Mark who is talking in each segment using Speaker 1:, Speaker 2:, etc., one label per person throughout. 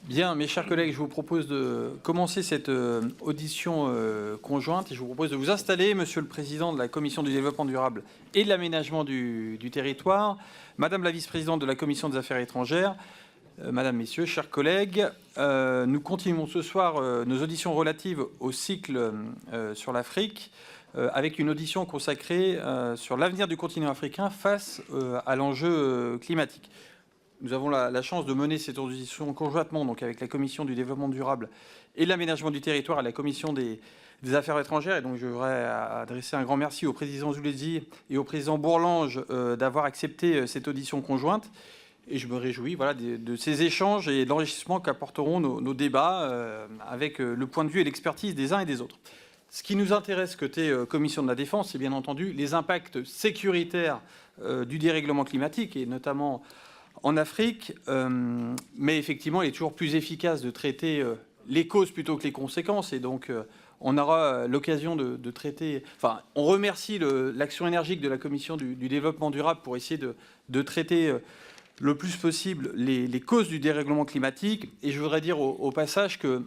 Speaker 1: Bien, mes chers collègues, je vous propose de commencer cette audition conjointe et je vous propose de vous installer, Monsieur le Président de la Commission du Développement durable et de l'aménagement du territoire, Madame la Vice-présidente de la Commission des Affaires étrangères, Madame, Messieurs, chers collègues, nous continuons ce soir nos auditions relatives au cycle sur l'Afrique avec une audition consacrée sur l'avenir du continent africain face à l'enjeu climatique. Nous avons la chance de mener cette audition conjointement donc avec la Commission du développement durable et de l'aménagement du territoire et la Commission des Affaires étrangères. Et donc je voudrais adresser un grand merci au président Zulesi et au président Bourlange d'avoir accepté cette audition conjointe. Et je me réjouis de ces échanges et de l'enrichissement qu'apporteront nos débats avec le point de vue et l'expertise des uns et des autres. Ce qui nous intéresse côté Commission de la Défense, c'est bien entendu les impacts sécuritaires du dérèglement climatique et notamment en Afrique, mais effectivement, il est toujours plus efficace de traiter les causes plutôt que les conséquences. Et donc, on aura l'occasion de traiter... Enfin, on remercie l'action énergique de la Commission du développement durable pour essayer de traiter le plus possible les causes du dérèglement climatique. Et je voudrais dire au passage que,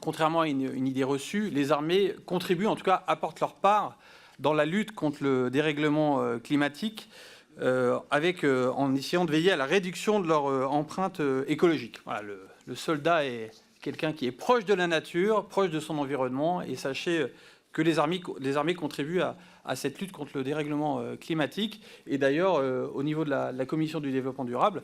Speaker 1: contrairement à une idée reçue, les armées contribuent, en tout cas apportent leur part dans la lutte contre le dérèglement climatique, en essayant de veiller à la réduction de leur empreinte écologique. Voilà, le soldat est quelqu'un qui est proche de la nature, proche de son environnement, et sachez que les armées contribuent à cette lutte contre le dérèglement climatique. Et d'ailleurs, au niveau de la Commission du développement durable,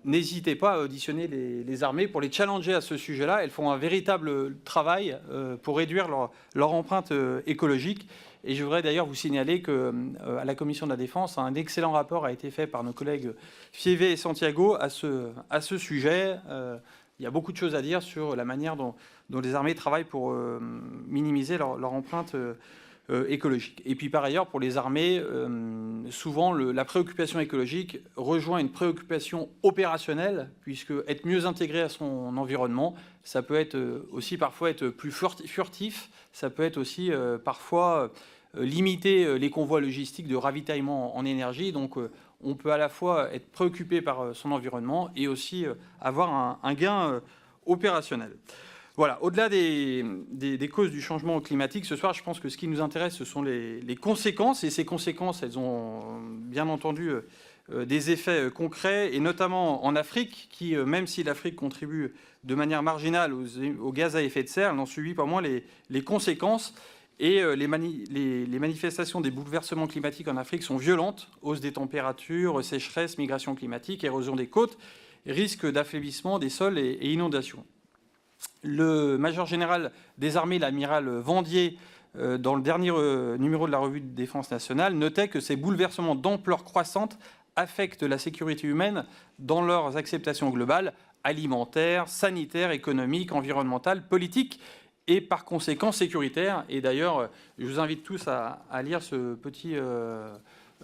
Speaker 1: n'hésitez pas à auditionner les armées pour les challenger à ce sujet-là. Elles font un véritable travail pour réduire leur empreinte écologique. Et je voudrais d'ailleurs vous signaler qu'à la Commission de la Défense, un excellent rapport a été fait par nos collègues Fievé et Santiago à ce sujet. Il y a beaucoup de choses à dire sur la manière dont les armées travaillent pour minimiser leur empreinte écologique. Et puis par ailleurs, pour les armées, souvent la préoccupation écologique rejoint une préoccupation opérationnelle, puisque être mieux intégré à son environnement, ça peut être aussi parfois être plus furtif, ça peut être aussi parfois limiter les convois logistiques de ravitaillement en énergie. Donc on peut à la fois être préoccupé par son environnement et aussi avoir un gain opérationnel. Voilà, au-delà des causes du changement climatique, ce soir, je pense que ce qui nous intéresse, ce sont les conséquences. Et ces conséquences, elles ont bien entendu des effets concrets, et notamment en Afrique, qui, même si l'Afrique contribue de manière marginale aux gaz à effet de serre, elle en subit pas moins les conséquences. Et les manifestations des bouleversements climatiques en Afrique sont violentes. Hausse des températures, sécheresse, migration climatique, érosion des côtes, risque d'affaiblissement des sols et inondations. Le major général des armées, l'amiral Vendier, dans le dernier numéro de la revue de défense nationale, notait que ces bouleversements d'ampleur croissante affectent la sécurité humaine dans leurs acceptations globales, alimentaires, sanitaires, économiques, environnementales, politiques et par conséquent sécuritaires. Et d'ailleurs, je vous invite tous à lire ce petit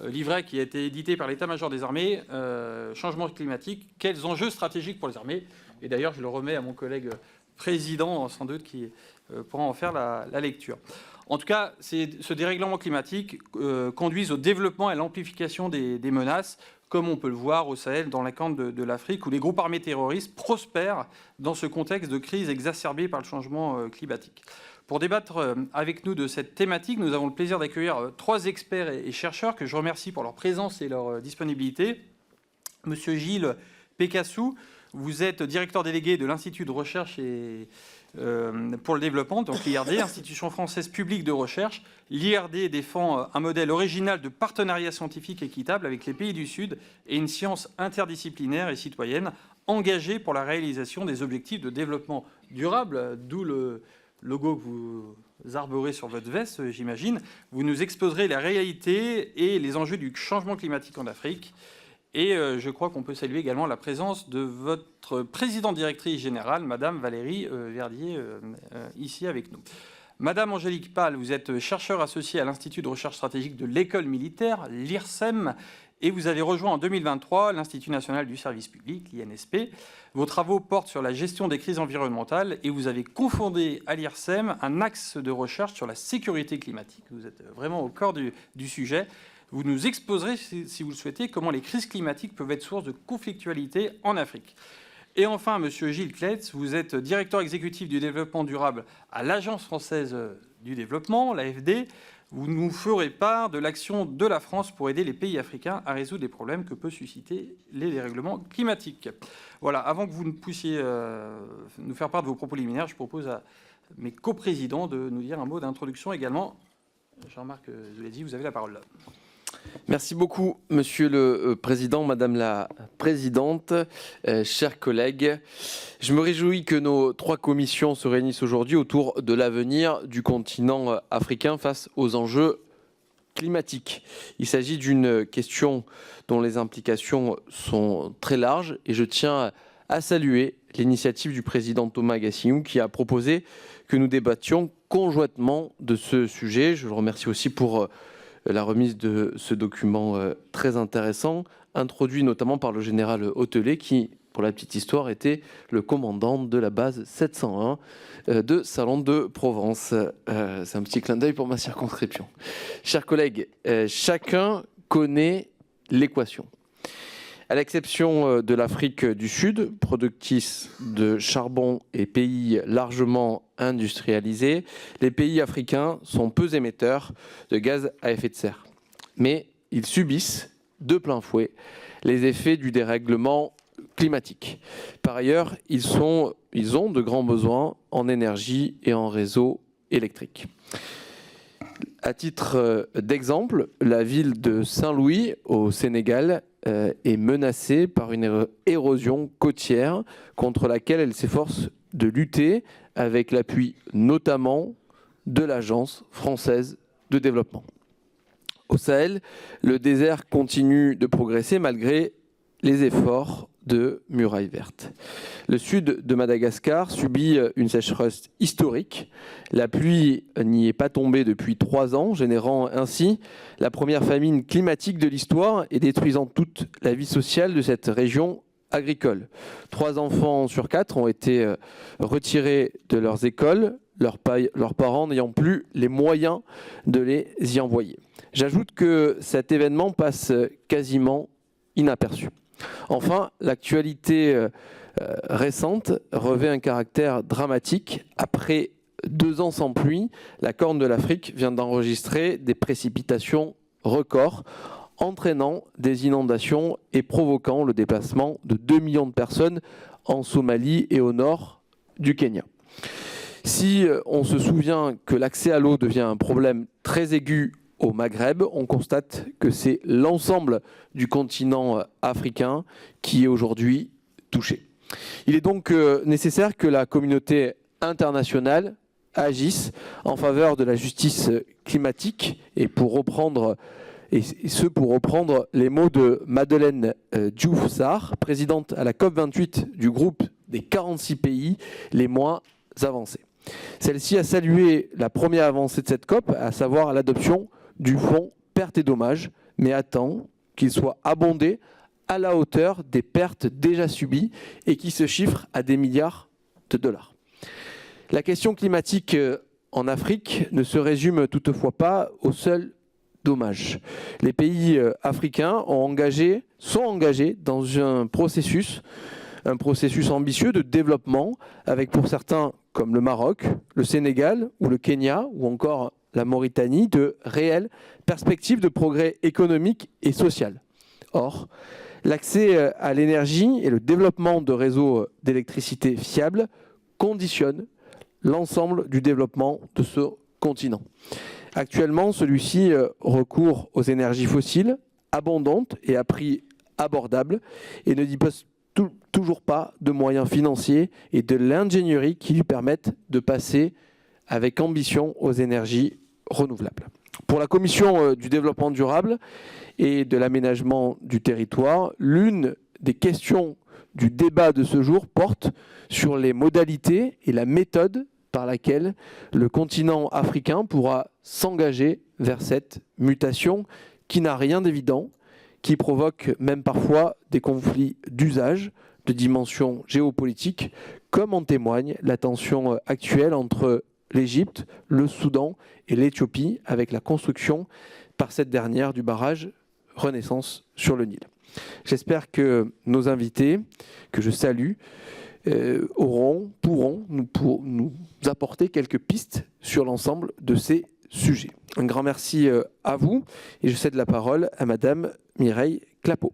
Speaker 1: livret qui a été édité par l'état-major des armées, Changement climatique, quels enjeux stratégiques pour les armées. Et d'ailleurs, je le remets à mon collègue président, sans doute, qui pourra en faire la lecture. En tout cas, ce dérèglement climatique conduit au développement et à l'amplification des menaces, comme on peut le voir au Sahel, dans la corne de l'Afrique, où les groupes armés terroristes prospèrent dans ce contexte de crise exacerbée par le changement climatique. Pour débattre avec nous de cette thématique, nous avons le plaisir d'accueillir 3 experts et chercheurs que je remercie pour leur présence et leur disponibilité. Monsieur Gilles Pécassou, vous êtes directeur délégué de l'Institut de recherche pour le développement, donc l'IRD, Institution française publique de recherche. L'IRD défend un modèle original de partenariat scientifique équitable avec les pays du Sud et une science interdisciplinaire et citoyenne engagée pour la réalisation des objectifs de développement durable, d'où le logo que vous arborez sur votre veste, j'imagine. Vous nous exposerez la réalité et les enjeux du changement climatique en Afrique. Et je crois qu'on peut saluer également la présence de votre présidente directrice générale, Madame Valérie Verdier, ici avec nous. Madame Angélique Pahl, vous êtes chercheure associée à l'Institut de recherche stratégique de l'école militaire, l'IRSEM, et vous avez rejoint en 2023 l'Institut national du service public, l'INSP. Vos travaux portent sur la gestion des crises environnementales et vous avez cofondé à l'IRSEM un axe de recherche sur la sécurité climatique. Vous êtes vraiment au cœur du sujet. Vous nous exposerez, si vous le souhaitez, comment les crises climatiques peuvent être source de conflictualité en Afrique. Et enfin, Monsieur Gilles Kletz, vous êtes directeur exécutif du développement durable à l'Agence française du développement, l'AFD. Vous nous ferez part de l'action de la France pour aider les pays africains à résoudre les problèmes que peut susciter les dérèglements climatiques. Voilà, avant que vous ne puissiez nous faire part de vos propos liminaires, je propose à mes coprésidents de nous dire un mot d'introduction également. Jean-Marc Zulesi, vous avez la parole.
Speaker 2: Merci beaucoup, Monsieur le Président, Madame la Présidente, chers collègues. Je me réjouis que nos 3 commissions se réunissent aujourd'hui autour de l'avenir du continent africain face aux enjeux climatiques. Il s'agit d'une question dont les implications sont très larges et je tiens à saluer l'initiative du président Thomas Gassiou qui a proposé que nous débattions conjointement de ce sujet. Je le remercie aussi pour la remise de ce document très intéressant, introduit notamment par le général Hôtelet, qui, pour la petite histoire, était le commandant de la base 701 de Salon de Provence. C'est un petit clin d'œil pour ma circonscription. Chers collègues, chacun connaît l'équation. À l'exception de l'Afrique du Sud, productrice de charbon et pays largement industrialisés, les pays africains sont peu émetteurs de gaz à effet de serre. Mais ils subissent de plein fouet les effets du dérèglement climatique. Par ailleurs, ils ont de grands besoins en énergie et en réseaux électriques. À titre d'exemple, la ville de Saint-Louis au Sénégal est menacée par une érosion côtière contre laquelle elle s'efforce de lutter avec l'appui notamment de l'Agence française de développement. Au Sahel, le désert continue de progresser malgré les efforts de muraille verte. Le sud de Madagascar subit une sécheresse historique. La pluie n'y est pas tombée depuis 3 ans, générant ainsi la première famine climatique de l'histoire et détruisant toute la vie sociale de cette région agricole. 3 enfants sur 4 ont été retirés de leurs écoles, leurs parents n'ayant plus les moyens de les y envoyer. J'ajoute que cet événement passe quasiment inaperçu. Enfin, l'actualité récente revêt un caractère dramatique. Après 2 ans sans pluie, la Corne de l'Afrique vient d'enregistrer des précipitations records, entraînant des inondations et provoquant le déplacement de 2 millions de personnes en Somalie et au nord du Kenya. Si on se souvient que l'accès à l'eau devient un problème très aigu au Maghreb, on constate que c'est l'ensemble du continent africain qui est aujourd'hui touché. Il est donc nécessaire que la communauté internationale agisse en faveur de la justice climatique et pour reprendre les mots de Madeleine Diouf Sarr, présidente à la COP28 du groupe des 46 pays les moins avancés. Celle-ci a salué la première avancée de cette COP, à savoir l'adoption du fonds pertes et dommages, mais attend qu'il soit abondé à la hauteur des pertes déjà subies et qui se chiffrent à des milliards de dollars. La question climatique en Afrique ne se résume toutefois pas aux seuls dommages. Les pays africains sont engagés dans un processus ambitieux de développement avec pour certains, comme le Maroc, le Sénégal ou le Kenya ou encore la Mauritanie, de réelles perspectives de progrès économique et social. Or, l'accès à l'énergie et le développement de réseaux d'électricité fiables conditionnent l'ensemble du développement de ce continent. Actuellement, celui-ci recourt aux énergies fossiles abondantes et à prix abordables et ne dispose toujours pas de moyens financiers et de l'ingénierie qui lui permettent de passer avec ambition aux énergies renouvelables. Pour la Commission du développement durable et de l'aménagement du territoire, l'une des questions du débat de ce jour porte sur les modalités et la méthode par laquelle le continent africain pourra s'engager vers cette mutation qui n'a rien d'évident, qui provoque même parfois des conflits d'usage, de dimension géopolitique, comme en témoigne la tension actuelle entre l'Égypte, le Soudan et l'Éthiopie, avec la construction par cette dernière du barrage Renaissance sur le Nil. J'espère que nos invités, que je salue, pourront nous apporter quelques pistes sur l'ensemble de ces sujets. Un grand merci à vous et je cède la parole à Madame Mireille Clapeau.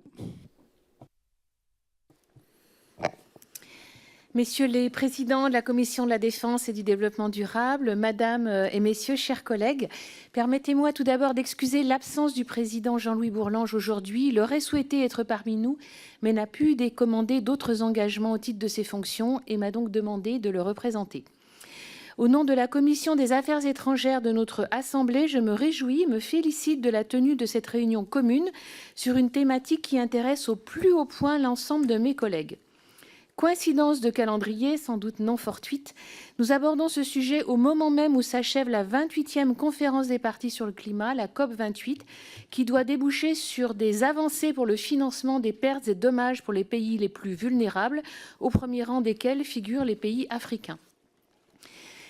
Speaker 3: Messieurs les présidents de la Commission de la Défense et du Développement durable, Madame et Messieurs, chers collègues, permettez-moi tout d'abord d'excuser l'absence du président Jean-Louis Bourlange aujourd'hui. Il aurait souhaité être parmi nous, mais n'a pu décommander d'autres engagements au titre de ses fonctions et m'a donc demandé de le représenter. Au nom de la Commission des Affaires étrangères de notre Assemblée, je me réjouis, me félicite de la tenue de cette réunion commune sur une thématique qui intéresse au plus haut point l'ensemble de mes collègues. Coïncidence de calendrier, sans doute non fortuite, nous abordons ce sujet au moment même où s'achève la 28e conférence des parties sur le climat, la COP28, qui doit déboucher sur des avancées pour le financement des pertes et dommages pour les pays les plus vulnérables, au premier rang desquels figurent les pays africains.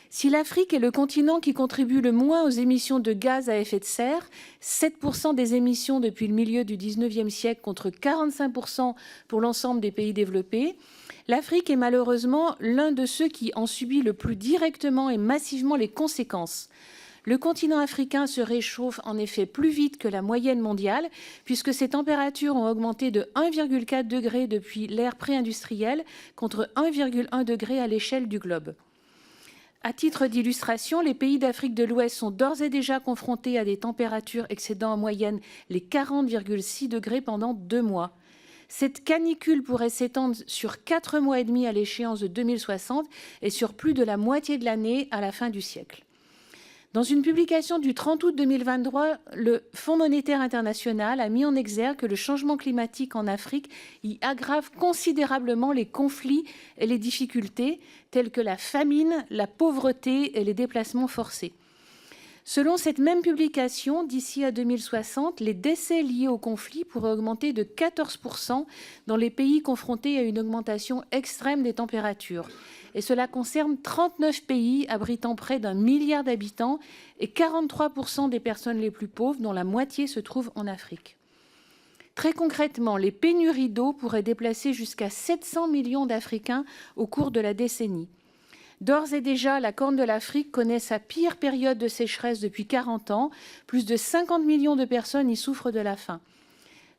Speaker 3: Si l'Afrique est le continent qui contribue le moins aux émissions de gaz à effet de serre, 7% des émissions depuis le milieu du 19e siècle contre 45% pour l'ensemble des pays développés, l'Afrique est malheureusement l'un de ceux qui en subit le plus directement et massivement les conséquences. Le continent africain se réchauffe en effet plus vite que la moyenne mondiale, puisque ses températures ont augmenté de 1,4 degré depuis l'ère pré-industrielle, contre 1,1 degré à l'échelle du globe. À titre d'illustration, les pays d'Afrique de l'Ouest sont d'ores et déjà confrontés à des températures excédant en moyenne les 40,6 degrés pendant 2 mois. Cette canicule pourrait s'étendre sur 4 mois et demi à l'échéance de 2060 et sur plus de la moitié de l'année à la fin du siècle. Dans une publication du 30 août 2023, le Fonds monétaire international a mis en exergue que le changement climatique en Afrique y aggrave considérablement les conflits et les difficultés, telles que la famine, la pauvreté et les déplacements forcés. Selon cette même publication, d'ici à 2060, les décès liés au conflit pourraient augmenter de 14% dans les pays confrontés à une augmentation extrême des températures. Et cela concerne 39 pays abritant près d'1 milliard d'habitants et 43% des personnes les plus pauvres, dont la moitié se trouve en Afrique. Très concrètement, les pénuries d'eau pourraient déplacer jusqu'à 700 millions d'Africains au cours de la décennie. D'ores et déjà, la Corne de l'Afrique connaît sa pire période de sécheresse depuis 40 ans. Plus de 50 millions de personnes y souffrent de la faim.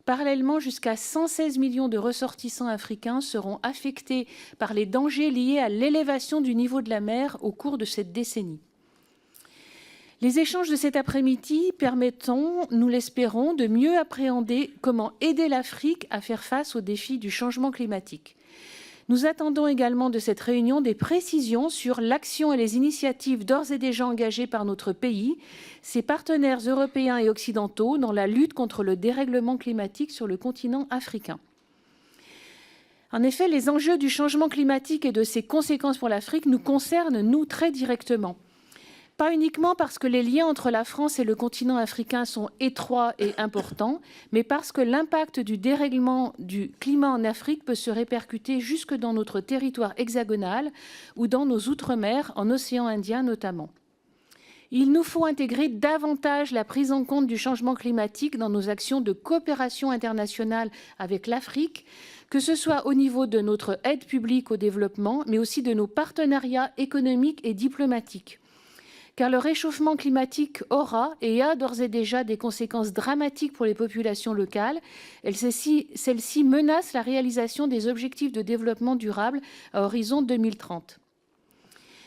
Speaker 3: Parallèlement, jusqu'à 116 millions de ressortissants africains seront affectés par les dangers liés à l'élévation du niveau de la mer au cours de cette décennie. Les échanges de cet après-midi permettront, nous l'espérons, de mieux appréhender comment aider l'Afrique à faire face aux défis du changement climatique. Nous attendons également de cette réunion des précisions sur l'action et les initiatives d'ores et déjà engagées par notre pays, ses partenaires européens et occidentaux dans la lutte contre le dérèglement climatique sur le continent africain. En effet, les enjeux du changement climatique et de ses conséquences pour l'Afrique nous concernent, nous, très directement. Pas uniquement parce que les liens entre la France et le continent africain sont étroits et importants, mais parce que l'impact du dérèglement du climat en Afrique peut se répercuter jusque dans notre territoire hexagonal ou dans nos outre-mer, en océan Indien notamment. Il nous faut intégrer davantage la prise en compte du changement climatique dans nos actions de coopération internationale avec l'Afrique, que ce soit au niveau de notre aide publique au développement, mais aussi de nos partenariats économiques et diplomatiques. Car le réchauffement climatique aura et a d'ores et déjà des conséquences dramatiques pour les populations locales. Celles-ci menacent la réalisation des objectifs de développement durable à horizon 2030.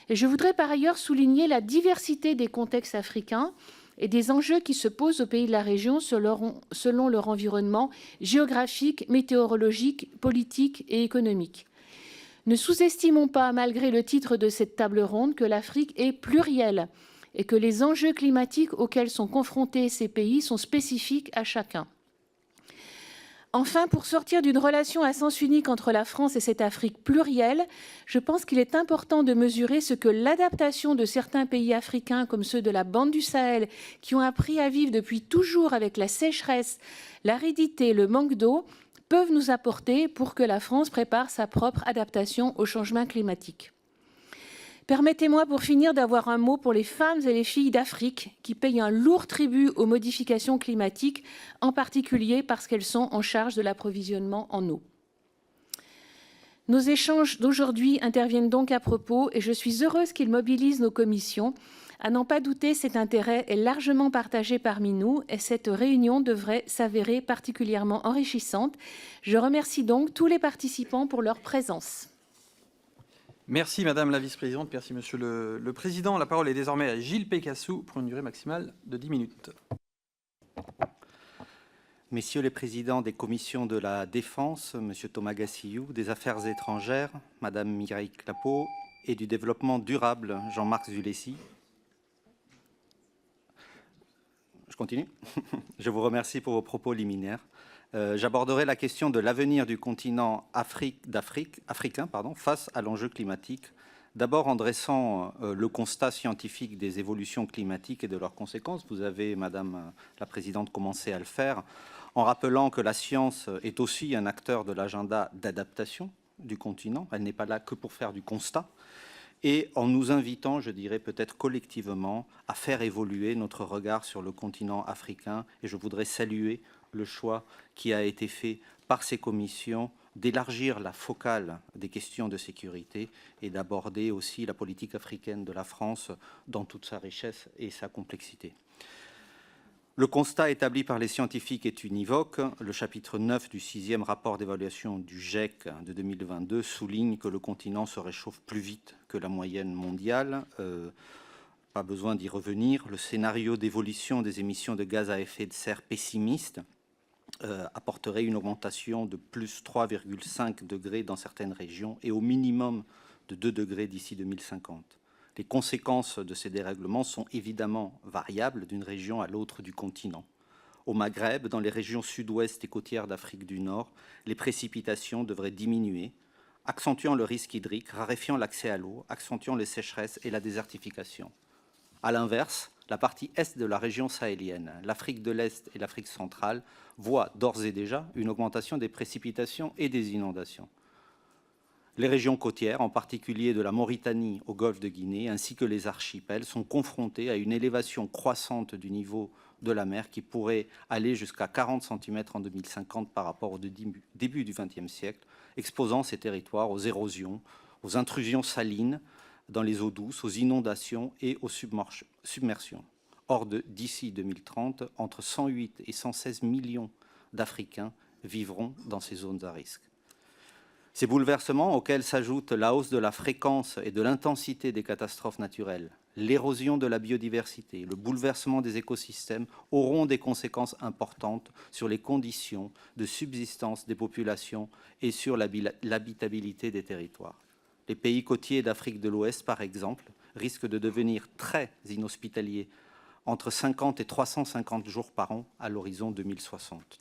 Speaker 3: Et je voudrais par ailleurs souligner la diversité des contextes africains et des enjeux qui se posent aux pays de la région selon leur environnement géographique, météorologique, politique et économique. Ne sous-estimons pas, malgré le titre de cette table ronde, que l'Afrique est plurielle et que les enjeux climatiques auxquels sont confrontés ces pays sont spécifiques à chacun. Enfin, pour sortir d'une relation à sens unique entre la France et cette Afrique plurielle, je pense qu'il est important de mesurer ce que l'adaptation de certains pays africains, comme ceux de la bande du Sahel, qui ont appris à vivre depuis toujours avec la sécheresse, l'aridité, le manque d'eau, peuvent nous apporter pour que la France prépare sa propre adaptation au changement climatique. Permettez-moi pour finir d'avoir un mot pour les femmes et les filles d'Afrique qui payent un lourd tribut aux modifications climatiques, en particulier parce qu'elles sont en charge de l'approvisionnement en eau. Nos échanges d'aujourd'hui interviennent donc à propos et je suis heureuse qu'ils mobilisent nos commissions. À n'en pas douter, cet intérêt est largement partagé parmi nous et cette réunion devrait s'avérer particulièrement enrichissante. Je remercie donc tous les participants pour leur présence.
Speaker 1: Merci Madame la Vice-Présidente, merci Monsieur le Président. La parole est désormais à Gilles Pécassou pour une durée maximale de 10 minutes.
Speaker 4: Messieurs les présidents des commissions de la Défense, Monsieur Thomas Gassillou, des Affaires étrangères, Madame Mireille Clapeau, et du Développement durable, Jean-Marc Zulesi. Je continue. Je vous remercie pour vos propos liminaires. J'aborderai la question de l'avenir du continent africain face à l'enjeu climatique. D'abord en dressant le constat scientifique des évolutions climatiques et de leurs conséquences. Vous avez, Madame la Présidente, commencé à le faire, en rappelant que la science est aussi un acteur de l'agenda d'adaptation du continent. Elle n'est pas là que pour faire du constat. Et en nous invitant, je dirais peut-être collectivement, à faire évoluer notre regard sur le continent africain. Et je voudrais saluer le choix qui a été fait par ces commissions d'élargir la focale des questions de sécurité et d'aborder aussi la politique africaine de la France dans toute sa richesse et sa complexité. Le constat établi par les scientifiques est univoque. Le chapitre 9 du 6e rapport d'évaluation du GIEC de 2022 souligne que le continent se réchauffe plus vite que la moyenne mondiale. Pas besoin d'y revenir. Le scénario d'évolution des émissions de gaz à effet de serre pessimiste apporterait une augmentation de plus 3,5 degrés dans certaines régions et au minimum de 2 degrés d'ici 2050. Les conséquences de ces dérèglements sont évidemment variables d'une région à l'autre du continent. Au Maghreb, dans les régions sud-ouest et côtières d'Afrique du Nord, les précipitations devraient diminuer, accentuant le risque hydrique, raréfiant l'accès à l'eau, accentuant les sécheresses et la désertification. À l'inverse, la partie est de la région sahélienne, l'Afrique de l'Est et l'Afrique centrale, voient d'ores et déjà une augmentation des précipitations et des inondations. Les régions côtières, en particulier de la Mauritanie au golfe de Guinée, ainsi que les archipels, sont confrontées à une élévation croissante du niveau de la mer qui pourrait aller jusqu'à 40 cm en 2050 par rapport au début du XXe siècle, exposant ces territoires aux érosions, aux intrusions salines dans les eaux douces, aux inondations et aux submersions. Or, d'ici 2030, entre 108 et 116 millions d'Africains vivront dans ces zones à risque. Ces bouleversements, auxquels s'ajoute la hausse de la fréquence et de l'intensité des catastrophes naturelles, l'érosion de la biodiversité, le bouleversement des écosystèmes, auront des conséquences importantes sur les conditions de subsistance des populations et sur l'habitabilité des territoires. Les pays côtiers d'Afrique de l'Ouest, par exemple, risquent de devenir très inhospitaliers, entre 50 et 350 jours par an à l'horizon 2060.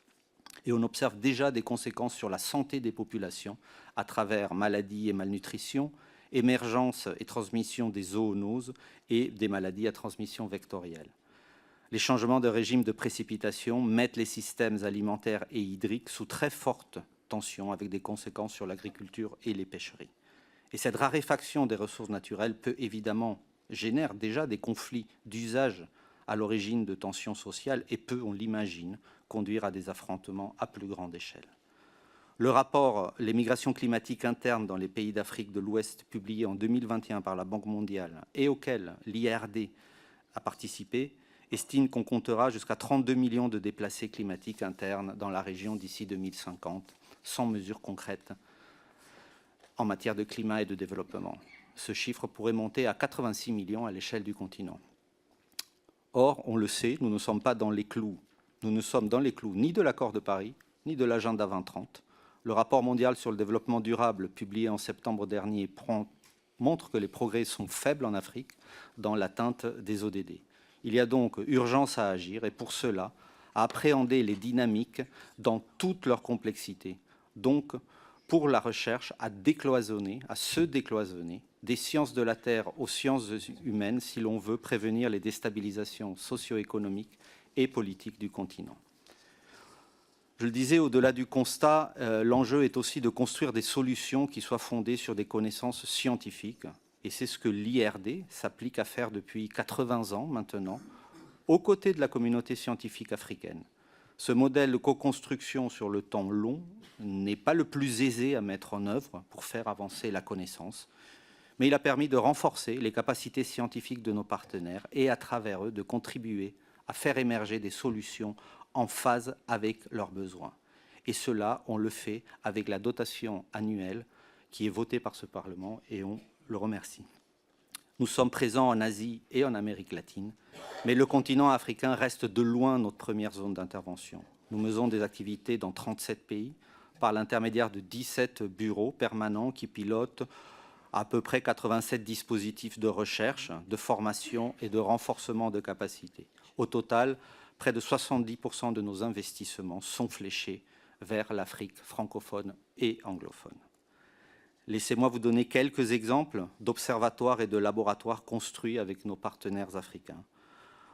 Speaker 4: Et on observe déjà des conséquences sur la santé des populations à travers maladies et malnutrition, émergence et transmission des zoonoses et des maladies à transmission vectorielle. Les changements de régime de précipitation mettent les systèmes alimentaires et hydriques sous très forte tension avec des conséquences sur l'agriculture et les pêcheries. Et cette raréfaction des ressources naturelles peut évidemment générer déjà des conflits d'usage à l'origine de tensions sociales et peut, on l'imagine, conduire à des affrontements à plus grande échelle. Le rapport « Les migrations climatiques internes dans les pays d'Afrique de l'Ouest » publié en 2021 par la Banque mondiale et auquel l'IRD a participé estime qu'on comptera jusqu'à 32 millions de déplacés climatiques internes dans la région d'ici 2050, sans mesures concrètes en matière de climat et de développement. Ce chiffre pourrait monter à 86 millions à l'échelle du continent. Or, on le sait, nous ne sommes pas dans les clous. Nous ne sommes dans les clous ni de l'accord de Paris, ni de l'agenda 2030. Le rapport mondial sur le développement durable, publié en septembre dernier, montre que les progrès sont faibles en Afrique dans l'atteinte des ODD. Il y a donc urgence à agir et pour cela, à appréhender les dynamiques dans toute leur complexité. Donc, pour la recherche, à se décloisonner des sciences de la Terre aux sciences humaines si l'on veut prévenir les déstabilisations socio-économiques et politiques du continent. Je le disais, au-delà du constat, l'enjeu est aussi de construire des solutions qui soient fondées sur des connaissances scientifiques Et c'est ce que l'IRD s'applique à faire depuis 80 ans maintenant, aux côtés de la communauté scientifique africaine. Ce modèle de co-construction sur le temps long n'est pas le plus aisé à mettre en œuvre pour faire avancer la connaissance, mais il a permis de renforcer les capacités scientifiques de nos partenaires et à travers eux de contribuer à faire émerger des solutions en phase avec leurs besoins. Et cela, on le fait avec la dotation annuelle qui est votée par ce Parlement et on le remercie. Nous sommes présents en Asie et en Amérique latine, mais le continent africain reste de loin notre première zone d'intervention. Nous menons des activités dans 37 pays par l'intermédiaire de 17 bureaux permanents qui pilotent à peu près 87 dispositifs de recherche, de formation et de renforcement de capacités. Au total, près de 70% de nos investissements sont fléchés vers l'Afrique francophone et anglophone. Laissez-moi vous donner quelques exemples d'observatoires et de laboratoires construits avec nos partenaires africains.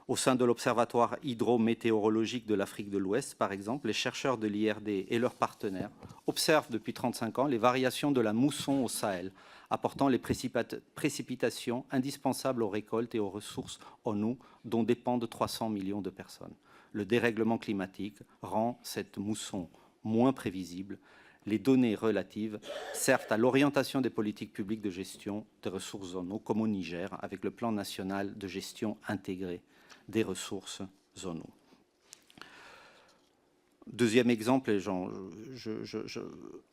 Speaker 4: Au sein de l'Observatoire hydrométéorologique de l'Afrique de l'Ouest, par exemple, les chercheurs de l'IRD et leurs partenaires observent depuis 35 ans les variations de la mousson au Sahel, apportant les précipitations indispensables aux récoltes et aux ressources en eau dont dépendent 300 millions de personnes. Le dérèglement climatique rend cette mousson moins prévisible. Les données relatives servent à l'orientation des politiques publiques de gestion des ressources en eau, comme au Niger, avec le plan national de gestion intégrée des ressources en eau. Deuxième exemple, et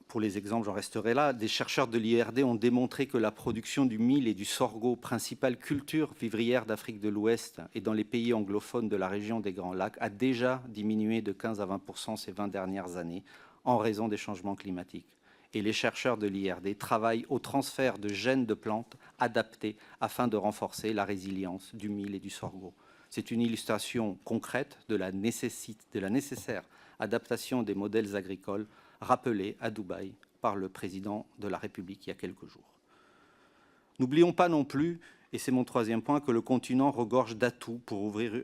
Speaker 4: pour les exemples, j'en resterai là, des chercheurs de l'IRD ont démontré que la production du mil et du sorgho, principale culture vivrière d'Afrique de l'Ouest et dans les pays anglophones de la région des Grands Lacs, a déjà diminué de 15 à 20% ces 20 dernières années en raison des changements climatiques. Et les chercheurs de l'IRD travaillent au transfert de gènes de plantes adaptés afin de renforcer la résilience du mil et du sorgho. C'est une illustration concrète de la nécessaire adaptation des modèles agricoles rappelée à Dubaï par le président de la République il y a quelques jours. N'oublions pas non plus, et c'est mon troisième point, que le continent regorge d'atouts pour ouvrir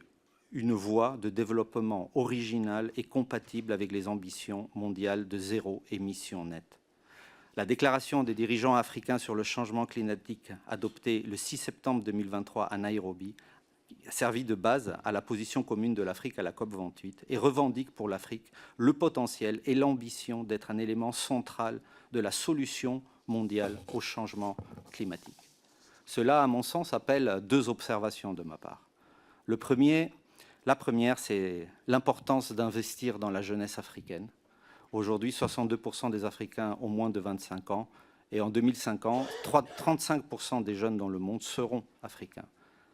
Speaker 4: une voie de développement originale et compatible avec les ambitions mondiales de zéro émission nette. La déclaration des dirigeants africains sur le changement climatique adoptée le 6 septembre 2023 à Nairobi a servi de base à la position commune de l'Afrique à la COP28 et revendique pour l'Afrique le potentiel et l'ambition d'être un élément central de la solution mondiale au changement climatique. Cela, à mon sens, appelle deux observations de ma part. La première, c'est l'importance d'investir dans la jeunesse africaine. Aujourd'hui, 62% des Africains ont moins de 25 ans et en 2050, 35% des jeunes dans le monde seront africains.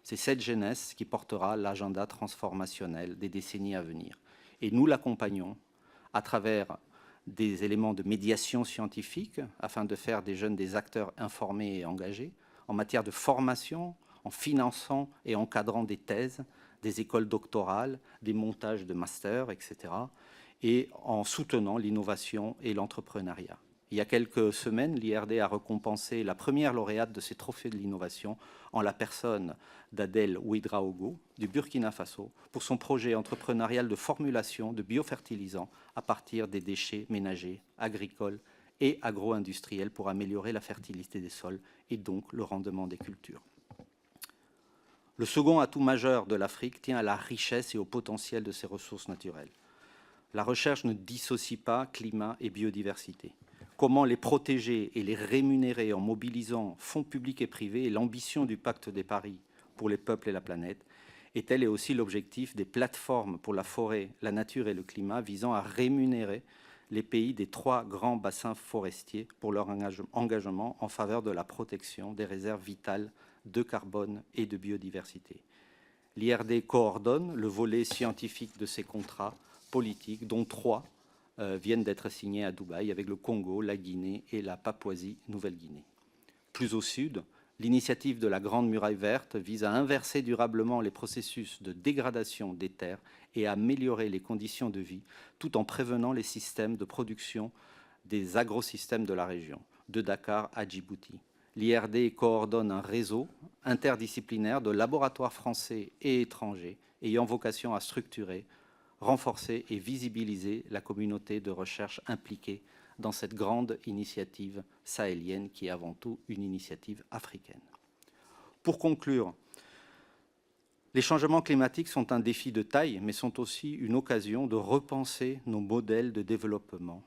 Speaker 4: C'est cette jeunesse qui portera l'agenda transformationnel des décennies à venir. Et nous l'accompagnons à travers des éléments de médiation scientifique afin de faire des jeunes des acteurs informés et engagés, en matière de formation, en finançant et encadrant des thèses, des écoles doctorales, des montages de masters, etc., et en soutenant l'innovation et l'entrepreneuriat. Il y a quelques semaines, l'IRD a récompensé la première lauréate de ces trophées de l'innovation en la personne d'Adèle Ouedraogo du Burkina Faso pour son projet entrepreneurial de formulation de biofertilisants à partir des déchets ménagers, agricoles et agro-industriels pour améliorer la fertilité des sols et donc le rendement des cultures. Le second atout majeur de l'Afrique tient à la richesse et au potentiel de ses ressources naturelles. La recherche ne dissocie pas climat et biodiversité. Comment les protéger et les rémunérer en mobilisant fonds publics et privés et l'ambition du Pacte de Paris pour les peuples et la planète, et tel est aussi l'objectif des plateformes pour la forêt, la nature et le climat visant à rémunérer les pays des 3 grands bassins forestiers pour leur engagement en faveur de la protection des réserves vitales de carbone et de biodiversité. L'IRD coordonne le volet scientifique de ces contrats politiques, dont 3 viennent d'être signés à Dubaï avec le Congo, la Guinée et la Papouasie-Nouvelle-Guinée. Plus au sud, l'initiative de la Grande Muraille Verte vise à inverser durablement les processus de dégradation des terres et à améliorer les conditions de vie, tout en prévenant les systèmes de production des agrosystèmes de la région, de Dakar à Djibouti. L'IRD coordonne un réseau interdisciplinaire de laboratoires français et étrangers ayant vocation à structurer, renforcer et visibiliser la communauté de recherche impliquée dans cette grande initiative sahélienne qui est avant tout une initiative africaine. Pour conclure, les changements climatiques sont un défi de taille, mais sont aussi une occasion de repenser nos modèles de développement,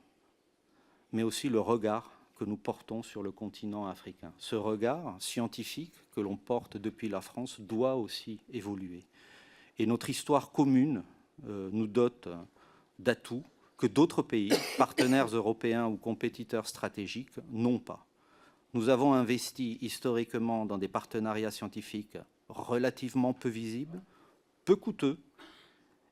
Speaker 4: mais aussi le regard que nous portons sur le continent africain. Ce regard scientifique que l'on porte depuis la France doit aussi évoluer. Et notre histoire commune nous dote d'atouts que d'autres pays, partenaires européens ou compétiteurs stratégiques, n'ont pas. Nous avons investi historiquement dans des partenariats scientifiques relativement peu visibles, peu coûteux,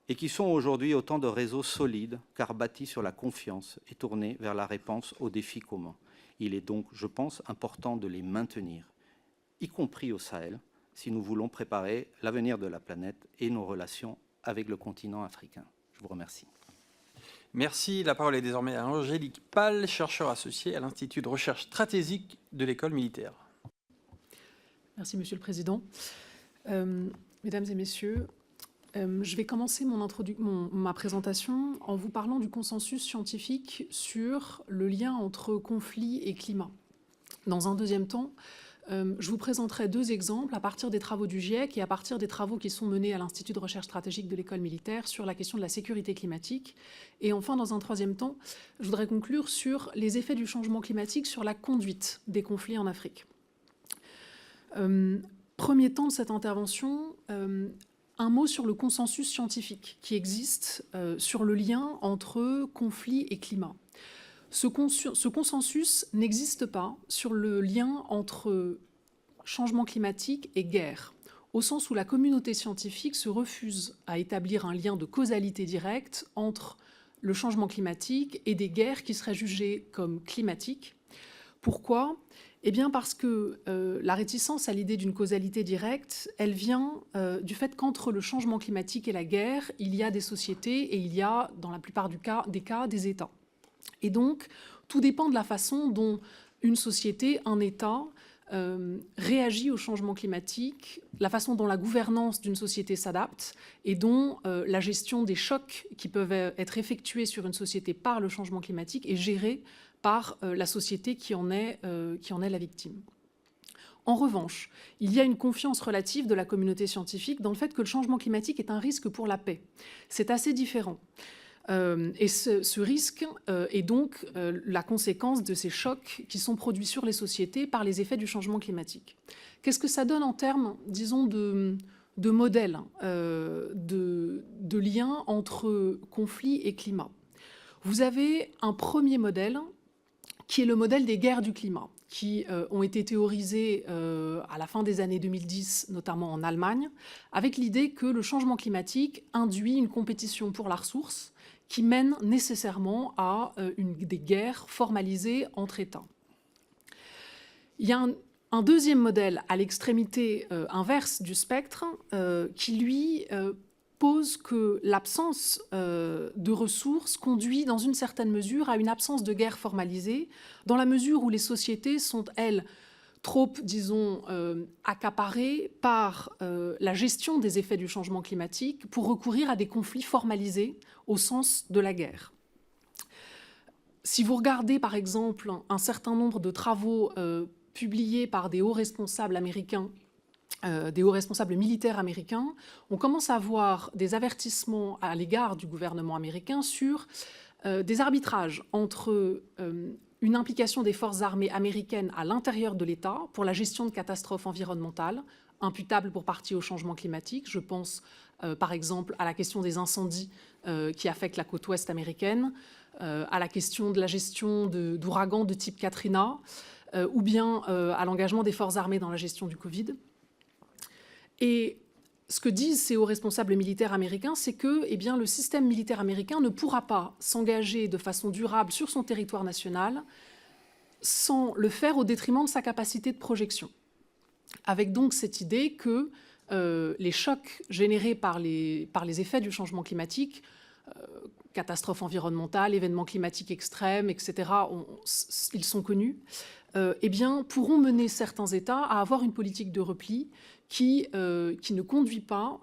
Speaker 4: et qui sont aujourd'hui autant de réseaux solides, car bâtis sur la confiance et tournés vers la réponse aux défis communs. Il est donc, je pense, important de les maintenir, y compris au Sahel, si nous voulons préparer l'avenir de la planète et nos relations avec le continent africain. Je vous remercie.
Speaker 1: Merci. La parole est désormais à Angélique Pal, chercheur associée à l'Institut de recherche stratégique de l'École militaire.
Speaker 5: Merci, Monsieur le Président. Mesdames et Messieurs, je vais commencer ma présentation en vous parlant du consensus scientifique sur le lien entre conflit et climat. Dans un deuxième temps, je vous présenterai deux exemples à partir des travaux du GIEC et à partir des travaux qui sont menés à l'Institut de recherche stratégique de l'École militaire sur la question de la sécurité climatique. Et enfin, dans un troisième temps, je voudrais conclure sur les effets du changement climatique sur la conduite des conflits en Afrique. Premier temps de cette intervention, un mot sur le consensus scientifique qui existe sur le lien entre conflit et climat. Ce consensus n'existe pas sur le lien entre changement climatique et guerre, au sens où la communauté scientifique se refuse à établir un lien de causalité directe entre le changement climatique et des guerres qui seraient jugées comme climatiques. Pourquoi ? Eh bien parce que la réticence à l'idée d'une causalité directe, elle vient du fait qu'entre le changement climatique et la guerre, il y a des sociétés et il y a, dans la plupart des cas, des États. Et donc, tout dépend de la façon dont une société, un État, réagit au changement climatique, la façon dont la gouvernance d'une société s'adapte et dont la gestion des chocs qui peuvent être effectués sur une société par le changement climatique est gérée par la société qui en est la victime. En revanche, il y a une confiance relative de la communauté scientifique dans le fait que le changement climatique est un risque pour la paix. C'est assez différent. Et ce risque est donc la conséquence de ces chocs qui sont produits sur les sociétés par les effets du changement climatique. Qu'est-ce que ça donne en termes, disons, de modèles, de liens entre conflit et climat? Vous avez un premier modèle qui est le modèle des guerres du climat, qui ont été théorisées à la fin des années 2010, notamment en Allemagne, avec l'idée que le changement climatique induit une compétition pour la ressource qui mène nécessairement à des guerres formalisées entre États. Il y a un deuxième modèle à l'extrémité inverse du spectre qui, lui, pose que l'absence de ressources conduit dans une certaine mesure à une absence de guerre formalisée, dans la mesure où les sociétés sont, elles, trop, disons, accaparées par la gestion des effets du changement climatique pour recourir à des conflits formalisés au sens de la guerre. Si vous regardez, par exemple, un certain nombre de travaux publiés par des hauts responsables américains, des hauts responsables militaires américains, on commence à voir des avertissements à l'égard du gouvernement américain sur des arbitrages entre une implication des forces armées américaines à l'intérieur de l'État pour la gestion de catastrophes environnementales, imputables pour partie au changement climatique. Je pense par exemple à la question des incendies qui affectent la côte ouest américaine, à la question de la gestion d'ouragans de type Katrina, ou bien à l'engagement des forces armées dans la gestion du Covid. Et ce que disent ces hauts responsables militaires américains, c'est que le système militaire américain ne pourra pas s'engager de façon durable sur son territoire national sans le faire au détriment de sa capacité de projection. Avec donc cette idée que les chocs générés par les effets du changement climatique, catastrophes environnementales, événements climatiques extrêmes, etc., ils sont connus, pourront mener certains États à avoir une politique de repli qui ne conduit pas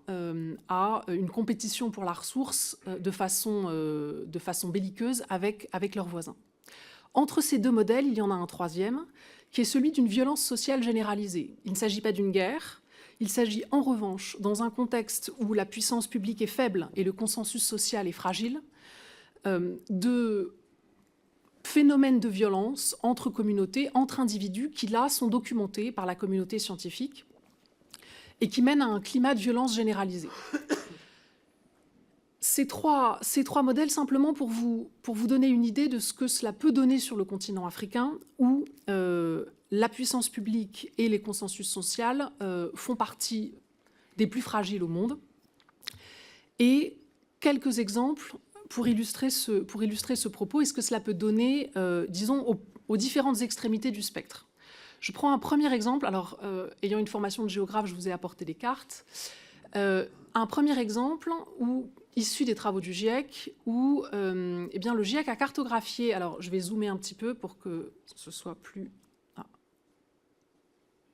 Speaker 5: à une compétition pour la ressource de façon belliqueuse avec leurs voisins. Entre ces deux modèles, il y en a un troisième, qui est celui d'une violence sociale généralisée. Il ne s'agit pas d'une guerre, il s'agit en revanche, dans un contexte où la puissance publique est faible et le consensus social est fragile, de phénomènes de violence entre communautés, entre individus, qui là sont documentés par la communauté scientifique et qui mènent à un climat de violence généralisée. Ces trois modèles, simplement pour vous donner une idée de ce que cela peut donner sur le continent africain, où la puissance publique et les consensus sociaux font partie des plus fragiles au monde. Et quelques exemples pour illustrer ce propos et ce que cela peut donner, disons, aux différentes extrémités du spectre. Je prends un premier exemple. Alors, ayant une formation de géographe, je vous ai apporté des cartes. Un premier exemple issu des travaux du GIEC, où eh bien, le GIEC a cartographié... Alors, je vais zoomer un petit peu pour que ce soit plus... Ah.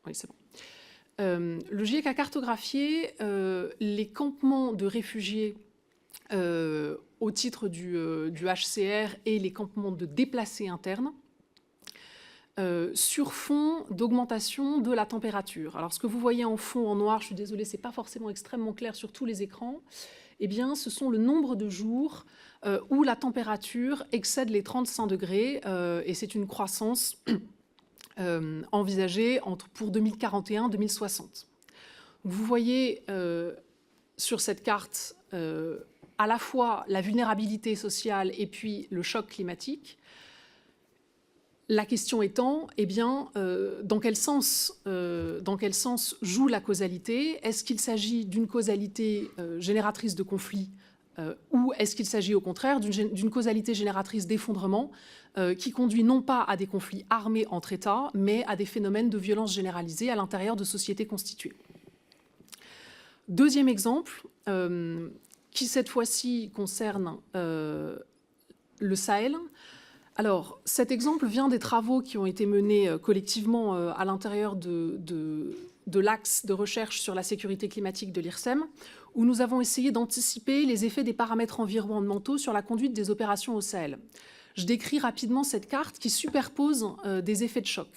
Speaker 5: Oui, c'est bon. Le GIEC a cartographié les campements de réfugiés au titre du HCR et les campements de déplacés internes sur fond d'augmentation de la température. Alors, ce que vous voyez en fond, en noir, je suis désolée, ce n'est pas forcément extrêmement clair sur tous les écrans, eh bien, ce sont le nombre de jours où la température excède les 35 degrés, et c'est une croissance envisagée pour 2041-2060. Vous voyez sur cette carte à la fois la vulnérabilité sociale et puis le choc climatique. La question étant, eh bien, dans quel sens joue la causalité? Est-ce qu'il s'agit d'une causalité génératrice de conflits ou est-ce qu'il s'agit au contraire d'une causalité génératrice d'effondrement qui conduit non pas à des conflits armés entre États, mais à des phénomènes de violence généralisée à l'intérieur de sociétés constituées? Deuxième exemple, qui cette fois-ci concerne le Sahel. Alors, cet exemple vient des travaux qui ont été menés collectivement à l'intérieur de l'axe de recherche sur la sécurité climatique de l'IRSEM, où nous avons essayé d'anticiper les effets des paramètres environnementaux sur la conduite des opérations au Sahel. Je décris rapidement cette carte qui superpose des effets de choc.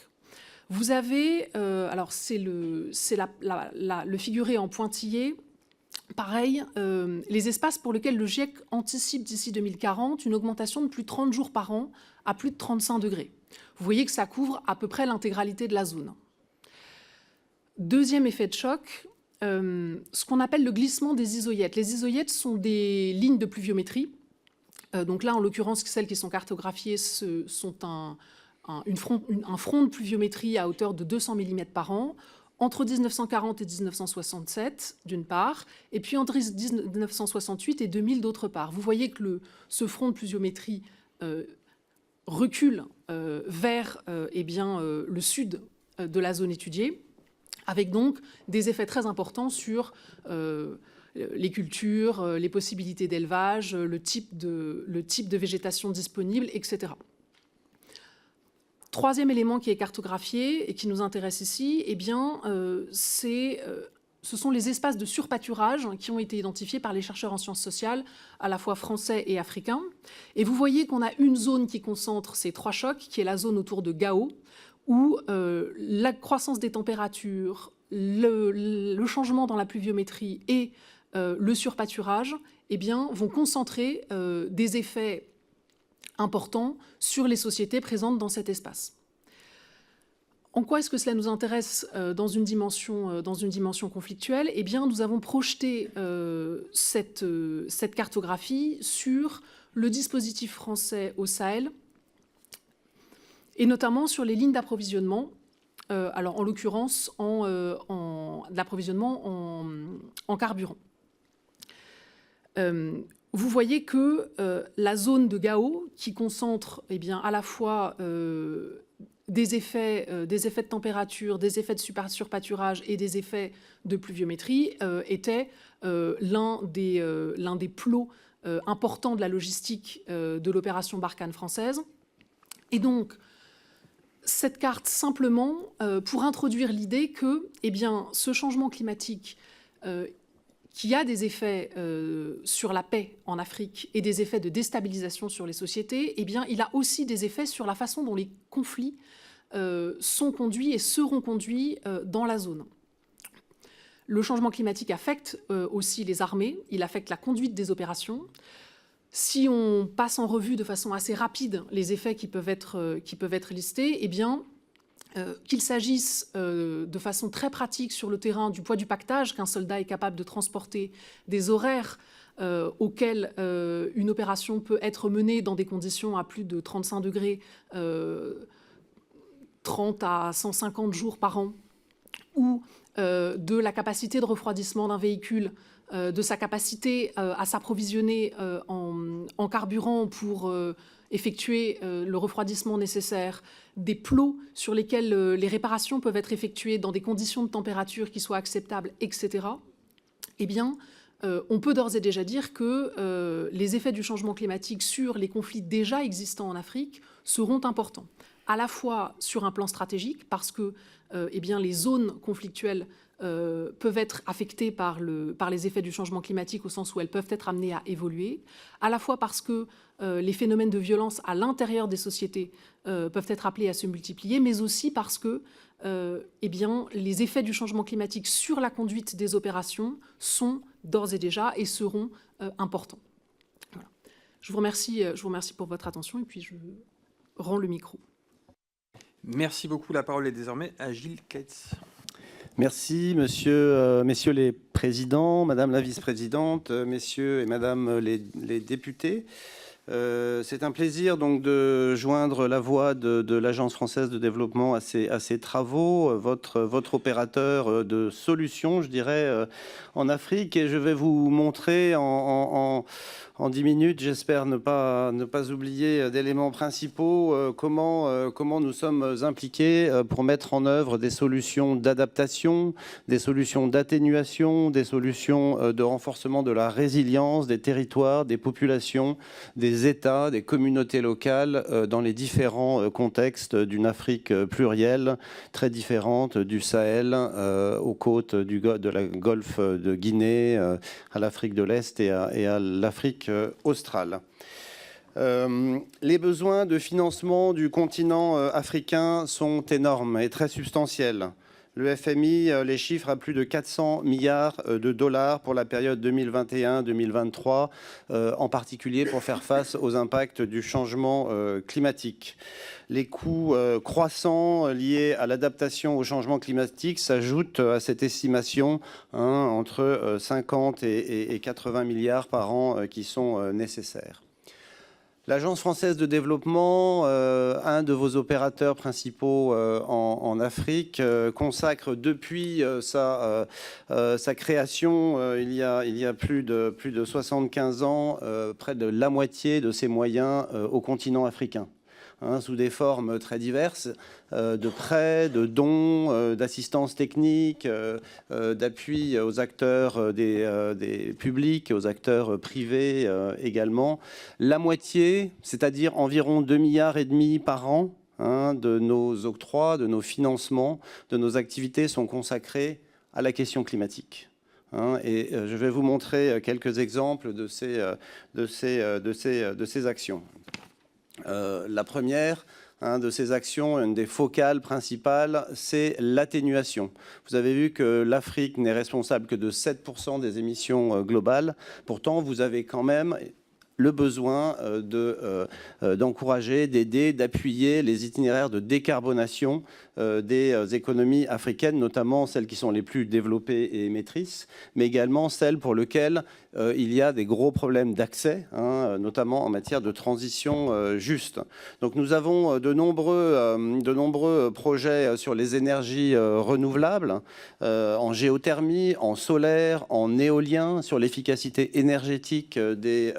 Speaker 5: Vous avez, alors c'est le figuré en pointillé, pareil, les espaces pour lesquels le GIEC anticipe d'ici 2040 une augmentation de plus de 30 jours par an à plus de 35 degrés. Vous voyez que ça couvre à peu près l'intégralité de la zone. Deuxième effet de choc, ce qu'on appelle le glissement des isoyètes. Les isoyètes sont des lignes de pluviométrie. Donc là, en l'occurrence, celles qui sont cartographiées sont un front de pluviométrie à hauteur de 200 mm par an, entre 1940 et 1967, d'une part, et puis entre 1968 et 2000, d'autre part. Vous voyez que ce front de pluviométrie recule vers le sud de la zone étudiée, avec donc des effets très importants sur les cultures, les possibilités d'élevage, le type de végétation disponible, etc. Troisième élément qui est cartographié et qui nous intéresse ici, eh bien, ce sont les espaces de surpâturage qui ont été identifiés par les chercheurs en sciences sociales, à la fois français et africains. Et vous voyez qu'on a une zone qui concentre ces trois chocs, qui est la zone autour de Gao, où la croissance des températures, le changement dans la pluviométrie et le surpâturage, eh bien, vont concentrer des effets importants sur les sociétés présentes dans cet espace. En quoi est-ce que cela nous intéresse dans une dimension conflictuelle? Eh bien, nous avons projeté cette cartographie sur le dispositif français au Sahel, et notamment sur les lignes d'approvisionnement, alors en l'occurrence l'approvisionnement en carburant. Vous voyez que la zone de Gao, qui concentre eh bien, à la fois des effets de température, des effets de surpâturage et des effets de pluviométrie, était l'un des plots importants de la logistique de l'opération Barkhane française. Et donc, cette carte, simplement, pour introduire l'idée que eh bien, ce changement climatique qui a des effets sur la paix en Afrique et des effets de déstabilisation sur les sociétés, eh bien, il a aussi des effets sur la façon dont les conflits sont conduits et seront conduits dans la zone. Le changement climatique affecte aussi les armées, il affecte la conduite des opérations. Si on passe en revue de façon assez rapide les effets qui peuvent être listés, eh bien, qu'il s'agisse de façon très pratique sur le terrain du poids du pactage, qu'un soldat est capable de transporter, des horaires auxquels une opération peut être menée dans des conditions à plus de 35 degrés, 30 à 150 jours par an, ou de la capacité de refroidissement d'un véhicule, de sa capacité à s'approvisionner en carburant pour effectuer le refroidissement nécessaire, des plots sur lesquels les réparations peuvent être effectuées dans des conditions de température qui soient acceptables, etc., eh bien, on peut d'ores et déjà dire que les effets du changement climatique sur les conflits déjà existants en Afrique seront importants, à la fois sur un plan stratégique, parce que eh bien, les zones conflictuelles peuvent être affectées par les effets du changement climatique au sens où elles peuvent être amenées à évoluer, à la fois parce que les phénomènes de violence à l'intérieur des sociétés peuvent être appelés à se multiplier, mais aussi parce que eh bien, les effets du changement climatique sur la conduite des opérations sont d'ores et déjà et seront importants. Voilà. Je vous remercie pour votre attention et puis je rends le micro.
Speaker 1: Merci beaucoup. La parole est désormais à Gilles Keitz.
Speaker 6: Merci, messieurs les présidents, madame la vice-présidente, messieurs et madame les députés. C'est un plaisir donc de joindre la voix de l'Agence française de développement à ces travaux, votre opérateur de solutions, je dirais, en Afrique. Et je vais vous montrer en 10 minutes, j'espère ne pas oublier d'éléments principaux, comment nous sommes impliqués pour mettre en œuvre des solutions d'adaptation, des solutions d'atténuation, des solutions de renforcement de la résilience des territoires, des populations, des États, des communautés locales dans les différents contextes d'une Afrique plurielle, très différente, du Sahel aux côtes de la Golfe de Guinée, à l'Afrique de l'Est et à l'Afrique australe. Les besoins de financement du continent africain sont énormes et très substantiels. Le FMI les chiffre à plus de 400 milliards de dollars pour la période 2021-2023, en particulier pour faire face aux impacts du changement climatique. Les coûts croissants liés à l'adaptation au changement climatique s'ajoutent à cette estimation entre 50 et 80 milliards par an qui sont nécessaires. L'Agence française de développement, un de vos opérateurs principaux en Afrique, consacre depuis sa création il y a plus de 75 ans près de la moitié de ses moyens au continent africain. Sous des formes très diverses, de prêts, de dons, d'assistance technique, d'appui aux acteurs des publics, aux acteurs privés également. La moitié, c'est-à-dire environ 2,5 milliards par an de nos octrois, de nos financements, de nos activités sont consacrés à la question climatique. Et je vais vous montrer quelques exemples de ces actions. La première de ces actions, une des focales principales, c'est l'atténuation. Vous avez vu que l'Afrique n'est responsable que de 7% des émissions globales. Pourtant, vous avez quand même le besoin d'encourager, d'aider, d'appuyer les itinéraires de décarbonation des économies africaines, notamment celles qui sont les plus développées et émettrices, mais également celles pour lesquelles il y a des gros problèmes d'accès, notamment en matière de transition juste. Donc nous avons de nombreux projets sur les énergies renouvelables, en géothermie, en solaire, en éolien, sur l'efficacité énergétique des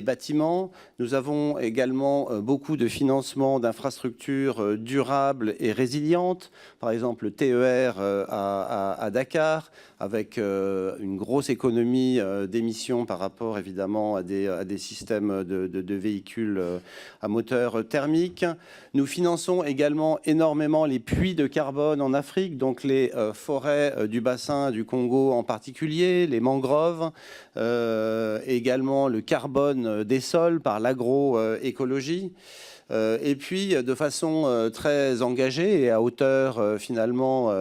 Speaker 6: bâtiments. Nous avons également beaucoup de financements d'infrastructures durables et résilientes, par exemple le TER à Dakar, avec une grosse économie d'émissions par rapport évidemment à des systèmes de véhicules à moteur thermique. Nous finançons également énormément les puits de carbone en Afrique, donc les forêts du bassin du Congo en particulier, les mangroves, également le carbone des sols par l'agroécologie. Et puis, de façon très engagée et à hauteur finalement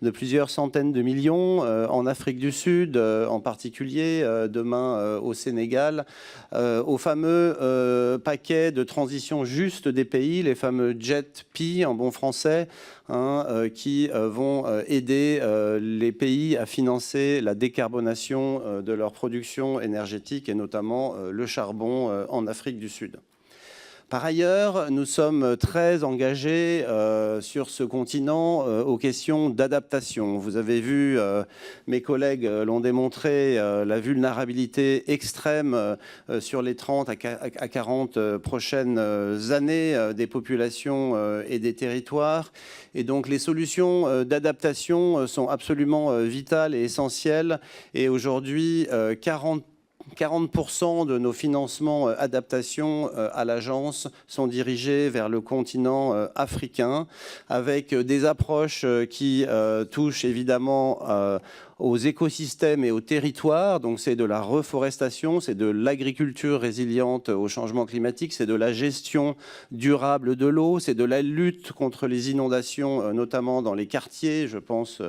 Speaker 6: de plusieurs centaines de millions en Afrique du Sud, en particulier demain au Sénégal, au fameux paquet de transition juste des pays, les fameux JET-P en bon français, qui vont aider les pays à financer la décarbonation de leur production énergétique et notamment le charbon en Afrique du Sud. Par ailleurs, nous sommes très engagés sur ce continent aux questions d'adaptation. Vous avez vu, mes collègues l'ont démontré, la vulnérabilité extrême sur les 30 à 40 prochaines années des populations et des territoires. Et donc les solutions d'adaptation sont absolument vitales et essentielles. Et aujourd'hui, 40% de nos financements adaptation à l'agence sont dirigés vers le continent africain, avec des approches qui touchent évidemment aux écosystèmes et aux territoires. Donc c'est de la reforestation, c'est de l'agriculture résiliente au changement climatique, c'est de la gestion durable de l'eau, c'est de la lutte contre les inondations, notamment dans les quartiers. Je pense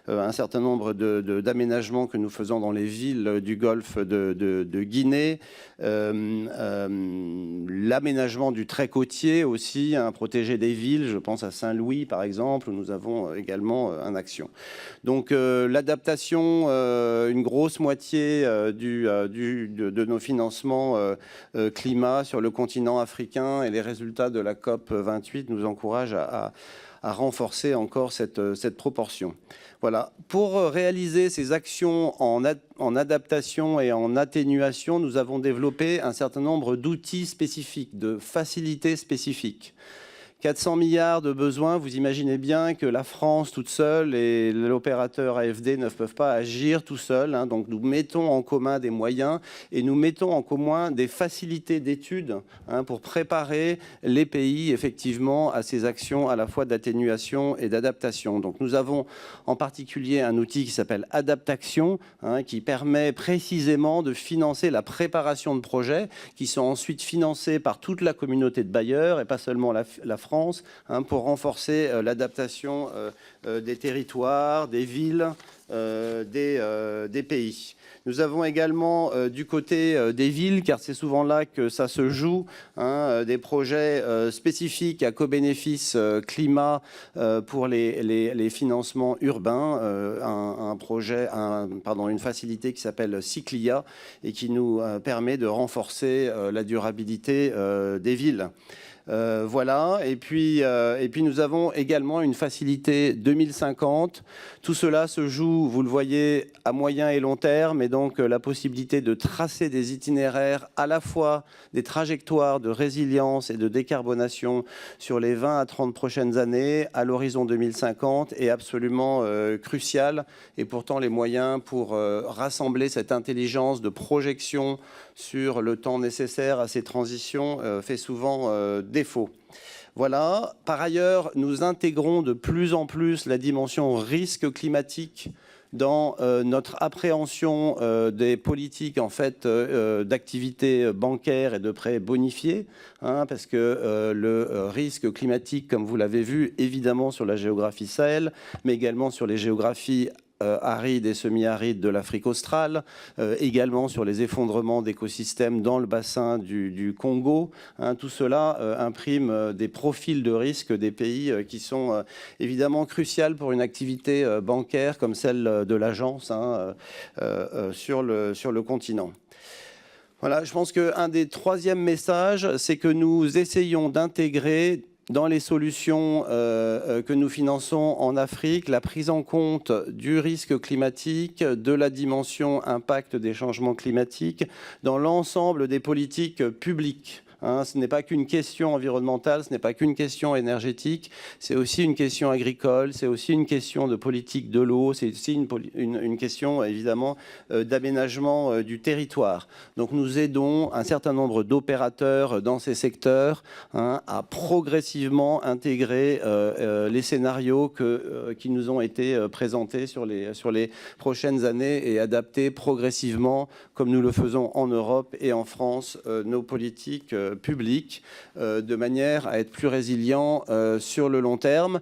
Speaker 6: à un certain nombre d'aménagements que nous faisons dans les villes du golfe de Guinée, l'aménagement du trait côtier aussi, protéger des villes, je pense à Saint-Louis par exemple, où nous avons également une action. Donc l'adaptation, une grosse moitié de nos financements climat sur le continent africain, et les résultats de la COP 28 nous encouragent à renforcer encore cette proportion. Voilà. Pour réaliser ces actions en adaptation et en atténuation, nous avons développé un certain nombre d'outils spécifiques, de facilités spécifiques. 400 milliards de besoins, vous imaginez bien que la France toute seule et l'opérateur AFD ne peuvent pas agir tout seuls. Donc nous mettons en commun des moyens et nous mettons en commun des facilités d'études pour préparer les pays effectivement à ces actions à la fois d'atténuation et d'adaptation. Donc nous avons en particulier un outil qui s'appelle Adaptaction, qui permet précisément de financer la préparation de projets qui sont ensuite financés par toute la communauté de bailleurs et pas seulement la France, pour renforcer l'adaptation des territoires, des villes, des pays. Nous avons également du côté des villes, car c'est souvent là que ça se joue, des projets spécifiques à co-bénéfice climat pour les financements urbains, une facilité qui s'appelle Cyclia et qui nous permet de renforcer la durabilité des villes. Voilà, et puis nous avons également une facilité 2050. Tout cela se joue, vous le voyez, à moyen et long terme, et donc la possibilité de tracer des itinéraires, à la fois des trajectoires de résilience et de décarbonation sur les 20 à 30 prochaines années, à l'horizon 2050, est absolument crucial. Et pourtant, les moyens pour rassembler cette intelligence de projection sur le temps nécessaire à ces transitions fait souvent défaut. Voilà. Par ailleurs, nous intégrons de plus en plus la dimension risque climatique dans notre appréhension des politiques en fait d'activité bancaire et de prêts bonifiés, parce que le risque climatique, comme vous l'avez vu, évidemment sur la géographie Sahel, mais également sur les géographies arides et semi-arides de l'Afrique australe, également sur les effondrements d'écosystèmes dans le bassin du Congo. Tout cela imprime des profils de risque des pays qui sont évidemment cruciaux pour une activité bancaire comme celle de l'agence sur le continent. Voilà, je pense qu'un des troisièmes messages, c'est que nous essayons d'intégrer dans les solutions que nous finançons en Afrique, la prise en compte du risque climatique, de la dimension impact des changements climatiques dans l'ensemble des politiques publiques. Ce n'est pas qu'une question environnementale, ce n'est pas qu'une question énergétique, c'est aussi une question agricole, c'est aussi une question de politique de l'eau, c'est aussi une question évidemment d'aménagement du territoire. Donc nous aidons un certain nombre d'opérateurs dans ces secteurs à progressivement intégrer les scénarios qui nous ont été présentés sur les prochaines années et adapter progressivement, comme nous le faisons en Europe et en France, nos politiques publics de manière à être plus résilient sur le long terme.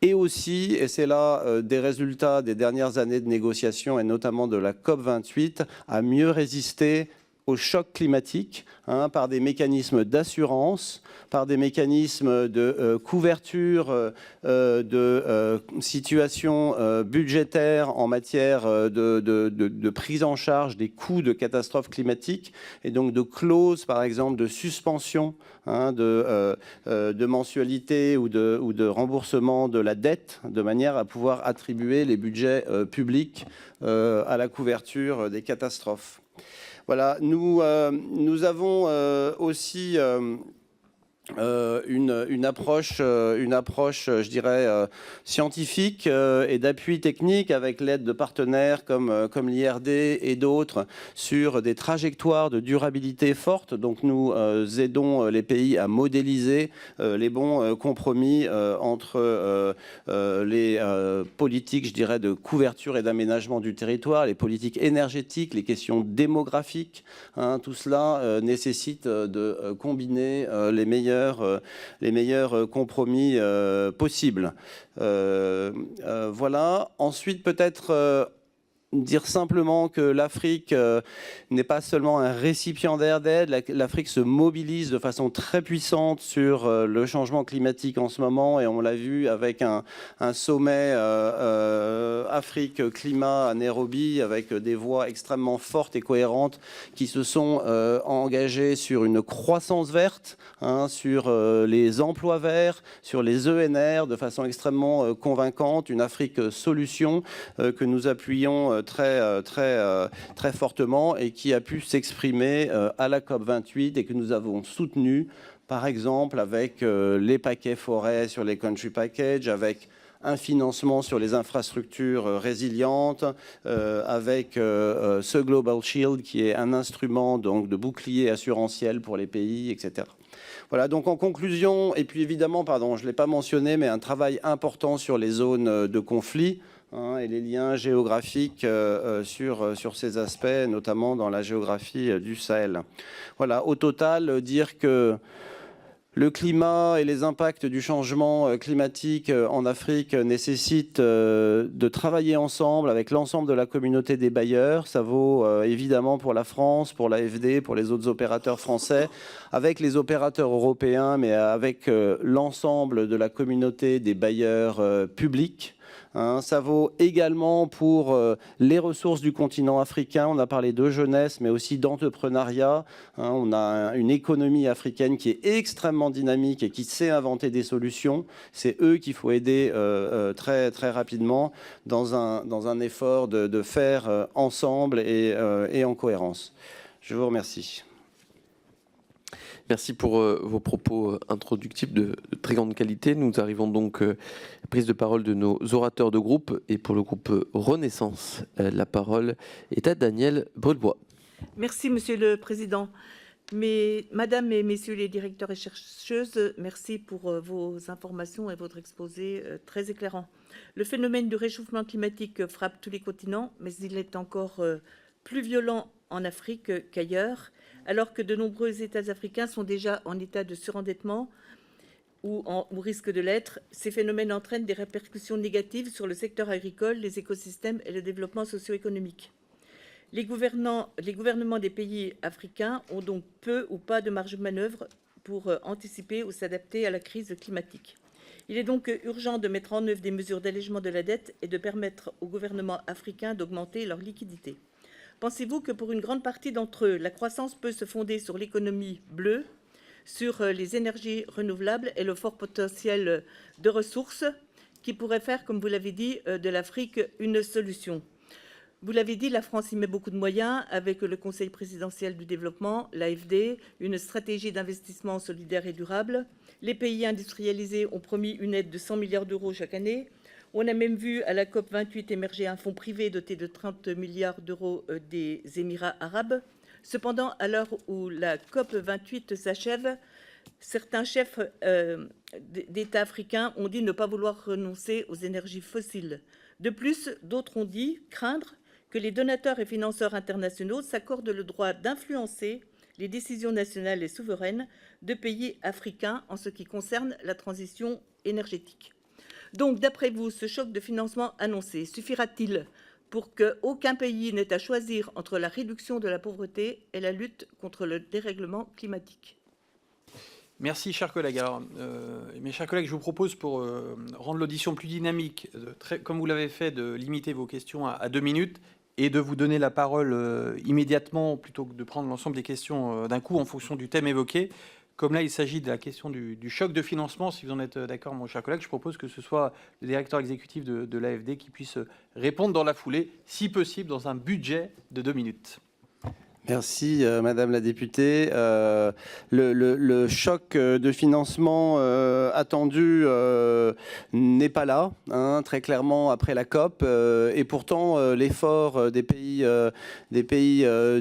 Speaker 6: Et aussi, et c'est là des résultats des dernières années de négociations et notamment de la COP28, à mieux résister au choc climatique par des mécanismes d'assurance, par des mécanismes de couverture de situations budgétaires en matière de prise en charge des coûts de catastrophes climatiques et donc de clauses, par exemple, de suspension de mensualité ou de remboursement de la dette, de manière à pouvoir attribuer les budgets publics à la couverture des catastrophes. Voilà, nous avons aussi une approche, je dirais, scientifique et d'appui technique avec l'aide de partenaires comme l'IRD et d'autres sur des trajectoires de durabilité fortes. Donc nous aidons les pays à modéliser les bons compromis entre les politiques, je dirais, de couverture et d'aménagement du territoire, les politiques énergétiques, les questions démographiques. Tout cela nécessite de combiner les meilleurs compromis possibles. Voilà. Ensuite, peut-être dire simplement que l'Afrique n'est pas seulement un récipiendaire d'aide, l'Afrique se mobilise de façon très puissante sur le changement climatique en ce moment et on l'a vu avec un sommet Afrique-Climat à Nairobi avec des voix extrêmement fortes et cohérentes qui se sont engagées sur une croissance verte, sur les emplois verts, sur les ENR de façon extrêmement convaincante, une Afrique solution que nous appuyons très fortement et qui a pu s'exprimer à la COP28 et que nous avons soutenu, par exemple, avec les paquets forêts sur les country packages, avec un financement sur les infrastructures résilientes, avec ce Global Shield qui est un instrument donc, de bouclier assurantiel pour les pays, etc. Voilà, donc en conclusion, et puis évidemment, pardon, je ne l'ai pas mentionné, mais un travail important sur les zones de conflit, et les liens géographiques sur ces aspects, notamment dans la géographie du Sahel. Voilà, au total, dire que le climat et les impacts du changement climatique en Afrique nécessitent de travailler ensemble avec l'ensemble de la communauté des bailleurs. Ça vaut évidemment pour la France, pour l'AFD, pour les autres opérateurs français, avec les opérateurs européens, mais avec l'ensemble de la communauté des bailleurs publics. Ça vaut également pour les ressources du continent africain. On a parlé de jeunesse, mais aussi d'entrepreneuriat. On a une économie africaine qui est extrêmement dynamique et qui sait inventer des solutions. C'est eux qu'il faut aider très rapidement dans un effort de faire ensemble et en cohérence. Je vous remercie.
Speaker 2: Merci pour vos propos introductifs de très grande qualité. Nous arrivons donc à la prise de parole de nos orateurs de groupe. Et pour le groupe Renaissance, la parole est à Daniel Bredebois.
Speaker 7: Merci, Monsieur le Président. Madame et Messieurs les directeurs et chercheuses, merci pour vos informations et votre exposé très éclairant. Le phénomène du réchauffement climatique frappe tous les continents, mais il est encore plus violent en Afrique qu'ailleurs, alors que de nombreux États africains sont déjà en état de surendettement ou risquent de l'être. Ces phénomènes entraînent des répercussions négatives sur le secteur agricole, les écosystèmes et le développement socio-économique. Les gouvernements des pays africains ont donc peu ou pas de marge de manœuvre pour anticiper ou s'adapter à la crise climatique. Il est donc urgent de mettre en œuvre des mesures d'allègement de la dette et de permettre aux gouvernements africains d'augmenter leur liquidité. Pensez-vous que pour une grande partie d'entre eux, la croissance peut se fonder sur l'économie bleue, sur les énergies renouvelables et le fort potentiel de ressources qui pourrait faire, comme vous l'avez dit, de l'Afrique une solution? Vous l'avez dit, la France y met beaucoup de moyens avec le Conseil présidentiel du développement, l'AFD, une stratégie d'investissement solidaire et durable. Les pays industrialisés ont promis une aide de 100 milliards d'euros chaque année. On a même vu à la COP28 émerger un fonds privé doté de 30 milliards d'euros des Émirats arabes. Cependant, à l'heure où la COP28 s'achève, certains chefs d'États africains ont dit ne pas vouloir renoncer aux énergies fossiles. De plus, d'autres ont dit craindre que les donateurs et financeurs internationaux s'accordent le droit d'influencer les décisions nationales et souveraines de pays africains en ce qui concerne la transition énergétique. Donc, d'après vous, ce choc de financement annoncé suffira-t-il pour qu'aucun pays n'ait à choisir entre la réduction de la pauvreté et la lutte contre le dérèglement climatique?
Speaker 1: Merci, chers collègues. Alors, mes chers collègues, je vous propose, pour rendre l'audition plus dynamique, comme vous l'avez fait, de limiter vos questions à 2 minutes et de vous donner la parole immédiatement, plutôt que de prendre l'ensemble des questions d'un coup en fonction du thème évoqué. Comme là, il s'agit de la question du choc de financement, si vous en êtes d'accord, mon cher collègue, je propose que ce soit le directeur exécutif de l'AFD qui puisse répondre dans la foulée, si possible, dans un budget de 2 minutes.
Speaker 6: Merci, Madame la députée. Le choc de financement attendu n'est pas là, hein, très clairement après la COP. Et pourtant, l'effort des pays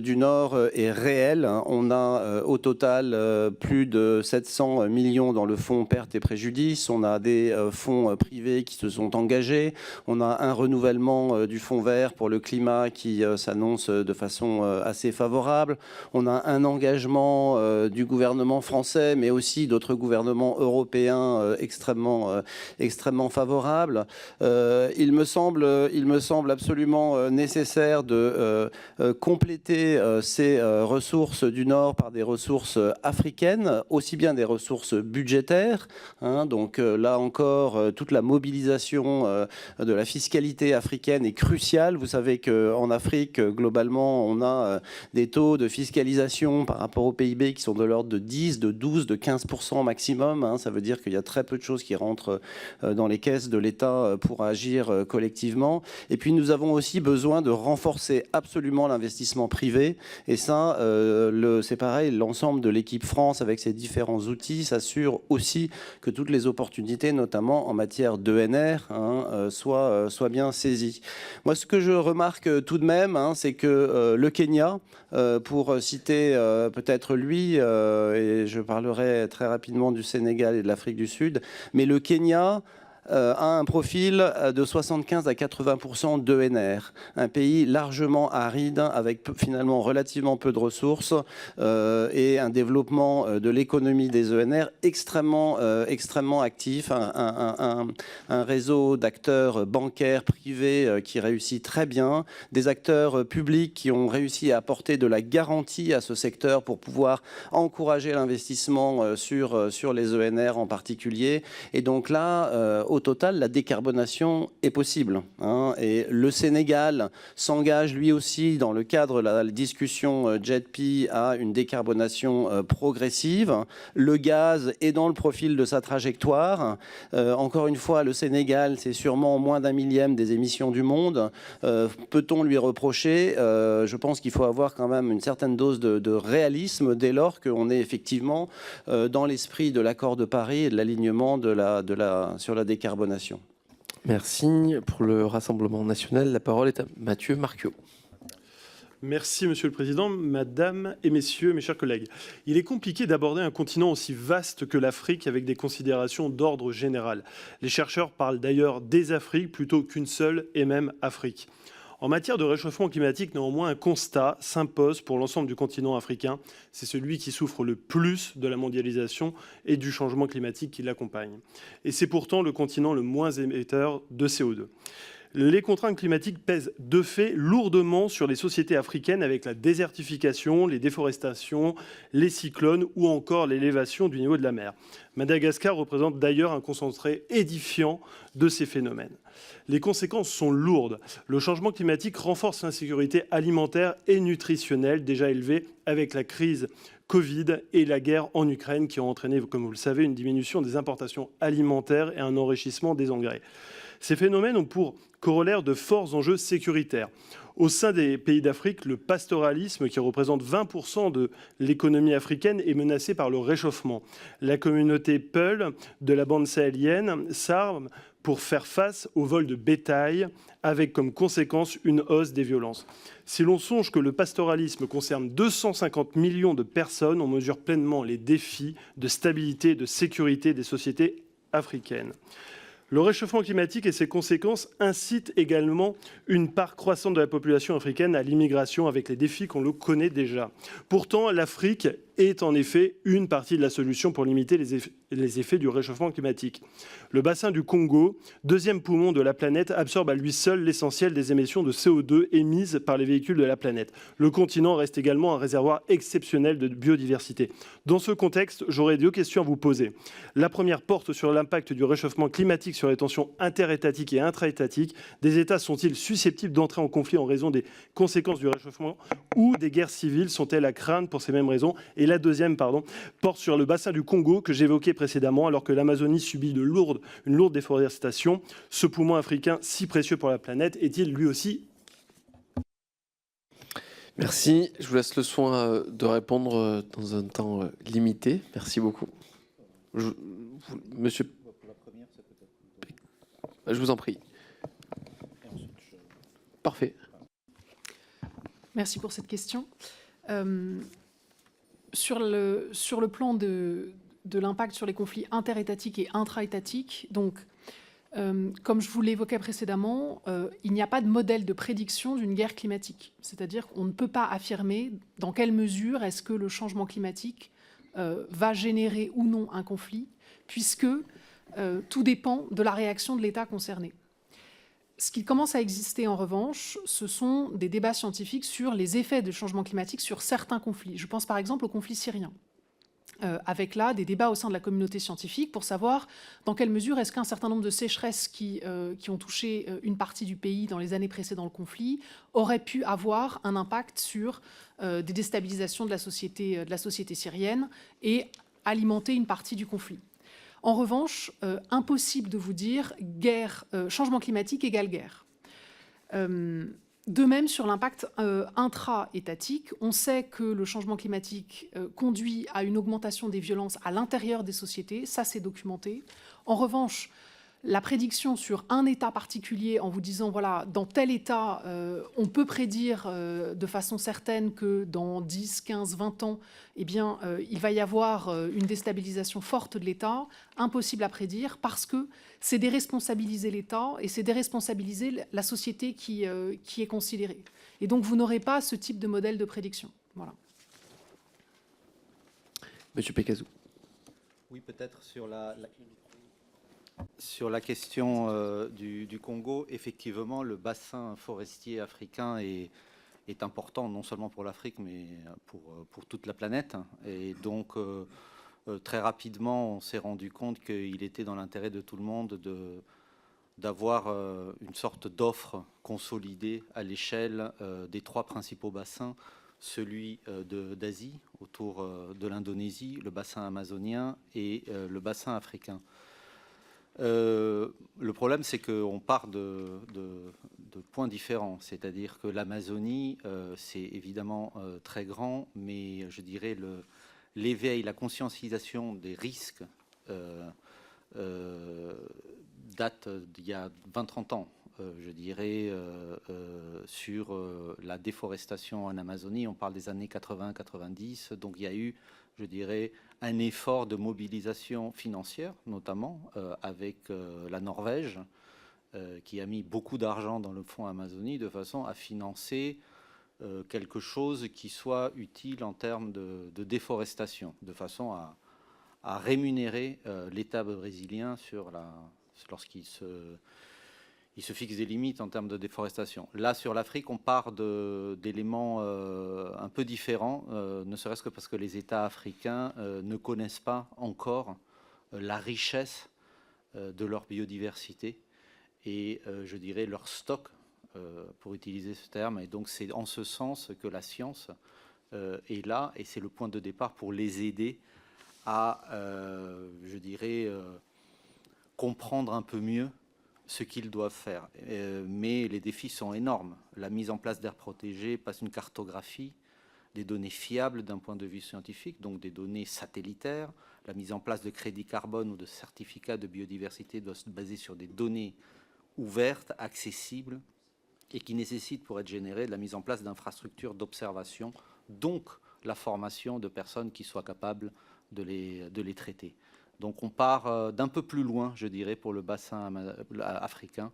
Speaker 6: du Nord est réel. On a au total plus de 700 millions dans le fonds pertes et préjudices. On a des fonds privés qui se sont engagés. On a un renouvellement du fonds vert pour le climat qui s'annonce de façon assez favorable. On a un engagement du gouvernement français, mais aussi d'autres gouvernements européens extrêmement favorables. Il me semble absolument nécessaire de compléter ces ressources du Nord par des ressources africaines, aussi bien des ressources budgétaires. Hein, donc là encore, toute la mobilisation de la fiscalité africaine est cruciale. Vous savez qu'en Afrique, globalement, on a des taux de fiscalisation par rapport au PIB qui sont de l'ordre de 10, de 12, de 15% maximum. Hein. Ça veut dire qu'il y a très peu de choses qui rentrent dans les caisses de l'État pour agir collectivement. Et puis nous avons aussi besoin de renforcer absolument l'investissement privé. Et ça, c'est pareil, l'ensemble de l'équipe France avec ses différents outils s'assure aussi que toutes les opportunités, notamment en matière d'ENR, hein, soient bien saisies. Moi, ce que je remarque tout de même, hein, c'est que le Kenya, pour citer peut-être lui, et je parlerai très rapidement du Sénégal et de l'Afrique du Sud, mais le Kenya a un profil de 75 à 80% d'ENR, un pays largement aride avec finalement relativement peu de ressources et un développement de l'économie des ENR extrêmement actif, un réseau d'acteurs bancaires privés qui réussit très bien, des acteurs publics qui ont réussi à apporter de la garantie à ce secteur pour pouvoir encourager l'investissement sur les ENR en particulier. Et donc là, au total, la décarbonation est possible. Hein, et le Sénégal s'engage lui aussi dans le cadre de la discussion JETP à une décarbonation progressive. Le gaz est dans le profil de sa trajectoire. Encore une fois, le Sénégal, c'est sûrement moins d'1 millième des émissions du monde. Peut-on lui reprocher? Je pense qu'il faut avoir quand même une certaine dose de réalisme dès lors qu'on est effectivement dans l'esprit de l'accord de Paris et de l'alignement sur la décarbonation.
Speaker 2: Merci. Pour le Rassemblement national, la parole est à Mathieu Marquiot.
Speaker 8: Merci, Monsieur le Président, Madame et Messieurs, mes chers collègues. Il est compliqué d'aborder un continent aussi vaste que l'Afrique avec des considérations d'ordre général. Les chercheurs parlent d'ailleurs des Afriques plutôt qu'une seule et même Afrique. En matière de réchauffement climatique, néanmoins, un constat s'impose pour l'ensemble du continent africain. C'est celui qui souffre le plus de la mondialisation et du changement climatique qui l'accompagne. Et c'est pourtant le continent le moins émetteur de CO2. Les contraintes climatiques pèsent de fait lourdement sur les sociétés africaines avec la désertification, les déforestations, les cyclones ou encore l'élévation du niveau de la mer. Madagascar représente d'ailleurs un concentré édifiant de ces phénomènes. Les conséquences sont lourdes. Le changement climatique renforce l'insécurité alimentaire et nutritionnelle déjà élevée avec la crise Covid et la guerre en Ukraine qui ont entraîné, comme vous le savez, une diminution des importations alimentaires et un enrichissement des engrais. Ces phénomènes ont pour corollaire de forts enjeux sécuritaires. Au sein des pays d'Afrique, le pastoralisme, qui représente 20% de l'économie africaine, est menacé par le réchauffement. La communauté Peul de la bande sahélienne s'arme pour faire face au vol de bétail, avec comme conséquence une hausse des violences. Si l'on songe que le pastoralisme concerne 250 millions de personnes, on mesure pleinement les défis de stabilité et de sécurité des sociétés africaines. Le réchauffement climatique et ses conséquences incitent également une part croissante de la population africaine à l'immigration avec les défis qu'on le connaît déjà. Pourtant, l'Afrique est en effet une partie de la solution pour limiter les effets du réchauffement climatique. Le bassin du Congo, deuxième poumon de la planète, absorbe à lui seul l'essentiel des émissions de CO2 émises par les véhicules de la planète. Le continent reste également un réservoir exceptionnel de biodiversité. Dans ce contexte, j'aurais 2 questions à vous poser. La première porte sur l'impact du réchauffement climatique sur les tensions interétatiques et intraétatiques. Des États sont-ils susceptibles d'entrer en conflit en raison des conséquences du réchauffement ou des guerres civiles sont-elles à craindre pour ces mêmes raisons? Et la deuxième, porte sur le bassin du Congo que j'évoquais précédemment, alors que l'Amazonie subit une lourde déforestation. Ce poumon africain si précieux pour la planète est-il lui aussi?
Speaker 2: Merci. Je vous laisse le soin de répondre dans un temps limité. Merci beaucoup. Monsieur, je vous en prie. Parfait.
Speaker 5: Merci pour cette question. Sur le plan de l'impact sur les conflits interétatiques et intraétatiques, donc, comme je vous l'évoquais précédemment, il n'y a pas de modèle de prédiction d'une guerre climatique. C'est-à-dire qu'on ne peut pas affirmer dans quelle mesure est-ce que le changement climatique va générer ou non un conflit, puisque tout dépend de la réaction de l'État concerné. Ce qui commence à exister en revanche, ce sont des débats scientifiques sur les effets du changement climatique sur certains conflits. Je pense par exemple au conflit syrien, avec là des débats au sein de la communauté scientifique pour savoir dans quelle mesure est-ce qu'un certain nombre de sécheresses qui ont touché une partie du pays dans les années précédant le conflit auraient pu avoir un impact sur des déstabilisations de la société syrienne et alimenter une partie du conflit. En revanche, impossible de vous dire changement climatique égale guerre. De même, sur l'impact intra-étatique, on sait que le changement climatique conduit à une augmentation des violences à l'intérieur des sociétés, ça c'est documenté. En revanche, la prédiction sur un État particulier en vous disant, voilà, dans tel État, on peut prédire de façon certaine que dans 10, 15, 20 ans, eh bien, il va y avoir une déstabilisation forte de l'État, impossible à prédire, parce que c'est déresponsabiliser l'État et c'est déresponsabiliser la société qui est considérée. Et donc, vous n'aurez pas ce type de modèle de prédiction. Voilà.
Speaker 2: Monsieur Pécazou.
Speaker 4: Oui, peut-être sur la question du Congo, effectivement, le bassin forestier africain est important, non seulement pour l'Afrique, mais pour toute la planète. Et donc, très rapidement, on s'est rendu compte qu'il était dans l'intérêt de tout le monde d'avoir une sorte d'offre consolidée à l'échelle des 3 principaux bassins, celui d'Asie, autour de l'Indonésie, le bassin amazonien et le bassin africain. Le problème, c'est qu'on part de points différents. C'est-à-dire que l'Amazonie, c'est évidemment très grand, mais je dirais l'éveil, la conscientisation des risques date d'il y a 20-30 ans. Je dirais, sur la déforestation en Amazonie, on parle des années 80-90, donc il y a eu, je dirais, un effort de mobilisation financière, notamment avec la Norvège, qui a mis beaucoup d'argent dans le fonds Amazonie de façon à financer quelque chose qui soit utile en termes de déforestation, de façon à rémunérer l'État brésilien lorsqu'il il se fixe des limites en termes de déforestation. Là, sur l'Afrique, on part d'éléments un peu différents, ne serait-ce que parce que les États africains ne connaissent pas encore la richesse de leur biodiversité et, je dirais, leur stock, pour utiliser ce terme. Et donc, c'est en ce sens que la science est là, et c'est le point de départ pour les aider à, je dirais, comprendre un peu mieux ce qu'ils doivent faire. Mais les défis sont énormes. La mise en place d'aires protégées passe une cartographie, des données fiables d'un point de vue scientifique, donc des données satellitaires. La mise en place de crédits carbone ou de certificats de biodiversité doit se baser sur des données ouvertes, accessibles, et qui nécessitent, pour être générées, la mise en place d'infrastructures d'observation, donc la formation de personnes qui soient capables de les traiter. Donc on part d'un peu plus loin, je dirais, pour le bassin africain,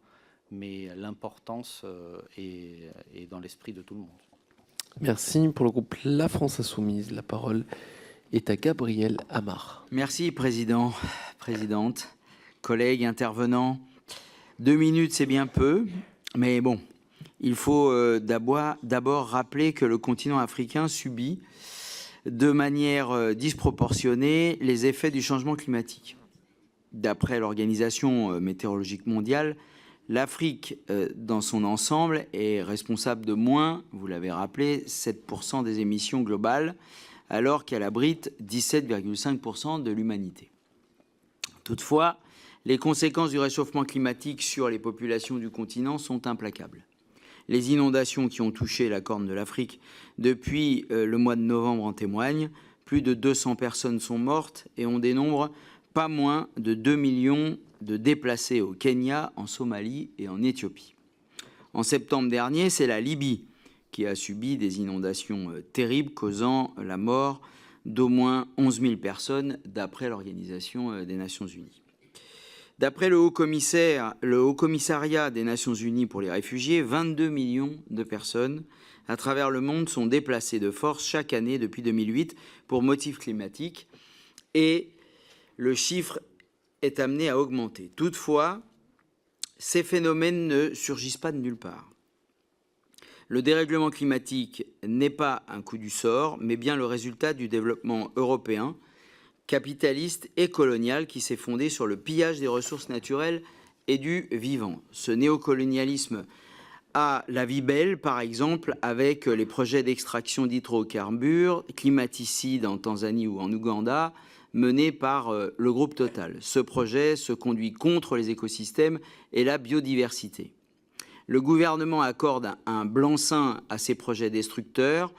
Speaker 4: mais l'importance est dans l'esprit de tout le monde.
Speaker 2: Merci. Pour le groupe La France Insoumise, la parole est à Gabriel Amar.
Speaker 9: Merci, présidente, collègues, intervenants. 2 minutes, c'est bien peu, mais bon, il faut d'abord rappeler que le continent africain subit de manière disproportionnée les effets du changement climatique. D'après l'Organisation météorologique mondiale, l'Afrique, dans son ensemble, est responsable de moins, vous l'avez rappelé, 7% des émissions globales, alors qu'elle abrite 17,5% de l'humanité. Toutefois, les conséquences du réchauffement climatique sur les populations du continent sont implacables. Les inondations qui ont touché la Corne de l'Afrique depuis le mois de novembre en témoignent. Plus de 200 personnes sont mortes et on dénombre pas moins de 2 millions de déplacés au Kenya, en Somalie et en Éthiopie. En septembre dernier, c'est la Libye qui a subi des inondations terribles causant la mort d'au moins 11 000 personnes d'après l'Organisation des Nations Unies. D'après le Haut Commissariat des Nations Unies pour les réfugiés, 22 millions de personnes à travers le monde sont déplacées de force chaque année depuis 2008 pour motifs climatiques et le chiffre est amené à augmenter. Toutefois, ces phénomènes ne surgissent pas de nulle part. Le dérèglement climatique n'est pas un coup du sort, mais bien le résultat du développement européen, capitaliste et colonial qui s'est fondé sur le pillage des ressources naturelles et du vivant. Ce néocolonialisme a la vie belle, par exemple, avec les projets d'extraction d'hydrocarbures, climaticides en Tanzanie ou en Ouganda, menés par le groupe Total. Ce projet se conduit contre les écosystèmes et la biodiversité. Le gouvernement accorde un blanc-seing à ces projets destructeurs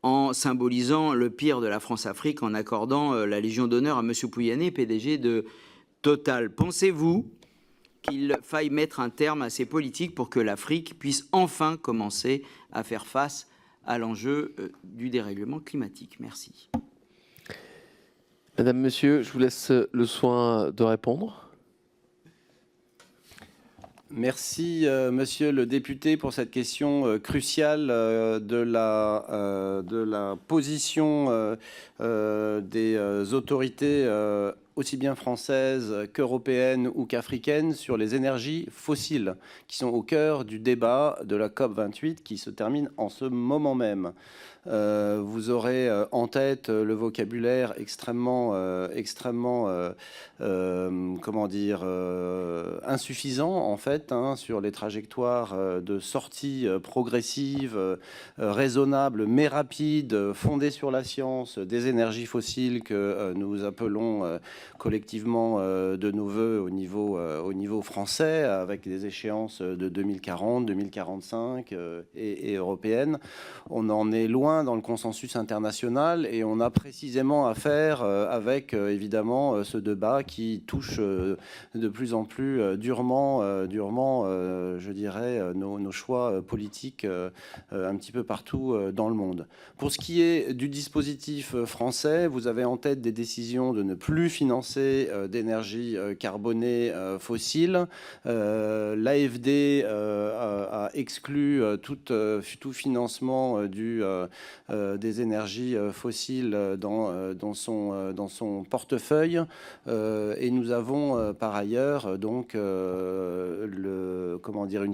Speaker 9: en symbolisant le pire de la France-Afrique en accordant la Légion d'honneur à M. Pouyanné, PDG de Total. Pensez-vous qu'il faille mettre un terme à ces politiques pour que l'Afrique puisse enfin commencer à faire face à l'enjeu du dérèglement climatique? Merci.
Speaker 2: Madame, Monsieur, je vous laisse le soin de répondre.
Speaker 6: Merci, monsieur le député, pour cette question cruciale de la position des autorités aussi bien françaises qu'européennes ou qu'africaines sur les énergies fossiles, qui sont au cœur du débat de la COP28 qui se termine en ce moment même. Vous aurez en tête le vocabulaire extrêmement insuffisant en fait sur les trajectoires de sortie progressive, raisonnable mais rapide, fondée sur la science des énergies fossiles que nous appelons collectivement de nos voeux au niveau français, avec des échéances de 2040, 2045 et européennes. On en est loin dans le consensus international et on a précisément à faire avec évidemment ce débat qui touche de plus en plus durement, je dirais, nos choix politiques un petit peu partout dans le monde. Pour ce qui est du dispositif français, vous avez en tête des décisions de ne plus financer d'énergie carbonée fossile. L'AFD a exclu tout financement des énergies fossiles dans son portefeuille et nous avons par ailleurs donc une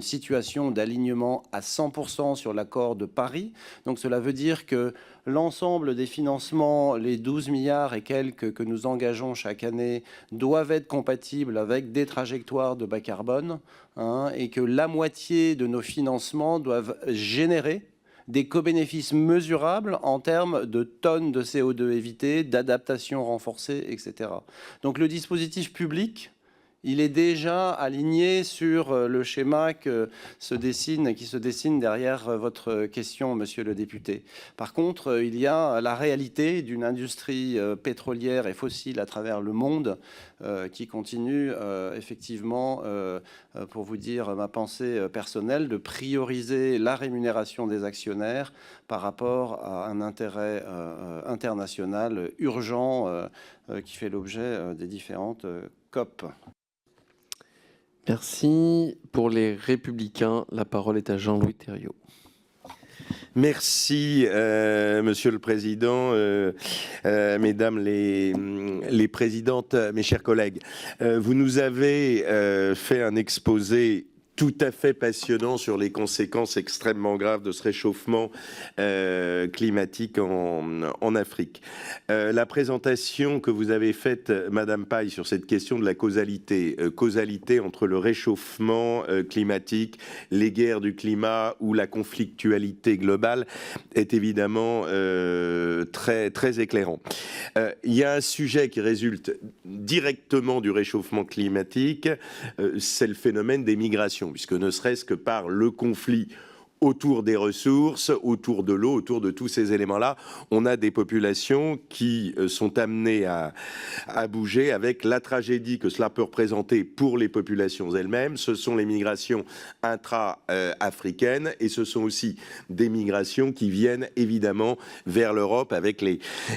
Speaker 6: situation d'alignement à 100% sur l'accord de Paris. Donc cela veut dire que l'ensemble des financements, les 12 milliards et quelques que nous engageons chaque année, doivent être compatibles avec des trajectoires de bas carbone et que la moitié de nos financements doivent générer des co-bénéfices mesurables en termes de tonnes de CO2 évitées, d'adaptation renforcée, etc. Donc le dispositif public, il est déjà aligné sur le schéma qui se dessine derrière votre question, monsieur le député. Par contre, il y a la réalité d'une industrie pétrolière et fossile à travers le monde qui continue effectivement, pour vous dire ma pensée personnelle, de prioriser la rémunération des actionnaires par rapport à un intérêt international urgent qui fait l'objet des différentes COP.
Speaker 2: Merci. Pour les Républicains, la parole est à Jean-Louis Thériault.
Speaker 10: Merci, Monsieur le Président, Mesdames les Présidentes, mes chers collègues. Vous nous avez fait un exposé tout à fait passionnant sur les conséquences extrêmement graves de ce réchauffement climatique en Afrique. La présentation que vous avez faite, Madame Paille, sur cette question de la causalité entre le réchauffement climatique, les guerres du climat ou la conflictualité globale est évidemment très, très éclairant. Il y a un sujet qui résulte directement du réchauffement climatique, c'est le phénomène des migrations, puisque ne serait-ce que par le conflit autour des ressources, autour de l'eau, autour de tous ces éléments-là, on a des populations qui sont amenées à bouger avec la tragédie que cela peut représenter pour les populations elles-mêmes. Ce sont les migrations intra-africaines et ce sont aussi des migrations qui viennent évidemment vers l'Europe avec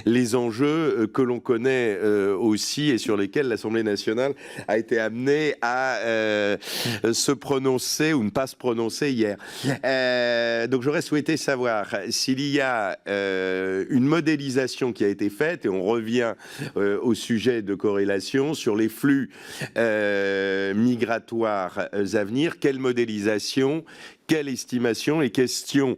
Speaker 10: les enjeux que l'on connaît aussi et sur lesquels l'Assemblée nationale a été amenée à se prononcer ou ne pas se prononcer hier. Donc j'aurais souhaité savoir s'il y a une modélisation qui a été faite, et on revient au sujet de corrélation sur les flux migratoires à venir. Quelle modélisation, quelle estimation et question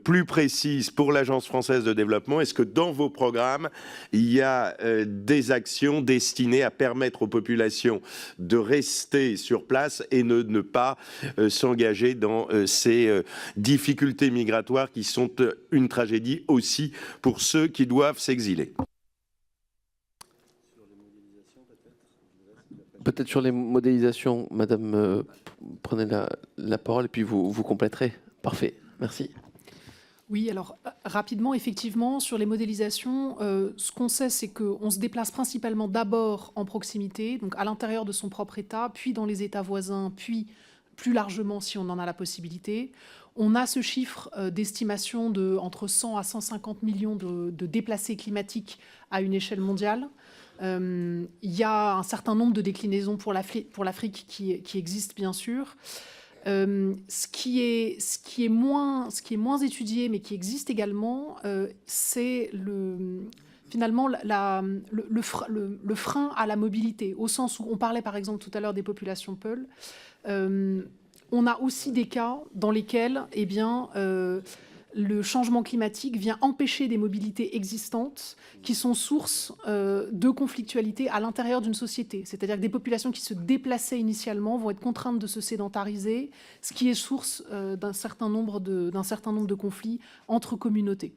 Speaker 10: plus précise pour l'Agence française de développement? Est-ce que dans vos programmes, il y a des actions destinées à permettre aux populations de rester sur place et ne pas s'engager dans ces difficultés migratoires qui sont une tragédie aussi pour ceux qui doivent s'exiler?
Speaker 2: Peut-être sur les modélisations, Madame, prenez la parole et puis vous compléterez. Parfait, merci.
Speaker 5: Oui, alors rapidement, effectivement, sur les modélisations, ce qu'on sait, c'est qu'on se déplace principalement d'abord en proximité, donc à l'intérieur de son propre État, puis dans les États voisins, puis plus largement si on en a la possibilité. On a ce chiffre d'estimation de entre 100 à 150 millions de déplacés climatiques à une échelle mondiale. Il y a un certain nombre de déclinaisons pour l'Afrique qui existent, bien sûr. Ce qui est moins étudié, mais qui existe également, c'est finalement le frein à la mobilité, au sens où on parlait par exemple tout à l'heure des populations Peul. On a aussi des cas dans lesquels le changement climatique vient empêcher des mobilités existantes qui sont source de conflictualité à l'intérieur d'une société. C'est-à-dire que des populations qui se déplaçaient initialement vont être contraintes de se sédentariser, ce qui est source d'un certain nombre de conflits entre communautés.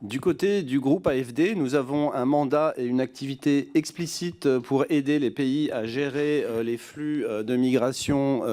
Speaker 6: Du côté du groupe AFD, nous avons un mandat et une activité explicite pour aider les pays à gérer les flux de migration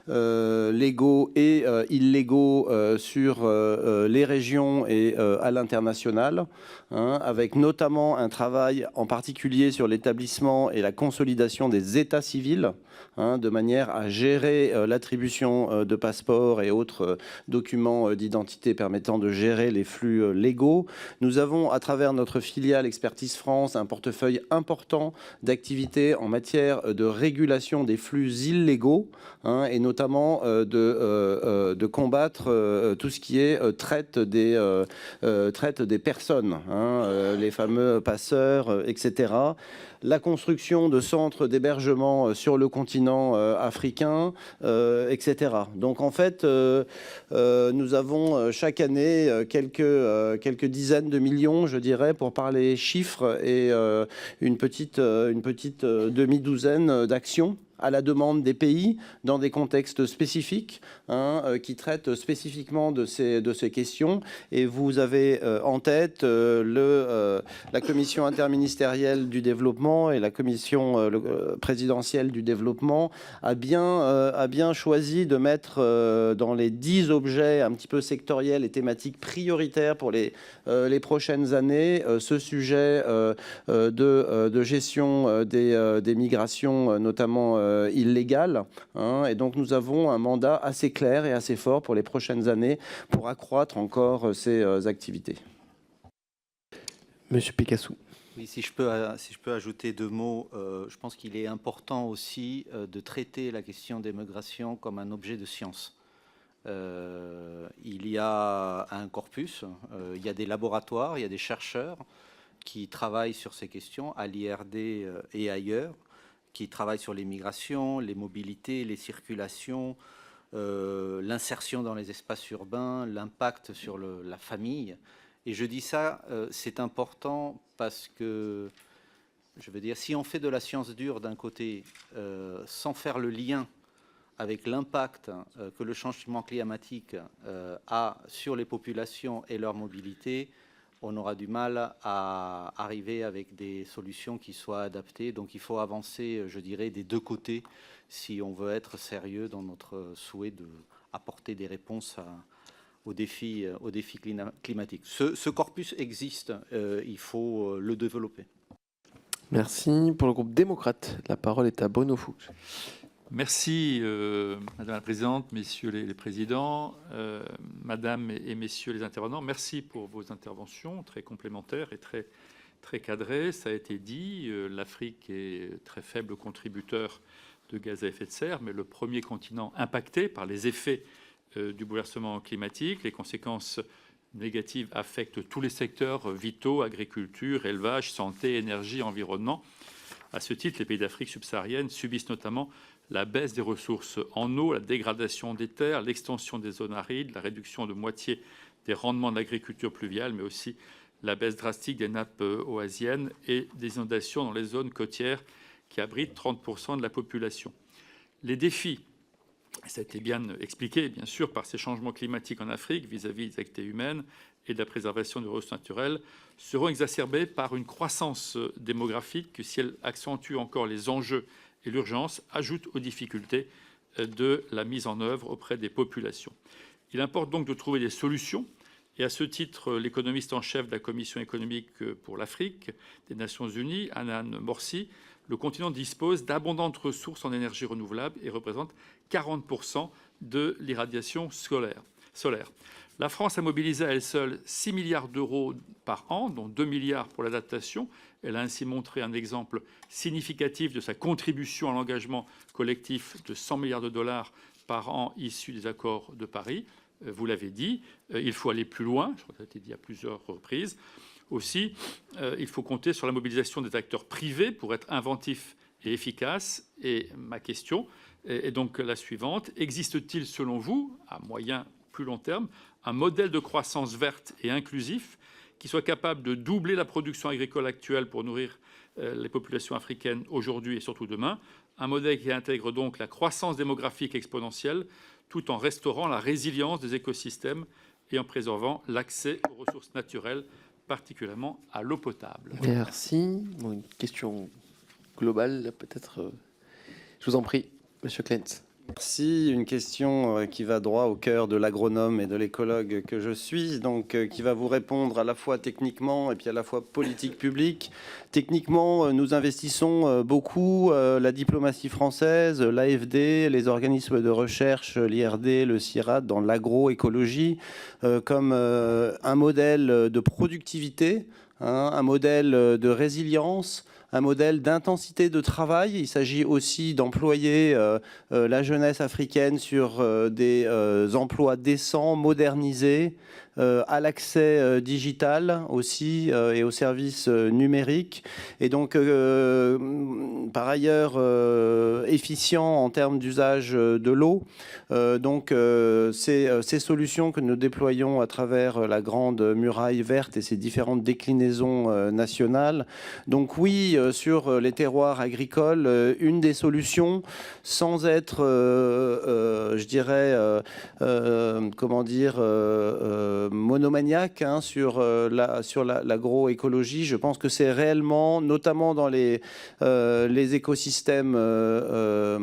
Speaker 6: légaux et illégaux sur les régions et à l'international, avec notamment un travail en particulier sur l'établissement et la consolidation des états civils, de manière à gérer l'attribution de passeports et autres documents d'identité permettant de gérer les flux légaux. Nous avons, à travers notre filiale Expertise France, un portefeuille important d'activités en matière de régulation des flux illégaux, et notamment de combattre tout ce qui est traite des personnes, les fameux passeurs, etc. La construction de centres d'hébergement sur le continent africain, etc. Donc en fait, nous avons chaque année quelques dizaines de millions, je dirais, pour parler chiffres, et une petite demi-douzaine d'actions à la demande des pays, dans des contextes spécifiques, qui traitent spécifiquement de ces questions. Et vous avez en tête la commission interministérielle du développement et la commission présidentielle du développement a bien choisi de mettre dans les 10 objets un petit peu sectoriels et thématiques prioritaires pour les prochaines années ce sujet de gestion des migrations, notamment illégales. Et donc nous avons un mandat assez clair et assez fort pour les prochaines années pour accroître encore ces activités.
Speaker 2: Monsieur Pécassou.
Speaker 4: Oui, si je peux ajouter 2 mots, je pense qu'il est important aussi de traiter la question des migrations comme un objet de science. Il y a un corpus, il y a des laboratoires, il y a des chercheurs qui travaillent sur ces questions à l'IRD et ailleurs, qui travaillent sur les migrations, les mobilités, les circulations, l'insertion dans les espaces urbains, l'impact sur la famille. Et je dis ça, c'est important parce que, je veux dire, si on fait de la science dure d'un côté, sans faire le lien avec l'impact que le changement climatique a sur les populations et leur mobilité, on aura du mal à arriver avec des solutions qui soient adaptées. Donc il faut avancer, je dirais, des 2 côtés si on veut être sérieux dans notre souhait d'apporter des réponses aux défis climatiques. Ce corpus existe, il faut le développer.
Speaker 2: Merci. Pour le groupe démocrate, la parole est à Bruno Fuchs.
Speaker 11: Merci, Madame la Présidente, Messieurs les Présidents, Madame et Messieurs les intervenants. Merci pour vos interventions très complémentaires et très cadrées. Ça a été dit, l'Afrique est très faible contributeur de gaz à effet de serre, mais le premier continent impacté par les effets du bouleversement climatique. Les conséquences négatives affectent tous les secteurs vitaux, agriculture, élevage, santé, énergie, environnement. À ce titre, les pays d'Afrique subsaharienne subissent notamment la baisse des ressources en eau, la dégradation des terres, l'extension des zones arides, la réduction de moitié des rendements de l'agriculture pluviale, mais aussi la baisse drastique des nappes oasiennes et des inondations dans les zones côtières qui abritent 30% de la population. Les défis, ça a été bien expliqué, bien sûr, par ces changements climatiques en Afrique vis-à-vis des activités humaines et de la préservation des ressources naturelles, seront exacerbés par une croissance démographique qui, si elle accentue encore les enjeux et l'urgence, ajoute aux difficultés de la mise en œuvre auprès des populations. Il importe donc de trouver des solutions. Et à ce titre, l'économiste en chef de la Commission économique pour l'Afrique des Nations Unies, Anan Morsi, le continent dispose d'abondantes ressources en énergie renouvelable et représente 40% de l'irradiation solaire. La France a mobilisé à elle seule 6 milliards d'euros par an, dont 2 milliards pour l'adaptation. Elle a ainsi montré un exemple significatif de sa contribution à l'engagement collectif de 100 milliards de dollars par an issus des accords de Paris. Vous l'avez dit, il faut aller plus loin, je crois que ça a été dit à plusieurs reprises. Aussi, il faut compter sur la mobilisation des acteurs privés pour être inventifs et efficaces. Et ma question est donc la suivante. Existe-t-il, selon vous, à moyen plus long terme, un modèle de croissance verte et inclusif qui soit capable de doubler la production agricole actuelle pour nourrir les populations africaines aujourd'hui et surtout demain, un modèle qui intègre donc la croissance démographique exponentielle tout en restaurant la résilience des écosystèmes et en préservant l'accès aux ressources naturelles, particulièrement à l'eau potable.
Speaker 2: Merci. Bon, une question globale, peut-être. Je vous en prie, Monsieur Klentz.
Speaker 6: Merci. Une question qui va droit au cœur de l'agronome et de l'écologue que je suis, donc qui va vous répondre à la fois techniquement et puis à la fois politique publique. Techniquement, nous investissons beaucoup la diplomatie française, l'AFD, les organismes de recherche, l'IRD, le CIRAD, dans l'agroécologie, comme un modèle de productivité, un modèle de résilience, un modèle d'intensité de travail. Il s'agit aussi d'employer la jeunesse africaine sur des emplois décents, modernisés, à l'accès digital aussi et aux services numériques. Et donc, par ailleurs, efficient en termes d'usage de l'eau. Donc, ces solutions que nous déployons à travers la grande muraille verte et ses différentes déclinaisons nationales. Donc oui, sur les terroirs agricoles, une des solutions, sans être, je dirais, comment dire, monomaniaque hein, sur l'agroécologie, je pense que c'est réellement, notamment dans les écosystèmes de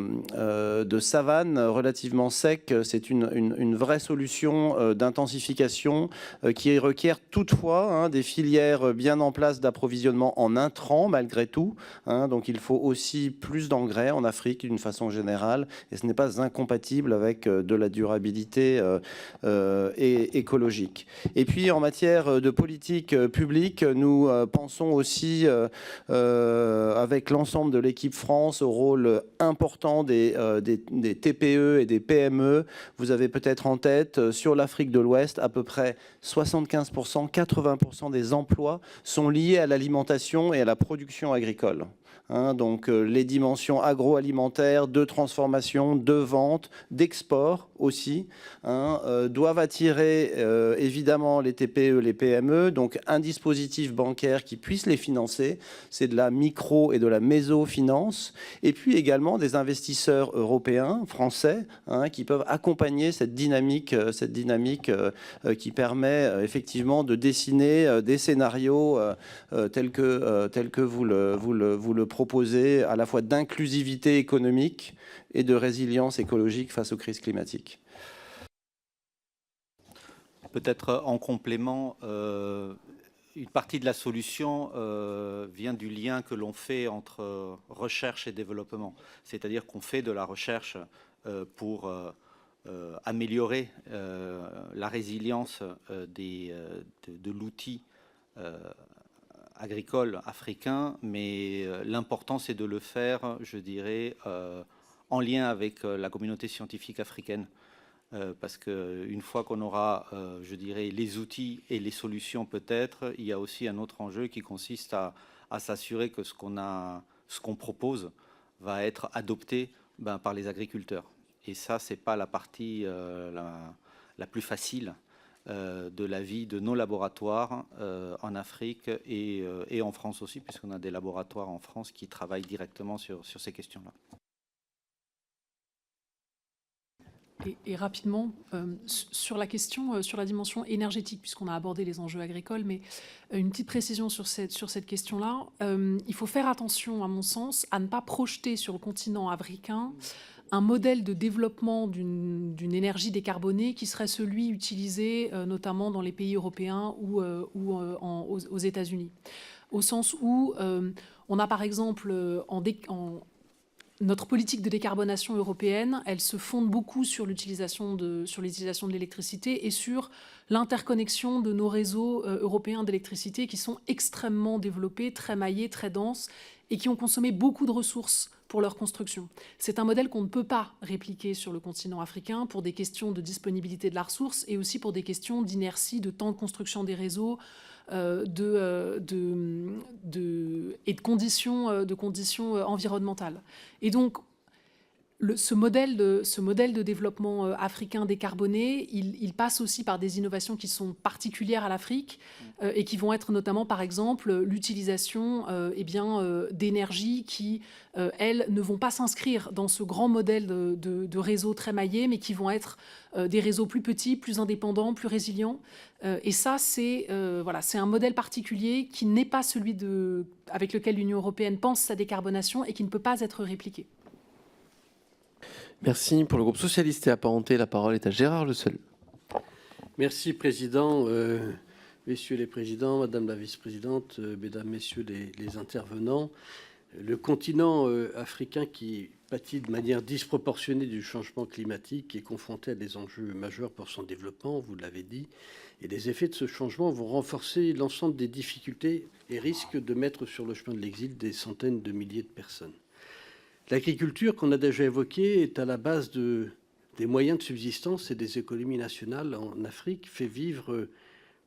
Speaker 6: savane relativement secs, c'est une vraie solution d'intensification qui requiert toutefois hein, des filières bien en place d'approvisionnement en intrants malgré tout. Hein, donc il faut aussi plus d'engrais en Afrique d'une façon générale et ce n'est pas incompatible avec de la durabilité et écologique. Et puis en matière de politique publique, nous pensons aussi avec l'ensemble de l'équipe France au rôle important des TPE et des PME. Vous avez peut-être en tête sur l'Afrique de l'Ouest à peu près 75%, 80% des emplois sont liés à l'alimentation et à la production agricole. Hein, donc les dimensions agroalimentaires, de transformation, de vente, d'export aussi, hein, doivent attirer évidemment les TPE, les PME, donc un dispositif bancaire qui puisse les financer, c'est de la micro et de la mésofinance, et puis également des investisseurs européens, français, hein, qui peuvent accompagner cette dynamique qui permet effectivement de dessiner des scénarios tels que vous le proposez, à la fois d'inclusivité économique et de résilience écologique face aux crises climatiques.
Speaker 4: Peut-être en complément, une partie de la solution vient du lien que l'on fait entre recherche et développement. C'est-à-dire qu'on fait de la recherche pour améliorer la résilience de l'outil agricole africain, mais l'important c'est de le faire, je dirais, en lien avec la communauté scientifique africaine. Parce qu'une fois qu'on aura, je dirais, les outils et les solutions peut-être, il y a aussi un autre enjeu qui consiste à s'assurer que ce qu'on propose va être adopté par les agriculteurs. Et ça, c'est pas la partie la plus facile de la vie de nos laboratoires en Afrique et en France aussi, puisqu'on a des laboratoires en France qui travaillent directement sur ces questions-là.
Speaker 5: Et rapidement, sur la question, sur la dimension énergétique, puisqu'on a abordé les enjeux agricoles, mais une petite précision sur cette question-là. Il faut faire attention, à mon sens, à ne pas projeter sur le continent africain un modèle de développement d'une énergie décarbonée qui serait celui utilisé notamment dans les pays européens ou aux États-Unis. Au sens où on a par exemple notre politique de décarbonation européenne, elle se fonde beaucoup sur l'utilisation de l'électricité et sur l'interconnexion de nos réseaux européens d'électricité qui sont extrêmement développés, très maillés, très denses et qui ont consommé beaucoup de ressources pour leur construction. C'est un modèle qu'on ne peut pas répliquer sur le continent africain pour des questions de disponibilité de la ressource et aussi pour des questions d'inertie, de temps de construction des réseaux, et de conditions environnementales. Et donc, ce modèle de développement africain décarboné, il passe aussi par des innovations qui sont particulières à l'Afrique et qui vont être notamment, par exemple, l'utilisation d'énergies qui, elles, ne vont pas s'inscrire dans ce grand modèle de réseau très maillé, mais qui vont être des réseaux plus petits, plus indépendants, plus résilients. Et ça, c'est un modèle particulier qui n'est pas celui avec lequel l'Union européenne pense sa décarbonation et qui ne peut pas être répliqué.
Speaker 2: Merci. Pour le groupe socialiste et apparenté, la parole est à Gérard Le Seul.
Speaker 12: Merci, Président. Messieurs les présidents, Madame la vice-présidente, Mesdames, Messieurs les intervenants, le continent africain qui pâtit de manière disproportionnée du changement climatique est confronté à des enjeux majeurs pour son développement, vous l'avez dit, et les effets de ce changement vont renforcer l'ensemble des difficultés et risquent de mettre sur le chemin de l'exil des centaines de milliers de personnes. L'agriculture, qu'on a déjà évoquée, est à la base de des moyens de subsistance et des économies nationales en Afrique fait vivre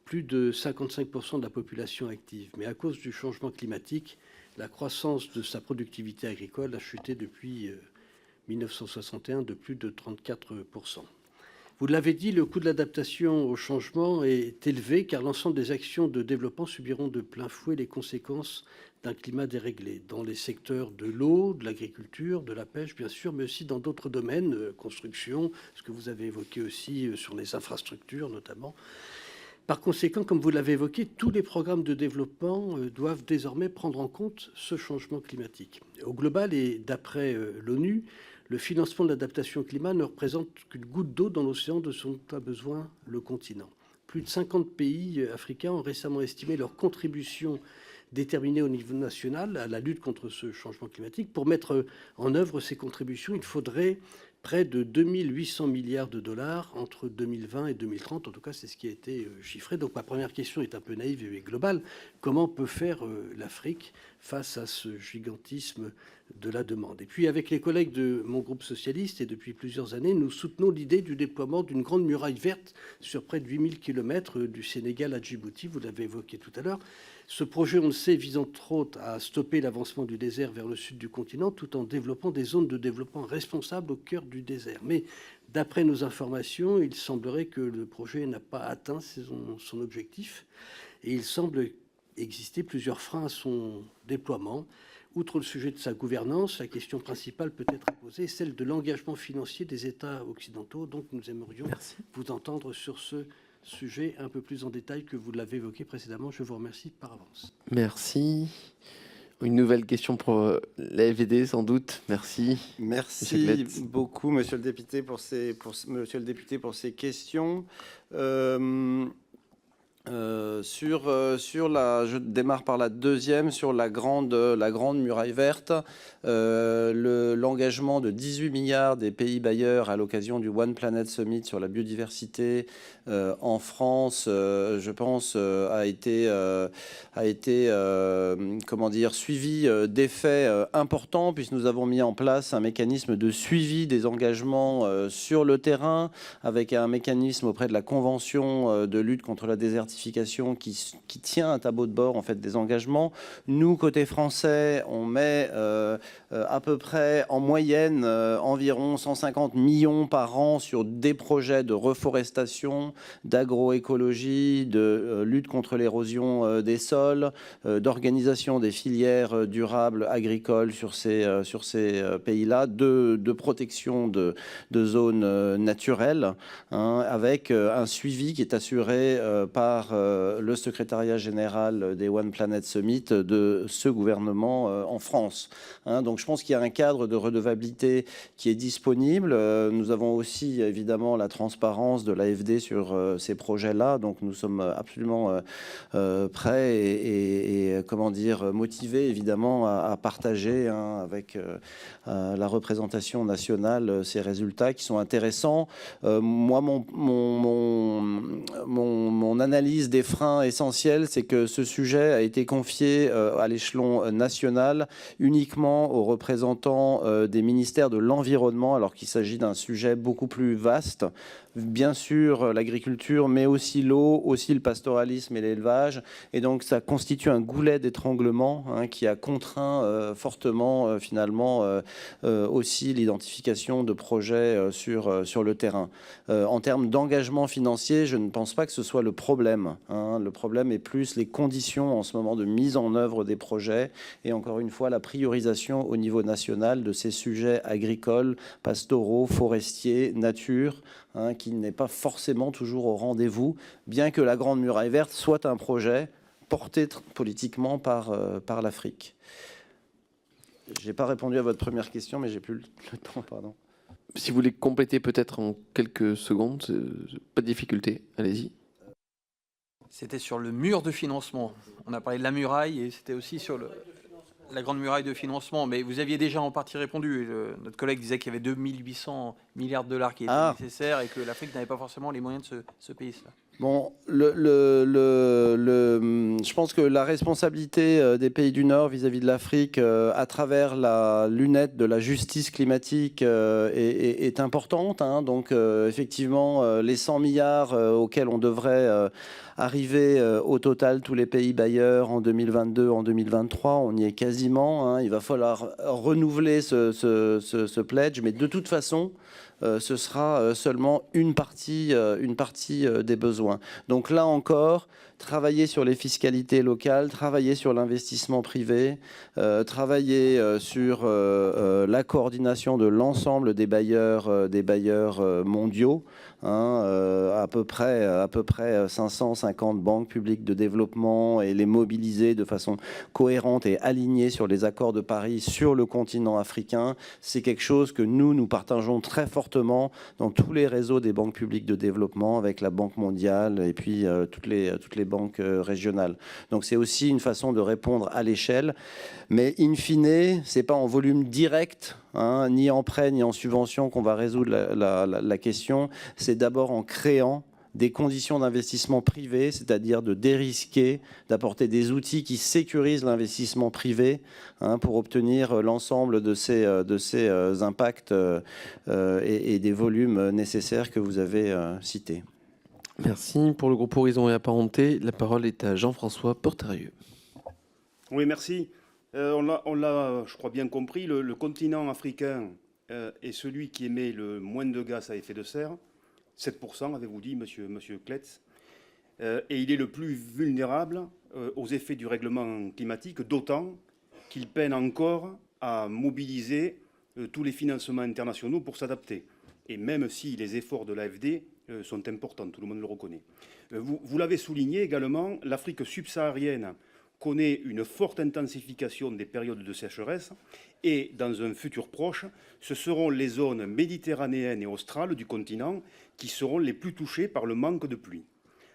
Speaker 12: plus de 55% de la population active. Mais à cause du changement climatique, la croissance de sa productivité agricole a chuté depuis 1961 de plus de 34%. Vous l'avez dit, le coût de l'adaptation au changement est élevé car l'ensemble des actions de développement subiront de plein fouet les conséquences d'un climat déréglé dans les secteurs de l'eau, de l'agriculture, de la pêche, bien sûr, mais aussi dans d'autres domaines, construction, ce que vous avez évoqué aussi sur les infrastructures notamment. Par conséquent, comme vous l'avez évoqué, tous les programmes de développement doivent désormais prendre en compte ce changement climatique. Au global, et d'après l'ONU, le financement de l'adaptation au climat ne représente qu'une goutte d'eau dans l'océan dont a besoin le continent. Plus de 50 pays africains ont récemment estimé leur contribution déterminée au niveau national à la lutte contre ce changement climatique. Pour mettre en œuvre ces contributions, il faudrait près de 2800 milliards de dollars entre 2020 et 2030. En tout cas, c'est ce qui a été chiffré. Donc ma première question est un peu naïve et globale. Comment peut faire l'Afrique face à ce gigantisme de la demande? Et puis avec les collègues de mon groupe socialiste, et depuis plusieurs années, nous soutenons l'idée du déploiement d'une grande muraille verte sur près de 8000 km du Sénégal à Djibouti. Vous l'avez évoqué tout à l'heure. Ce projet, on le sait, vise entre autres à stopper l'avancement du désert vers le sud du continent tout en développant des zones de développement responsables au cœur du désert. Mais d'après nos informations, il semblerait que le projet n'a pas atteint son objectif et il semble exister plusieurs freins à son déploiement. Outre le sujet de sa gouvernance, la question principale peut être posée, celle de l'engagement financier des États occidentaux. Donc nous aimerions vous entendre sur ce sujet un peu plus en détail que vous l'avez évoqué précédemment. Je vous remercie par avance.
Speaker 2: Merci. Une nouvelle question pour l'AFD, sans doute. Merci.
Speaker 6: Merci beaucoup, monsieur le député, pour ces questions. Je démarre par la deuxième, sur la grande muraille verte. L'engagement de 18 milliards des pays bailleurs à l'occasion du One Planet Summit sur la biodiversité en France, je pense, a été suivi d'effets importants, puisque nous avons mis en place un mécanisme de suivi des engagements sur le terrain, avec un mécanisme auprès de la Convention de lutte contre la désertification qui tient un tableau de bord en fait des engagements. Nous, côté français, on met à peu près en moyenne environ 150 millions par an sur des projets de reforestation, d'agroécologie, de lutte contre l'érosion des sols, d'organisation des filières durables agricoles sur ces pays-là, de protection de zones naturelles, avec un suivi qui est assuré par le secrétariat général des One Planet Summit de ce gouvernement en France. Donc je pense qu'il y a un cadre de redevabilité qui est disponible. Nous avons aussi évidemment la transparence de l'AFD sur ces projets-là, donc nous sommes absolument prêts et motivés évidemment à partager avec la représentation nationale ces résultats qui sont intéressants. Moi, mon analyse des freins essentiels, c'est que ce sujet a été confié à l'échelon national uniquement aux représentants des ministères de l'environnement, alors qu'il s'agit d'un sujet beaucoup plus vaste. Bien sûr l'agriculture, mais aussi l'eau, aussi le pastoralisme et l'élevage. Et donc ça constitue un goulet d'étranglement qui a contraint fortement finalement aussi l'identification de projets sur le terrain. En termes d'engagement financier, je ne pense pas que ce soit le problème. Le problème est plus les conditions en ce moment de mise en œuvre des projets et encore une fois la priorisation au niveau national de ces sujets agricoles, pastoraux, forestiers, nature, qui n'est pas forcément toujours au rendez-vous, bien que la Grande Muraille Verte soit un projet porté politiquement par l'Afrique. Je n'ai pas répondu à votre première question, mais j'ai plus le temps, pardon.
Speaker 2: Si vous voulez compléter peut-être en quelques secondes, pas de difficulté, allez-y.
Speaker 1: C'était sur le mur de financement. On a parlé de la muraille et c'était aussi sur le... la grande muraille de financement, mais vous aviez déjà en partie répondu. Notre collègue disait qu'il y avait 2800 milliards de dollars qui étaient nécessaires et que l'Afrique n'avait pas forcément les moyens de se payer cela.
Speaker 6: Bon, je pense que la responsabilité des pays du Nord vis-à-vis de l'Afrique, à travers la lunette de la justice climatique, est importante. Hein. Donc, effectivement, les 100 milliards auxquels on devrait arriver au total, tous les pays bailleurs, en 2022, en 2023, on y est quasiment. Hein. Il va falloir renouveler ce pledge, mais de toute façon, ce sera seulement une partie des besoins. Donc là encore, travailler sur les fiscalités locales, travailler sur l'investissement privé, travailler sur la coordination de l'ensemble des bailleurs mondiaux. À peu près 550 banques publiques de développement et les mobiliser de façon cohérente et alignée sur les accords de Paris sur le continent africain. C'est quelque chose que nous partageons très fortement dans tous les réseaux des banques publiques de développement avec la Banque mondiale et puis toutes les banques régionales. Donc c'est aussi une façon de répondre à l'échelle. Mais in fine, ce n'est pas en volume direct, ni en prêt, ni en subvention qu'on va résoudre la question. C'est d'abord en créant des conditions d'investissement privé, c'est-à-dire de dérisquer, d'apporter des outils qui sécurisent l'investissement privé pour obtenir l'ensemble de ces impacts et des volumes nécessaires que vous avez cités.
Speaker 2: Merci. Pour le groupe Horizon et Apparentés, la parole est à Jean-François Portarieux.
Speaker 13: Oui, merci. On l'a, je crois, bien compris, le continent africain est celui qui émet le moins de gaz à effet de serre, 7%, avez-vous dit, monsieur Kletz, et il est le plus vulnérable aux effets du règlement climatique, d'autant qu'il peine encore à mobiliser tous les financements internationaux pour s'adapter. Et même si les efforts de l'AFD sont importants, tout le monde le reconnaît. Vous l'avez souligné également, l'Afrique subsaharienne connaît une forte intensification des périodes de sécheresse et, dans un futur proche, ce seront les zones méditerranéennes et australes du continent qui seront les plus touchées par le manque de pluie.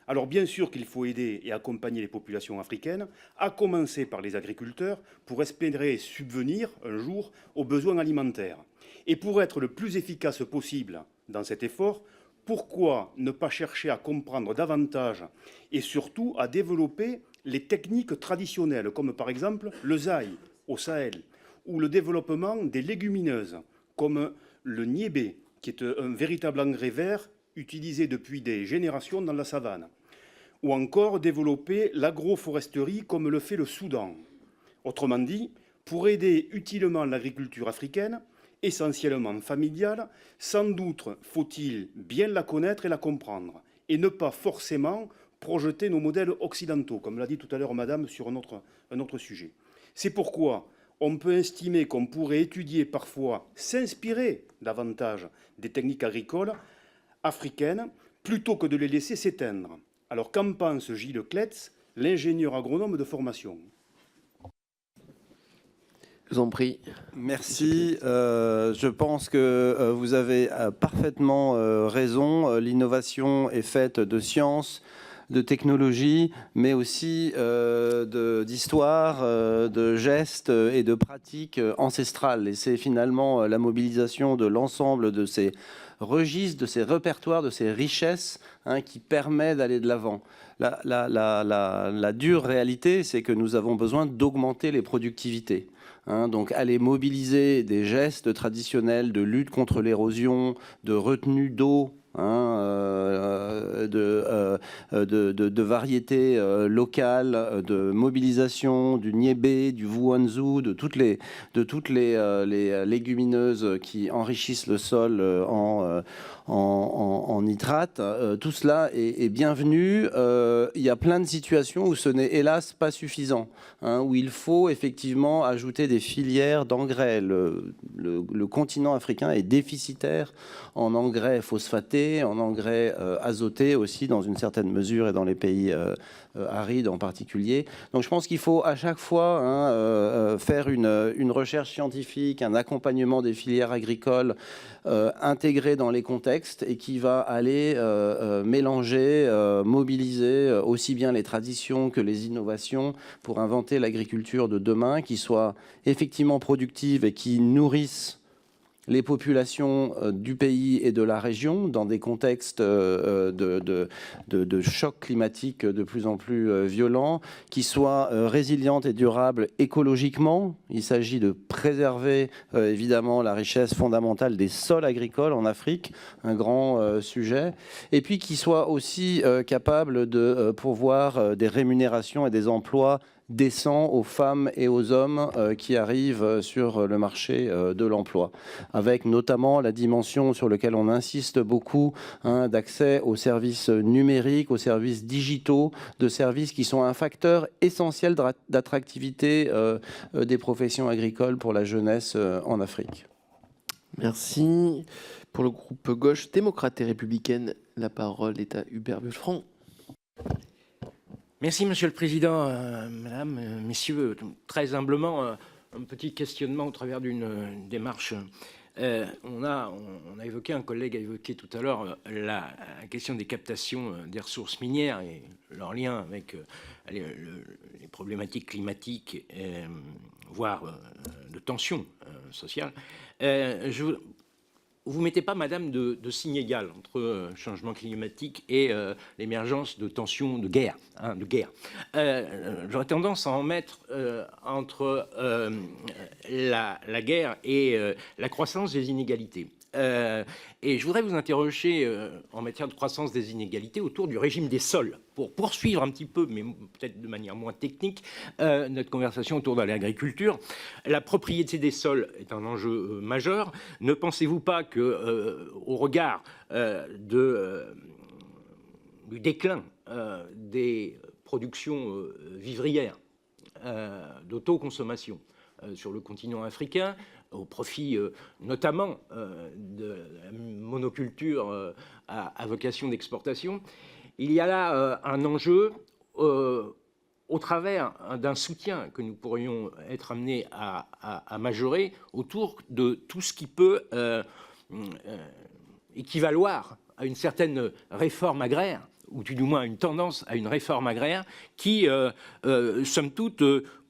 Speaker 13: Alors bien sûr qu'il faut aider et accompagner les populations africaines, à commencer par les agriculteurs, pour espérer subvenir un jour aux besoins alimentaires. Et pour être le plus efficace possible dans cet effort, pourquoi ne pas chercher à comprendre davantage et surtout à développer les techniques traditionnelles, comme par exemple le zaï au Sahel, ou le développement des légumineuses, comme le niébé, qui est un véritable engrais vert utilisé depuis des générations dans la savane, ou encore développer l'agroforesterie comme le fait le Soudan. Autrement dit, pour aider utilement l'agriculture africaine, essentiellement familiale, sans doute faut-il bien la connaître et la comprendre, et ne pas forcément projeter nos modèles occidentaux, comme l'a dit tout à l'heure Madame sur un autre sujet. C'est pourquoi on peut estimer qu'on pourrait étudier parfois, s'inspirer davantage des techniques agricoles africaines, plutôt que de les laisser s'éteindre. Alors qu'en pense Gilles Kletz, l'ingénieur agronome de formation ?
Speaker 2: Je vous en prie.
Speaker 6: Merci. Je pense que vous avez parfaitement raison. L'innovation est faite de science, de technologie, mais aussi d'histoire, de gestes et de pratiques ancestrales. Et c'est finalement la mobilisation de l'ensemble de ces registres, de ces répertoires, de ces richesses qui permet d'aller de l'avant. La dure réalité, c'est que nous avons besoin d'augmenter les productivités. Donc aller mobiliser des gestes traditionnels de lutte contre l'érosion, de retenue d'eau, de variétés locales, de mobilisation du niébé, du wuanzhou, de toutes les légumineuses qui enrichissent le sol en nitrate. Tout cela est bienvenu. Il y a plein de situations où ce n'est hélas pas suffisant, où il faut effectivement ajouter des filières d'engrais. Le continent africain est déficitaire en engrais phosphatés, en engrais azotés aussi dans une certaine mesure et dans les pays arides en particulier. Donc je pense qu'il faut à chaque fois faire une recherche scientifique, un accompagnement des filières agricoles intégré dans les contextes. contexte et qui va aller mélanger, mobiliser aussi bien les traditions que les innovations pour inventer l'agriculture de demain qui soit effectivement productive et qui nourrisse les populations du pays et de la région dans des contextes de choc climatique de plus en plus violents, qui soient résilientes et durables écologiquement. Il s'agit de préserver évidemment la richesse fondamentale des sols agricoles en Afrique, un grand sujet, et puis qui soient aussi capables de pourvoir des rémunérations et des emplois décent aux femmes et aux hommes qui arrivent sur le marché de l'emploi, avec notamment la dimension sur laquelle on insiste beaucoup d'accès aux services numériques, aux services digitaux, de services qui sont un facteur essentiel d'attractivité des professions agricoles pour la jeunesse en Afrique.
Speaker 2: Merci. Pour le groupe Gauche démocrate et républicaine, la parole est à Hubert Buffron.
Speaker 14: Merci, Monsieur le Président. Mesdames, Messieurs, très humblement, un petit questionnement au travers d'une démarche. On a évoqué, un collègue a évoqué tout à l'heure la question des captations des ressources minières et leur lien avec les problématiques climatiques, voire de tensions sociales. Vous ne mettez pas, madame, de signe égal entre changement climatique et l'émergence de tensions de guerre. J'aurais tendance à en mettre entre la guerre et la croissance des inégalités. Et je voudrais vous interroger en matière de croissance des inégalités autour du régime des sols, pour poursuivre un petit peu, mais peut-être de manière moins technique, notre conversation autour de l'agriculture. La propriété des sols est un enjeu majeur. Ne pensez-vous pas que, au regard du déclin des productions vivrières, d'autoconsommation sur le continent africain, au profit notamment de la monoculture à vocation d'exportation, il y a là un enjeu au travers d'un soutien que nous pourrions être amenés à majorer autour de tout ce qui peut équivaloir à une certaine réforme agraire, ou du moins à une tendance à une réforme agraire qui, somme toute,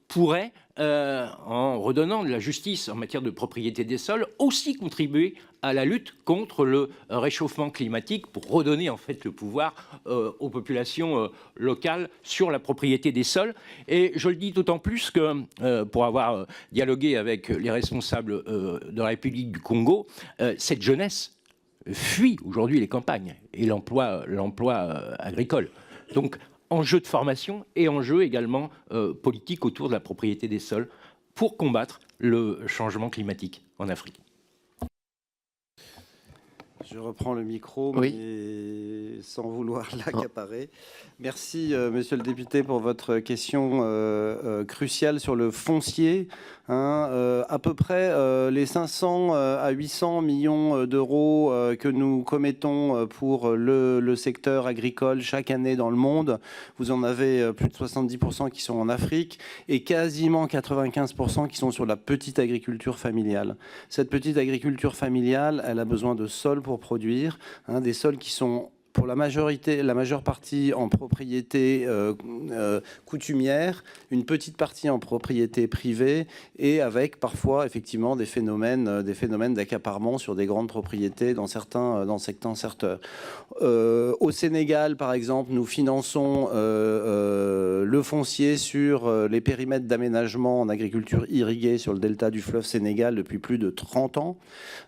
Speaker 14: pourrait, en redonnant de la justice en matière de propriété des sols, aussi contribuer à la lutte contre le réchauffement climatique pour redonner en fait le pouvoir aux populations locales sur la propriété des sols. Et je le dis d'autant plus que, pour avoir dialogué avec les responsables de la République du Congo, cette jeunesse fuit aujourd'hui les campagnes et l'emploi agricole. Donc, enjeu de formation et enjeu également politique autour de la propriété des sols pour combattre le changement climatique en Afrique.
Speaker 6: Je reprends le micro,
Speaker 2: oui,
Speaker 6: mais sans vouloir l'accaparer. Merci, monsieur le député, pour votre question cruciale sur le foncier. À peu près les 500 à 800 millions d'euros que nous commettons pour le secteur agricole chaque année dans le monde, vous en avez plus de 70% qui sont en Afrique et quasiment 95% qui sont sur la petite agriculture familiale. Cette petite agriculture familiale, elle a besoin de sols pour produire, des sols qui sont pour la majeure partie en propriété coutumière, une petite partie en propriété privée et avec parfois effectivement des phénomènes d'accaparement sur des grandes propriétés dans certains secteurs. Au Sénégal, par exemple, nous finançons le foncier sur les périmètres d'aménagement en agriculture irriguée sur le delta du fleuve Sénégal depuis plus de 30 ans.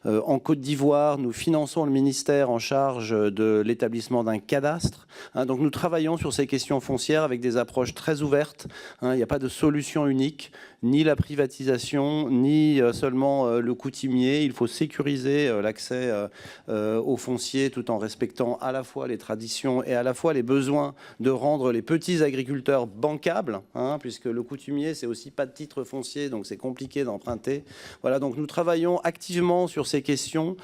Speaker 6: En Côte d'Ivoire, nous finançons le ministère en charge de l'établissement d'un cadastre. Donc nous travaillons sur ces questions foncières avec des approches très ouvertes. Il n'y a pas de solution unique, ni la privatisation, ni seulement le coutumier. Il faut sécuriser l'accès au foncier tout en respectant à la fois les traditions et à la fois les besoins de rendre les petits agriculteurs bancables, puisque le coutumier, c'est aussi pas de titre foncier, donc c'est compliqué d'emprunter. Voilà, donc nous travaillons activement sur ces questions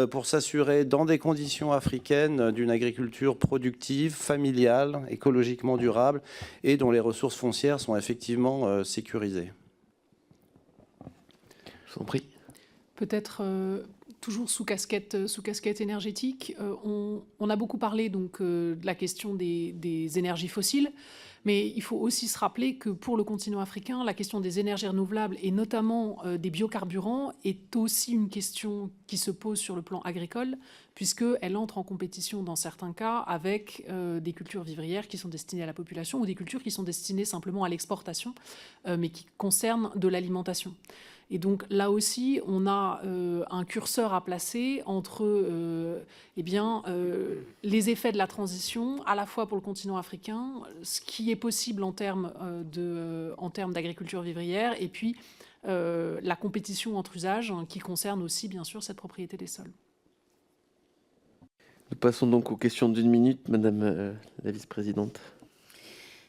Speaker 6: pour s'assurer dans des conditions africaines d'une agriculture productive, familiale, écologiquement durable et dont les ressources foncières sont effectivement sécurisées.
Speaker 2: Je vous en prie.
Speaker 5: Peut-être toujours sous casquette énergétique. On a beaucoup parlé donc de la question des énergies fossiles, mais il faut aussi se rappeler que pour le continent africain, la question des énergies renouvelables et notamment des biocarburants est aussi une question qui se pose sur le plan agricole, puisqu'elle entre en compétition dans certains cas avec des cultures vivrières qui sont destinées à la population ou des cultures qui sont destinées simplement à l'exportation, mais qui concernent de l'alimentation. Et donc là aussi, on a un curseur à placer entre les effets de la transition, à la fois pour le continent africain, ce qui est possible en termes d'agriculture vivrière, et puis la compétition entre usages, qui concerne aussi, bien sûr, cette propriété des sols.
Speaker 2: Nous passons donc aux questions d'1 minute, Madame la vice-présidente.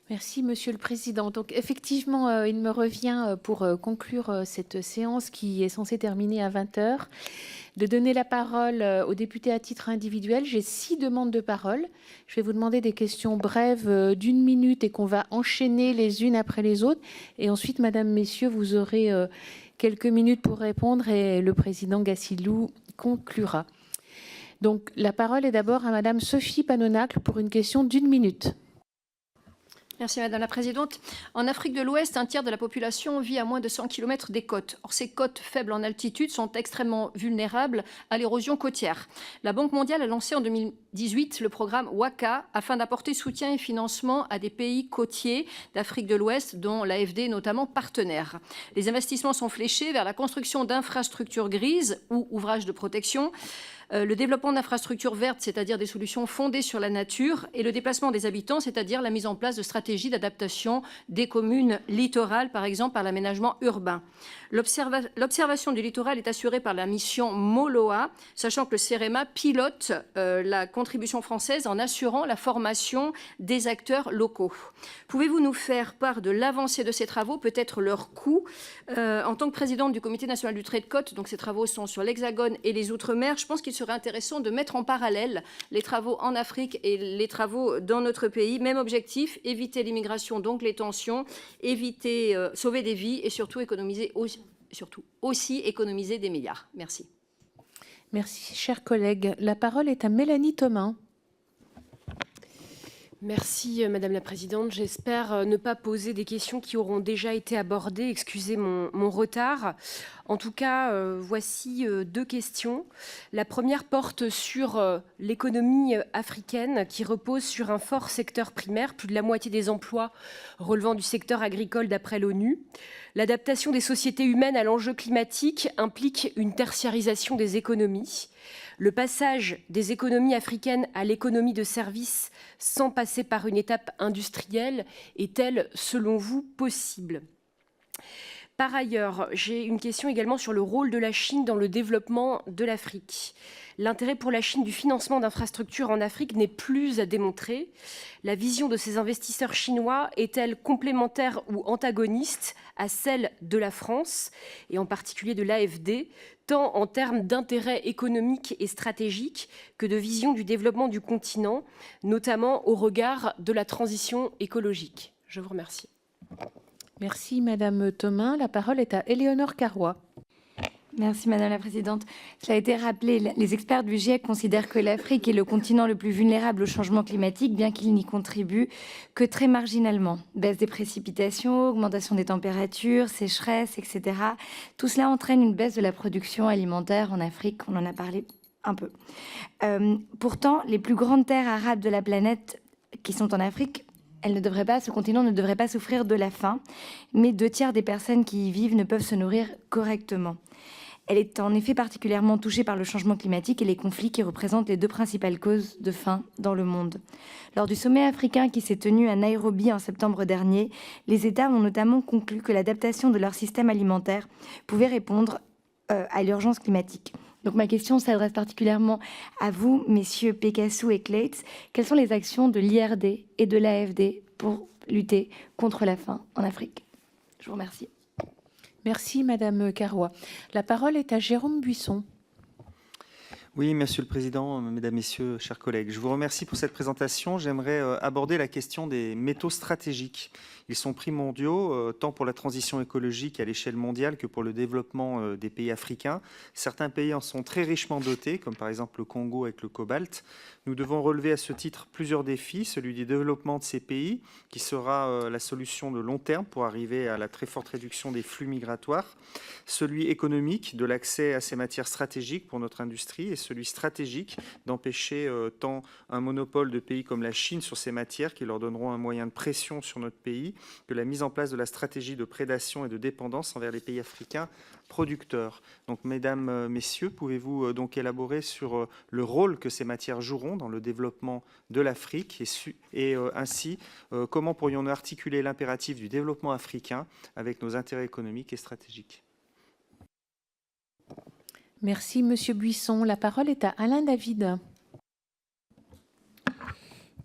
Speaker 3: Merci, Monsieur le Président. Donc, effectivement, il me revient, pour conclure cette séance qui est censée terminer à 20h, de donner la parole aux députés à titre individuel. J'ai 6 demandes de parole. Je vais vous demander des questions brèves d'1 minute et qu'on va enchaîner les unes après les autres. Et ensuite, Madame, Messieurs, vous aurez quelques minutes pour répondre et le Président Gassilou conclura. Donc, la parole est d'abord à Madame Sophie Panonacle pour une question d'1 minute.
Speaker 15: Merci Madame la Présidente. En Afrique de l'Ouest, un tiers de la population vit à moins de 100 km des côtes. Or, ces côtes faibles en altitude sont extrêmement vulnérables à l'érosion côtière. La Banque mondiale a lancé en 2018 le programme WACA afin d'apporter soutien et financement à des pays côtiers d'Afrique de l'Ouest, dont l'AFD est notamment partenaire. Les investissements sont fléchés vers la construction d'infrastructures grises ou ouvrages de protection, le développement d'infrastructures vertes, c'est-à-dire des solutions fondées sur la nature, et le déplacement des habitants, c'est-à-dire la mise en place de stratégies d'adaptation des communes littorales, par exemple par l'aménagement urbain. L'observation du littoral est assurée par la mission MOLOA, sachant que le CEREMA pilote la contribution française en assurant la formation des acteurs locaux. Pouvez-vous nous faire part de l'avancée de ces travaux, peut-être leur coût? En tant que présidente du Comité national du trait de côte, donc ces travaux sont sur l'Hexagone et les Outre-mer, je pense qu'il serait intéressant de mettre en parallèle les travaux en Afrique et les travaux dans notre pays. Même objectif, éviter l'immigration, donc les tensions, sauver des vies et surtout aussi économiser des milliards. Merci.
Speaker 3: Merci, chers collègues. La parole est à Mélanie Thomas.
Speaker 16: Merci Madame la Présidente. J'espère ne pas poser des questions qui auront déjà été abordées. Excusez mon retard. En tout cas, voici 2 questions. La première porte sur l'économie africaine qui repose sur un fort secteur primaire, plus de la moitié des emplois relevant du secteur agricole d'après l'ONU. L'adaptation des sociétés humaines à l'enjeu climatique implique une tertiarisation des économies. Le passage des économies africaines à l'économie de services sans passer par une étape industrielle est-elle, selon vous, possible ? Par ailleurs, j'ai une question également sur le rôle de la Chine dans le développement de l'Afrique. L'intérêt pour la Chine du financement d'infrastructures en Afrique n'est plus à démontrer. La vision de ces investisseurs chinois est-elle complémentaire ou antagoniste à celle de la France, et en particulier de l'AFD, tant en termes d'intérêt économique et stratégique que de vision du développement du continent, notamment au regard de la transition écologique? Je vous remercie.
Speaker 3: Merci Madame Thomas. La parole est à Éléonore Carrois.
Speaker 17: Merci Madame la Présidente. Cela a été rappelé, les experts du GIEC considèrent que l'Afrique est le continent le plus vulnérable au changement climatique, bien qu'il n'y contribue que très marginalement. Baisse des précipitations, augmentation des températures, sécheresse, etc. Tout cela entraîne une baisse de la production alimentaire en Afrique, on en a parlé un peu. Pourtant, les plus grandes terres arables de la planète qui sont en Afrique, ce continent ne devrait pas souffrir de la faim, mais 2 tiers des personnes qui y vivent ne peuvent se nourrir correctement. Elle est en effet particulièrement touchée par le changement climatique et les conflits qui représentent les 2 principales causes de faim dans le monde. Lors du sommet africain qui s'est tenu à Nairobi en septembre dernier, les États ont notamment conclu que l'adaptation de leur système alimentaire pouvait répondre à l'urgence climatique. Donc ma question s'adresse particulièrement à vous, messieurs Pécassou et Clates. Quelles sont les actions de l'IRD et de l'AFD pour lutter contre la faim en Afrique? Je vous remercie.
Speaker 3: Merci Madame Carrois. La parole est à Jérôme Buisson.
Speaker 18: Oui, Monsieur le Président, Mesdames, Messieurs, chers collègues, je vous remercie pour cette présentation. J'aimerais aborder la question des métaux stratégiques. Ils sont primordiaux tant pour la transition écologique à l'échelle mondiale que pour le développement des pays africains. Certains pays en sont très richement dotés, comme par exemple le Congo avec le cobalt. Nous devons relever à ce titre plusieurs défis, celui du développement de ces pays, qui sera la solution de long terme pour arriver à la très forte réduction des flux migratoires, celui économique de l'accès à ces matières stratégiques pour notre industrie et celui stratégique d'empêcher tant un monopole de pays comme la Chine sur ces matières qui leur donneront un moyen de pression sur notre pays que la mise en place de la stratégie de prédation et de dépendance envers les pays africains producteurs. Donc, mesdames, messieurs, pouvez-vous donc élaborer sur le rôle que ces matières joueront dans le développement de l'Afrique et ainsi, comment pourrions-nous articuler l'impératif du développement africain avec nos intérêts économiques et stratégiques?
Speaker 3: Merci, Monsieur Buisson. La parole est à Alain David.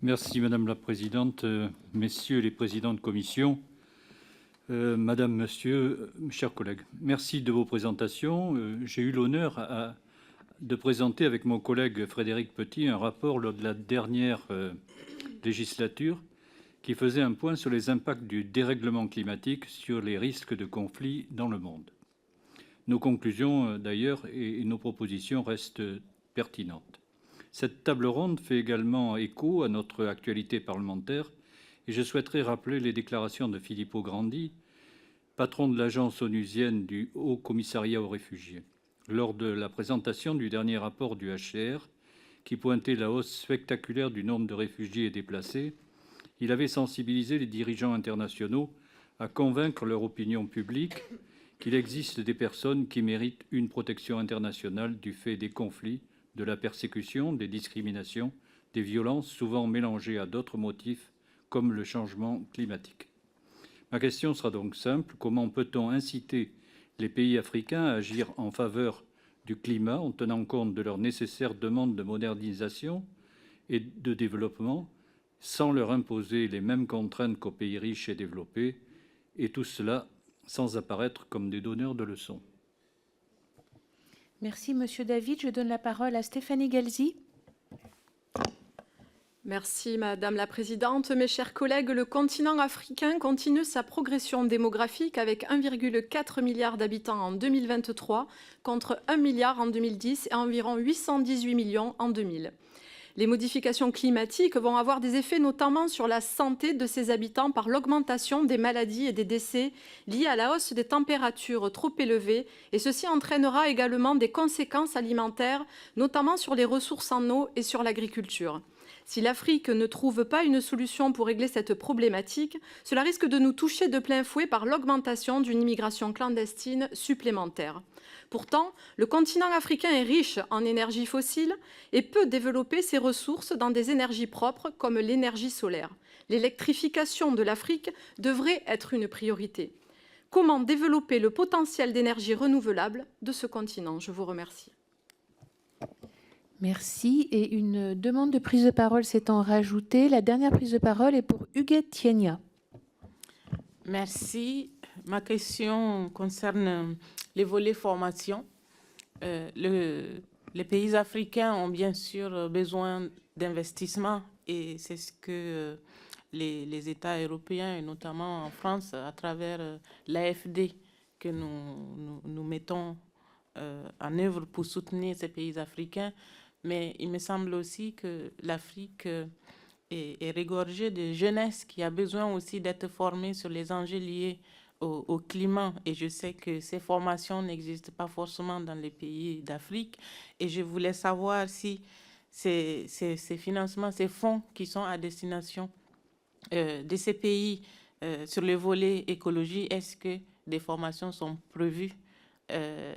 Speaker 11: Merci Madame la Présidente, Messieurs les Présidents de Commission, Madame, Monsieur, chers collègues. Merci de vos présentations. J'ai eu l'honneur de présenter avec mon collègue Frédéric Petit un rapport lors de la dernière législature qui faisait un point sur les impacts du dérèglement climatique sur les risques de conflits dans le monde. Nos conclusions, d'ailleurs, et nos propositions restent pertinentes. Cette table ronde fait également écho à notre actualité parlementaire et je souhaiterais rappeler les déclarations de Filippo Grandi, patron de l'agence onusienne du Haut Commissariat aux réfugiés, lors de la présentation du dernier rapport du HCR qui pointait la hausse spectaculaire du nombre de réfugiés et déplacés. Il avait sensibilisé les dirigeants internationaux à convaincre leur opinion publique qu'il existe des personnes qui méritent une protection internationale du fait des conflits, de la persécution, des discriminations, des violences souvent mélangées à d'autres motifs comme le changement climatique. Ma question sera donc simple. Comment peut-on inciter les pays africains à agir en faveur du climat en tenant compte de leurs nécessaires demandes de modernisation et de développement sans leur imposer les mêmes contraintes qu'aux pays riches et développés, et tout cela sans apparaître comme des donneurs de leçons?
Speaker 3: Merci, Monsieur David. Je donne la parole à Stéphanie Galzi.
Speaker 19: Merci Madame la Présidente. Mes chers collègues, le continent africain continue sa progression démographique avec 1,4 milliard d'habitants en 2023 contre 1 milliard en 2010 et environ 818 millions en 2000. Les modifications climatiques vont avoir des effets notamment sur la santé de ces habitants par l'augmentation des maladies et des décès liés à la hausse des températures trop élevées et ceci entraînera également des conséquences alimentaires, notamment sur les ressources en eau et sur l'agriculture. Si l'Afrique ne trouve pas une solution pour régler cette problématique, cela risque de nous toucher de plein fouet par l'augmentation d'une immigration clandestine supplémentaire. Pourtant, le continent africain est riche en énergie fossile et peut développer ses ressources dans des énergies propres comme l'énergie solaire. L'électrification de l'Afrique devrait être une priorité. Comment développer le potentiel d'énergie renouvelable de ce continent? Je vous remercie.
Speaker 3: Merci. Et une demande de prise de parole s'étant rajoutée. La dernière prise de parole est pour Huguette Tienia.
Speaker 20: Merci. Ma question concerne les volets formation. Les pays africains ont bien sûr besoin d'investissement et c'est ce que les États européens, et notamment en France, à travers l'AFD, que nous mettons en œuvre pour soutenir ces pays africains. Mais il me semble aussi que l'Afrique est regorgée de jeunesse qui a besoin aussi d'être formée sur les enjeux liés au climat. Et je sais que ces formations n'existent pas forcément dans les pays d'Afrique. Et je voulais savoir si ces financements, ces fonds qui sont à destination de ces pays sur le volet écologie, est-ce que des formations sont prévues?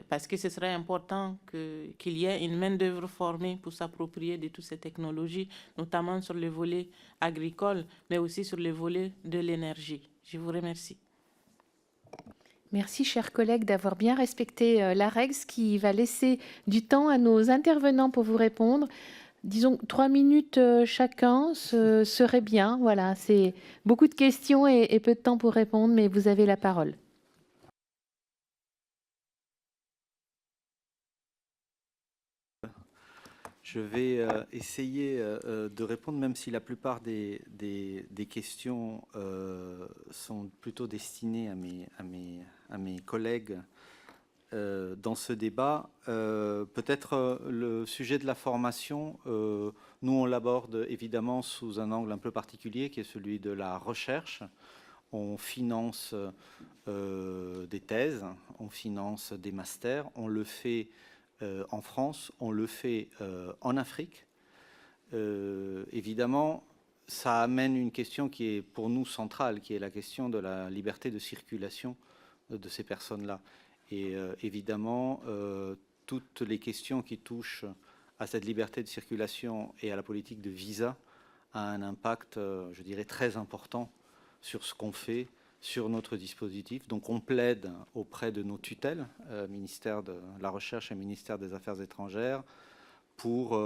Speaker 20: Parce que ce serait important qu'il y ait une main-d'œuvre formée pour s'approprier de toutes ces technologies, notamment sur le volet agricole, mais aussi sur le volet de l'énergie. Je vous remercie.
Speaker 3: Merci, chers collègues, d'avoir bien respecté la règle, ce qui va laisser du temps à nos intervenants pour vous répondre. Disons 3 minutes chacun, ce serait bien. Voilà, c'est beaucoup de questions et peu de temps pour répondre, mais vous avez la parole.
Speaker 4: Je vais essayer de répondre, même si la plupart des questions sont plutôt destinées à mes collègues dans ce débat. Peut-être le sujet de la formation, nous on l'aborde évidemment sous un angle un peu particulier qui est celui de la recherche. On finance des thèses, on finance des masters, on le fait en France, on le fait en Afrique. Évidemment, ça amène une question qui est pour nous centrale, qui est la question de la liberté de circulation de ces personnes-là. Et évidemment, toutes les questions qui touchent à cette liberté de circulation et à la politique de visa a un impact, je dirais, très important sur ce qu'on fait, sur notre dispositif. Donc on plaide auprès de nos tutelles, ministère de la Recherche et ministère des Affaires étrangères, pour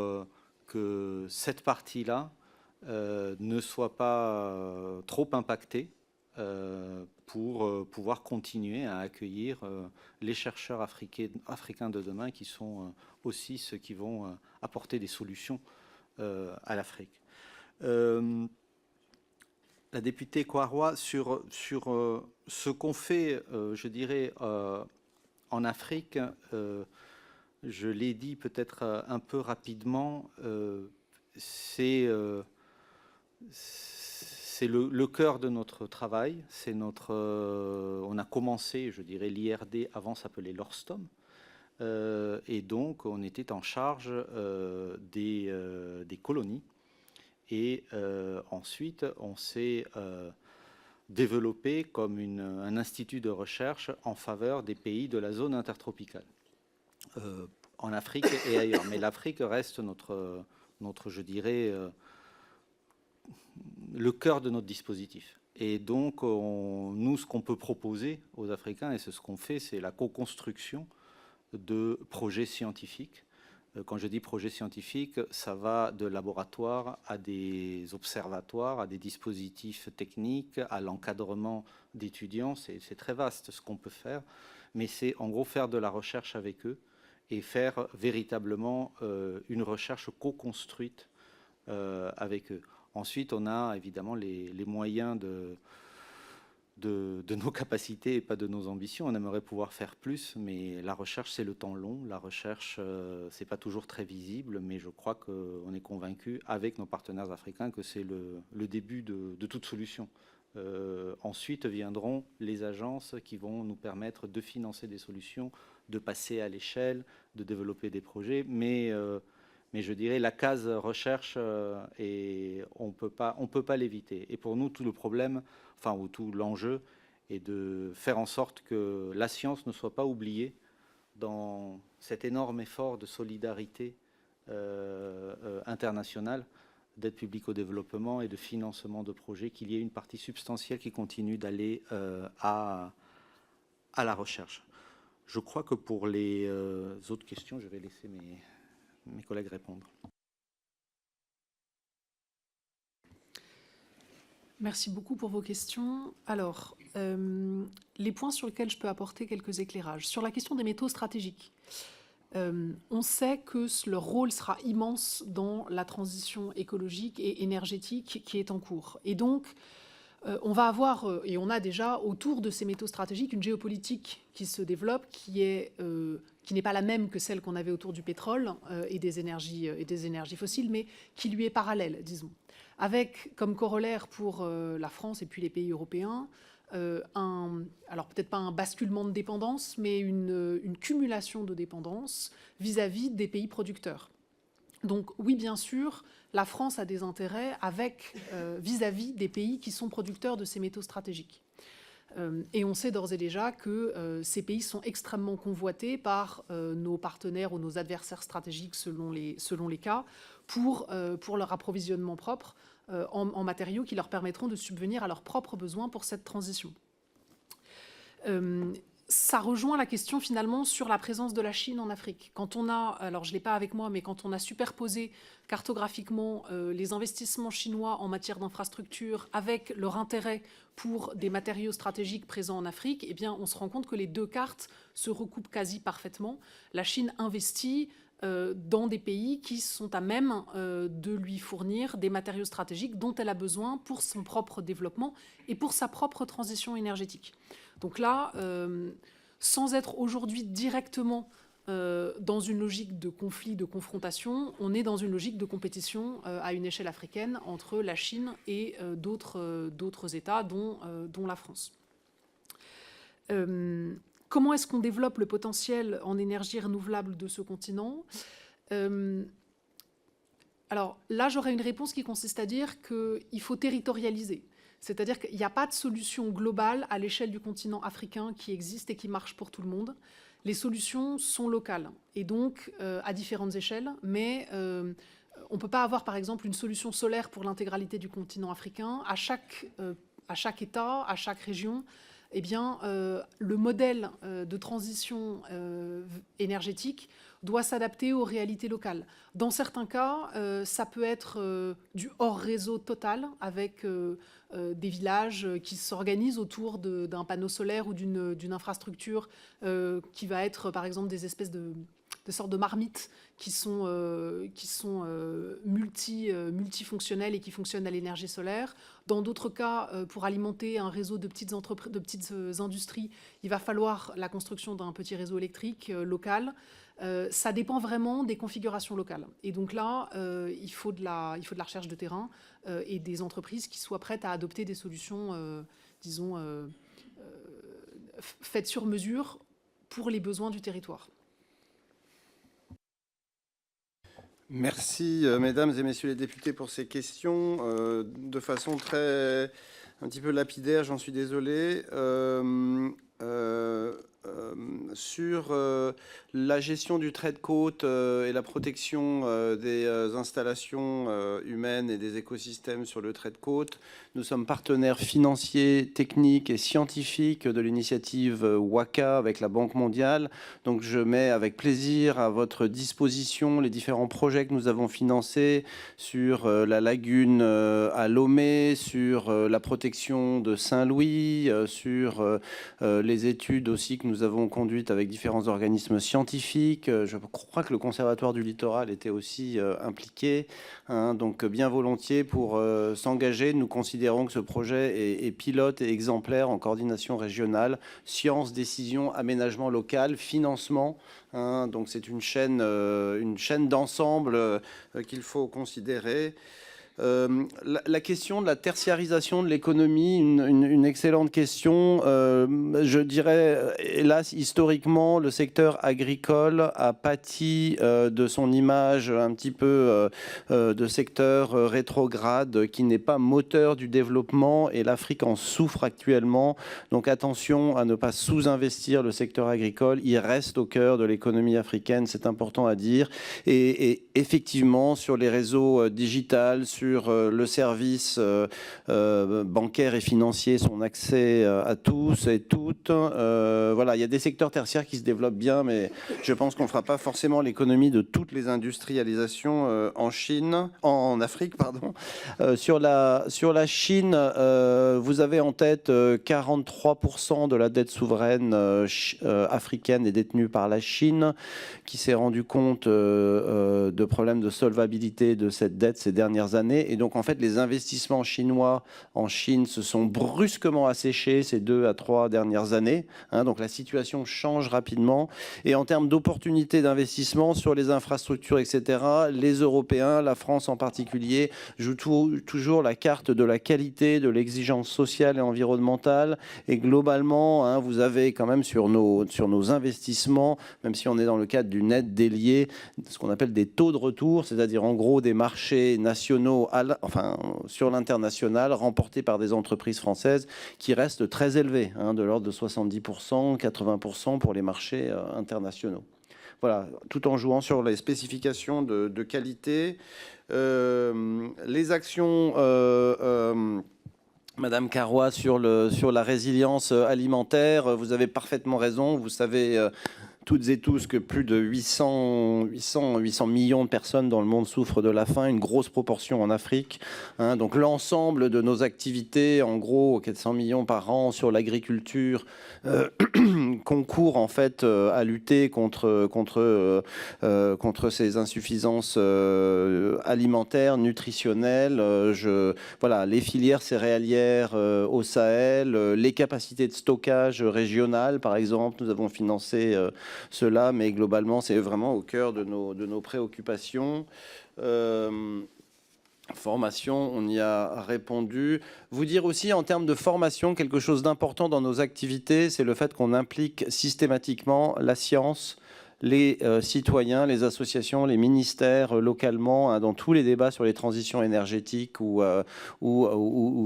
Speaker 4: que cette partie-là ne soit pas trop impactée, pour pouvoir continuer à accueillir les chercheurs africains de demain qui sont aussi ceux qui vont apporter des solutions à l'Afrique. La députée Kouaroua, sur ce qu'on fait, je dirais, en Afrique, je l'ai dit peut-être un peu rapidement, c'est le cœur de notre travail. C'est on a commencé, je dirais, l'IRD, avant s'appelait l'Orstom, et donc on était en charge des colonies. Et ensuite, on s'est développé comme un institut de recherche en faveur des pays de la zone intertropicale, en Afrique et ailleurs. Mais l'Afrique reste notre je dirais, le cœur de notre dispositif. Et donc, nous, ce qu'on peut proposer aux Africains, et c'est ce qu'on fait, c'est la co-construction de projets scientifiques. Quand je dis projet scientifique, ça va de laboratoires à des observatoires, à des dispositifs techniques, à l'encadrement d'étudiants. C'est très vaste ce qu'on peut faire, mais c'est en gros faire de la recherche avec eux et faire véritablement une recherche co-construite avec eux. Ensuite, on a évidemment les moyens de nos capacités et pas de nos ambitions. On aimerait pouvoir faire plus, mais la recherche, c'est le temps long. La recherche, c'est pas toujours très visible, mais je crois qu'on est convaincu avec nos partenaires africains que c'est le début de toute solution. Ensuite viendront les agences qui vont nous permettre de financer des solutions, de passer à l'échelle, de développer des projets, mais je dirais la case recherche, et on peut pas l'éviter. Et pour nous, tout le problème, ou tout l'enjeu, est de faire en sorte que la science ne soit pas oubliée dans cet énorme effort de solidarité internationale, d'aide publique au développement et de financement de projets, qu'il y ait une partie substantielle qui continue d'aller à la recherche. Je crois que pour les autres questions, je vais laisser mes collègues répondre.
Speaker 5: Merci beaucoup pour vos questions. Alors, les points sur lesquels je peux apporter quelques éclairages. Sur la question des métaux stratégiques, on sait que leur rôle sera immense dans la transition écologique et énergétique qui est en cours. Et donc, on va avoir, et on a déjà autour de ces métaux stratégiques, une géopolitique qui se développe, qui n'est pas la même que celle qu'on avait autour du pétrole et des énergies fossiles, mais qui lui est parallèle, disons. Avec comme corollaire pour la France et puis les pays européens, alors peut-être pas un basculement de dépendance, mais une cumulation de dépendance vis-à-vis des pays producteurs. Donc oui, bien sûr, la France a des intérêts vis-à-vis des pays qui sont producteurs de ces métaux stratégiques. Et on sait d'ores et déjà que ces pays sont extrêmement convoités par nos partenaires ou nos adversaires stratégiques selon les cas pour leur approvisionnement propre en matériaux qui leur permettront de subvenir à leurs propres besoins pour cette transition. Ça rejoint la question finalement sur la présence de la Chine en Afrique. Quand on a, alors je ne l'ai pas avec moi, mais quand on a superposé cartographiquement les investissements chinois en matière d'infrastructure avec leur intérêt pour des matériaux stratégiques présents en Afrique, eh bien on se rend compte que les deux cartes se recoupent quasi parfaitement. La Chine investit dans des pays qui sont à même de lui fournir des matériaux stratégiques dont elle a besoin pour son propre développement et pour sa propre transition énergétique. Donc là, sans être aujourd'hui directement dans une logique de conflit, de confrontation, on est dans une logique de compétition à une échelle africaine entre la Chine et d'autres États, dont la France. Comment est-ce qu'on développe le potentiel en énergie renouvelable de ce continent ? Alors là, j'aurais une réponse qui consiste à dire qu'il faut territorialiser. C'est-à-dire qu'il n'y a pas de solution globale à l'échelle du continent africain qui existe et qui marche pour tout le monde. Les solutions sont locales et donc à différentes échelles, mais on ne peut pas avoir par exemple une solution solaire pour l'intégralité du continent africain. À chaque État, à chaque région, eh bien, le modèle de transition énergétique doit s'adapter aux réalités locales. Dans certains cas, ça peut être du hors-réseau total avec des villages qui s'organisent autour d'un panneau solaire ou d'une infrastructure qui va être, par exemple, des espèces de sortes de marmites qui sont multifonctionnelles et qui fonctionnent à l'énergie solaire. Dans d'autres cas, pour alimenter un réseau de petites industries, il va falloir la construction d'un petit réseau électrique local. Ça dépend vraiment des configurations locales. Et donc là, il faut de la recherche de terrain et des entreprises qui soient prêtes à adopter des solutions, disons, faites sur mesure pour les besoins du territoire.
Speaker 6: Merci, mesdames et messieurs les députés, pour ces questions. De façon un petit peu lapidaire, j'en suis désolé. Sur la gestion du trait de côte et la protection des installations humaines et des écosystèmes sur le trait de côte, nous sommes partenaires financiers, techniques et scientifiques de l'initiative WACA avec la Banque mondiale. Donc je mets avec plaisir à votre disposition les différents projets que nous avons financés sur la lagune à Lomé, sur la protection de Saint-Louis, sur les études aussi que nous avons conduites avec différents organismes scientifiques. Je crois que le Conservatoire du littoral était aussi impliqué, hein, donc bien volontiers pour s'engager. Nous considérons que ce projet est pilote et exemplaire en coordination régionale, sciences, décisions, aménagement local, financement. Hein, donc c'est une chaîne d'ensemble qu'il faut considérer. La question de la tertiarisation de l'économie, une excellente question. Je dirais, hélas, historiquement, le secteur agricole a pâti de son image un petit peu de secteur rétrograde qui n'est pas moteur du développement, et l'Afrique en souffre actuellement. Donc attention à ne pas sous-investir le secteur agricole. Il reste au cœur de l'économie africaine, c'est important à dire. Et effectivement, sur les réseaux digitales, sur le service bancaire et financier, son accès à tous et toutes. Voilà, il y a des secteurs tertiaires qui se développent bien, mais je pense qu'on ne fera pas forcément l'économie de toutes les industrialisations en Afrique, pardon. Sur la Chine, vous avez en tête 43% de la dette souveraine africaine est détenue par la Chine, qui s'est rendu compte de problèmes de solvabilité de cette dette ces dernières années. Et donc, en fait, les investissements chinois en Chine se sont brusquement asséchés ces 2 à 3 dernières années. Hein, donc, la situation change rapidement. Et en termes d'opportunités d'investissement sur les infrastructures, etc., les Européens, la France en particulier, jouent toujours la carte de la qualité, de l'exigence sociale et environnementale. Et globalement, hein, vous avez quand même sur nos investissements, même si on est dans le cadre du net délié, ce qu'on appelle des taux de retour, c'est-à-dire en gros des marchés nationaux sur l'international, remportés par des entreprises françaises qui restent très élevés, hein, de l'ordre de 70%, 80% pour les marchés internationaux. Voilà, tout en jouant sur les spécifications de qualité. Les actions... Madame Carrois, sur la résilience alimentaire, vous avez parfaitement raison. Vous savez toutes et tous que plus de 800 millions de personnes dans le monde souffrent de la faim, une grosse proportion en Afrique. Hein, donc l'ensemble de nos activités, en gros 400 millions par an sur l'agriculture, concourt en fait à lutter contre ces insuffisances alimentaires, nutritionnelles. Voilà, les filières céréalières au Sahel, les capacités de stockage régionales, par exemple, nous avons financé cela, mais globalement, c'est vraiment au cœur de nos préoccupations. Formation, on y a répondu. Vous dire aussi en termes de formation, quelque chose d'important dans nos activités, c'est le fait qu'on implique systématiquement la science, les citoyens, les associations, les ministères localement, hein, dans tous les débats sur les transitions énergétiques ou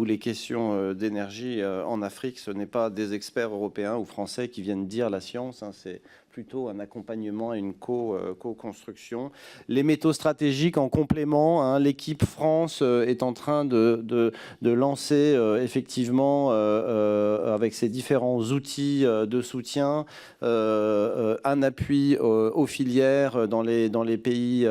Speaker 6: les questions d'énergie en Afrique. Ce n'est pas des experts européens ou français qui viennent dire la science, hein, c'est plutôt un accompagnement et une co-construction. Les métaux stratégiques en complément, hein, l'équipe France est en train de lancer effectivement avec ses différents outils de soutien un appui aux filières dans les pays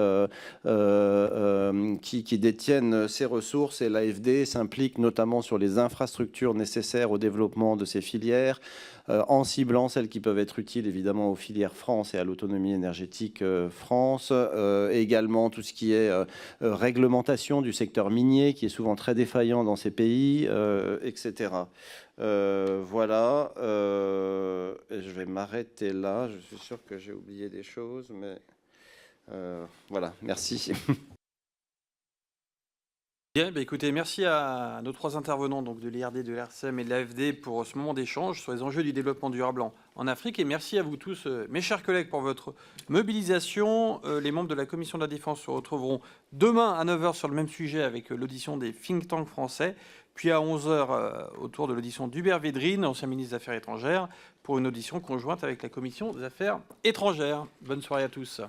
Speaker 6: qui détiennent ces ressources, et l'AFD s'implique notamment sur les infrastructures nécessaires au développement de ces filières, en ciblant celles qui peuvent être utiles évidemment aux filières France et à l'autonomie énergétique France, également tout ce qui est réglementation du secteur minier qui est souvent très défaillant dans ces pays, etc. Voilà, je vais m'arrêter là, je suis sûr que j'ai oublié des choses, mais voilà, merci.
Speaker 1: Bien, écoutez, merci à nos trois intervenants donc de l'IRD, de l'RCM et de l'AFD pour ce moment d'échange sur les enjeux du développement durable en Afrique. Et merci à vous tous, mes chers collègues, pour votre mobilisation. Les membres de la Commission de la Défense se retrouveront demain à 9h sur le même sujet avec l'audition des think tanks français, puis à 11h autour de l'audition d'Hubert Védrine, ancien ministre des Affaires étrangères, pour une audition conjointe avec la Commission des Affaires étrangères. Bonne soirée à tous.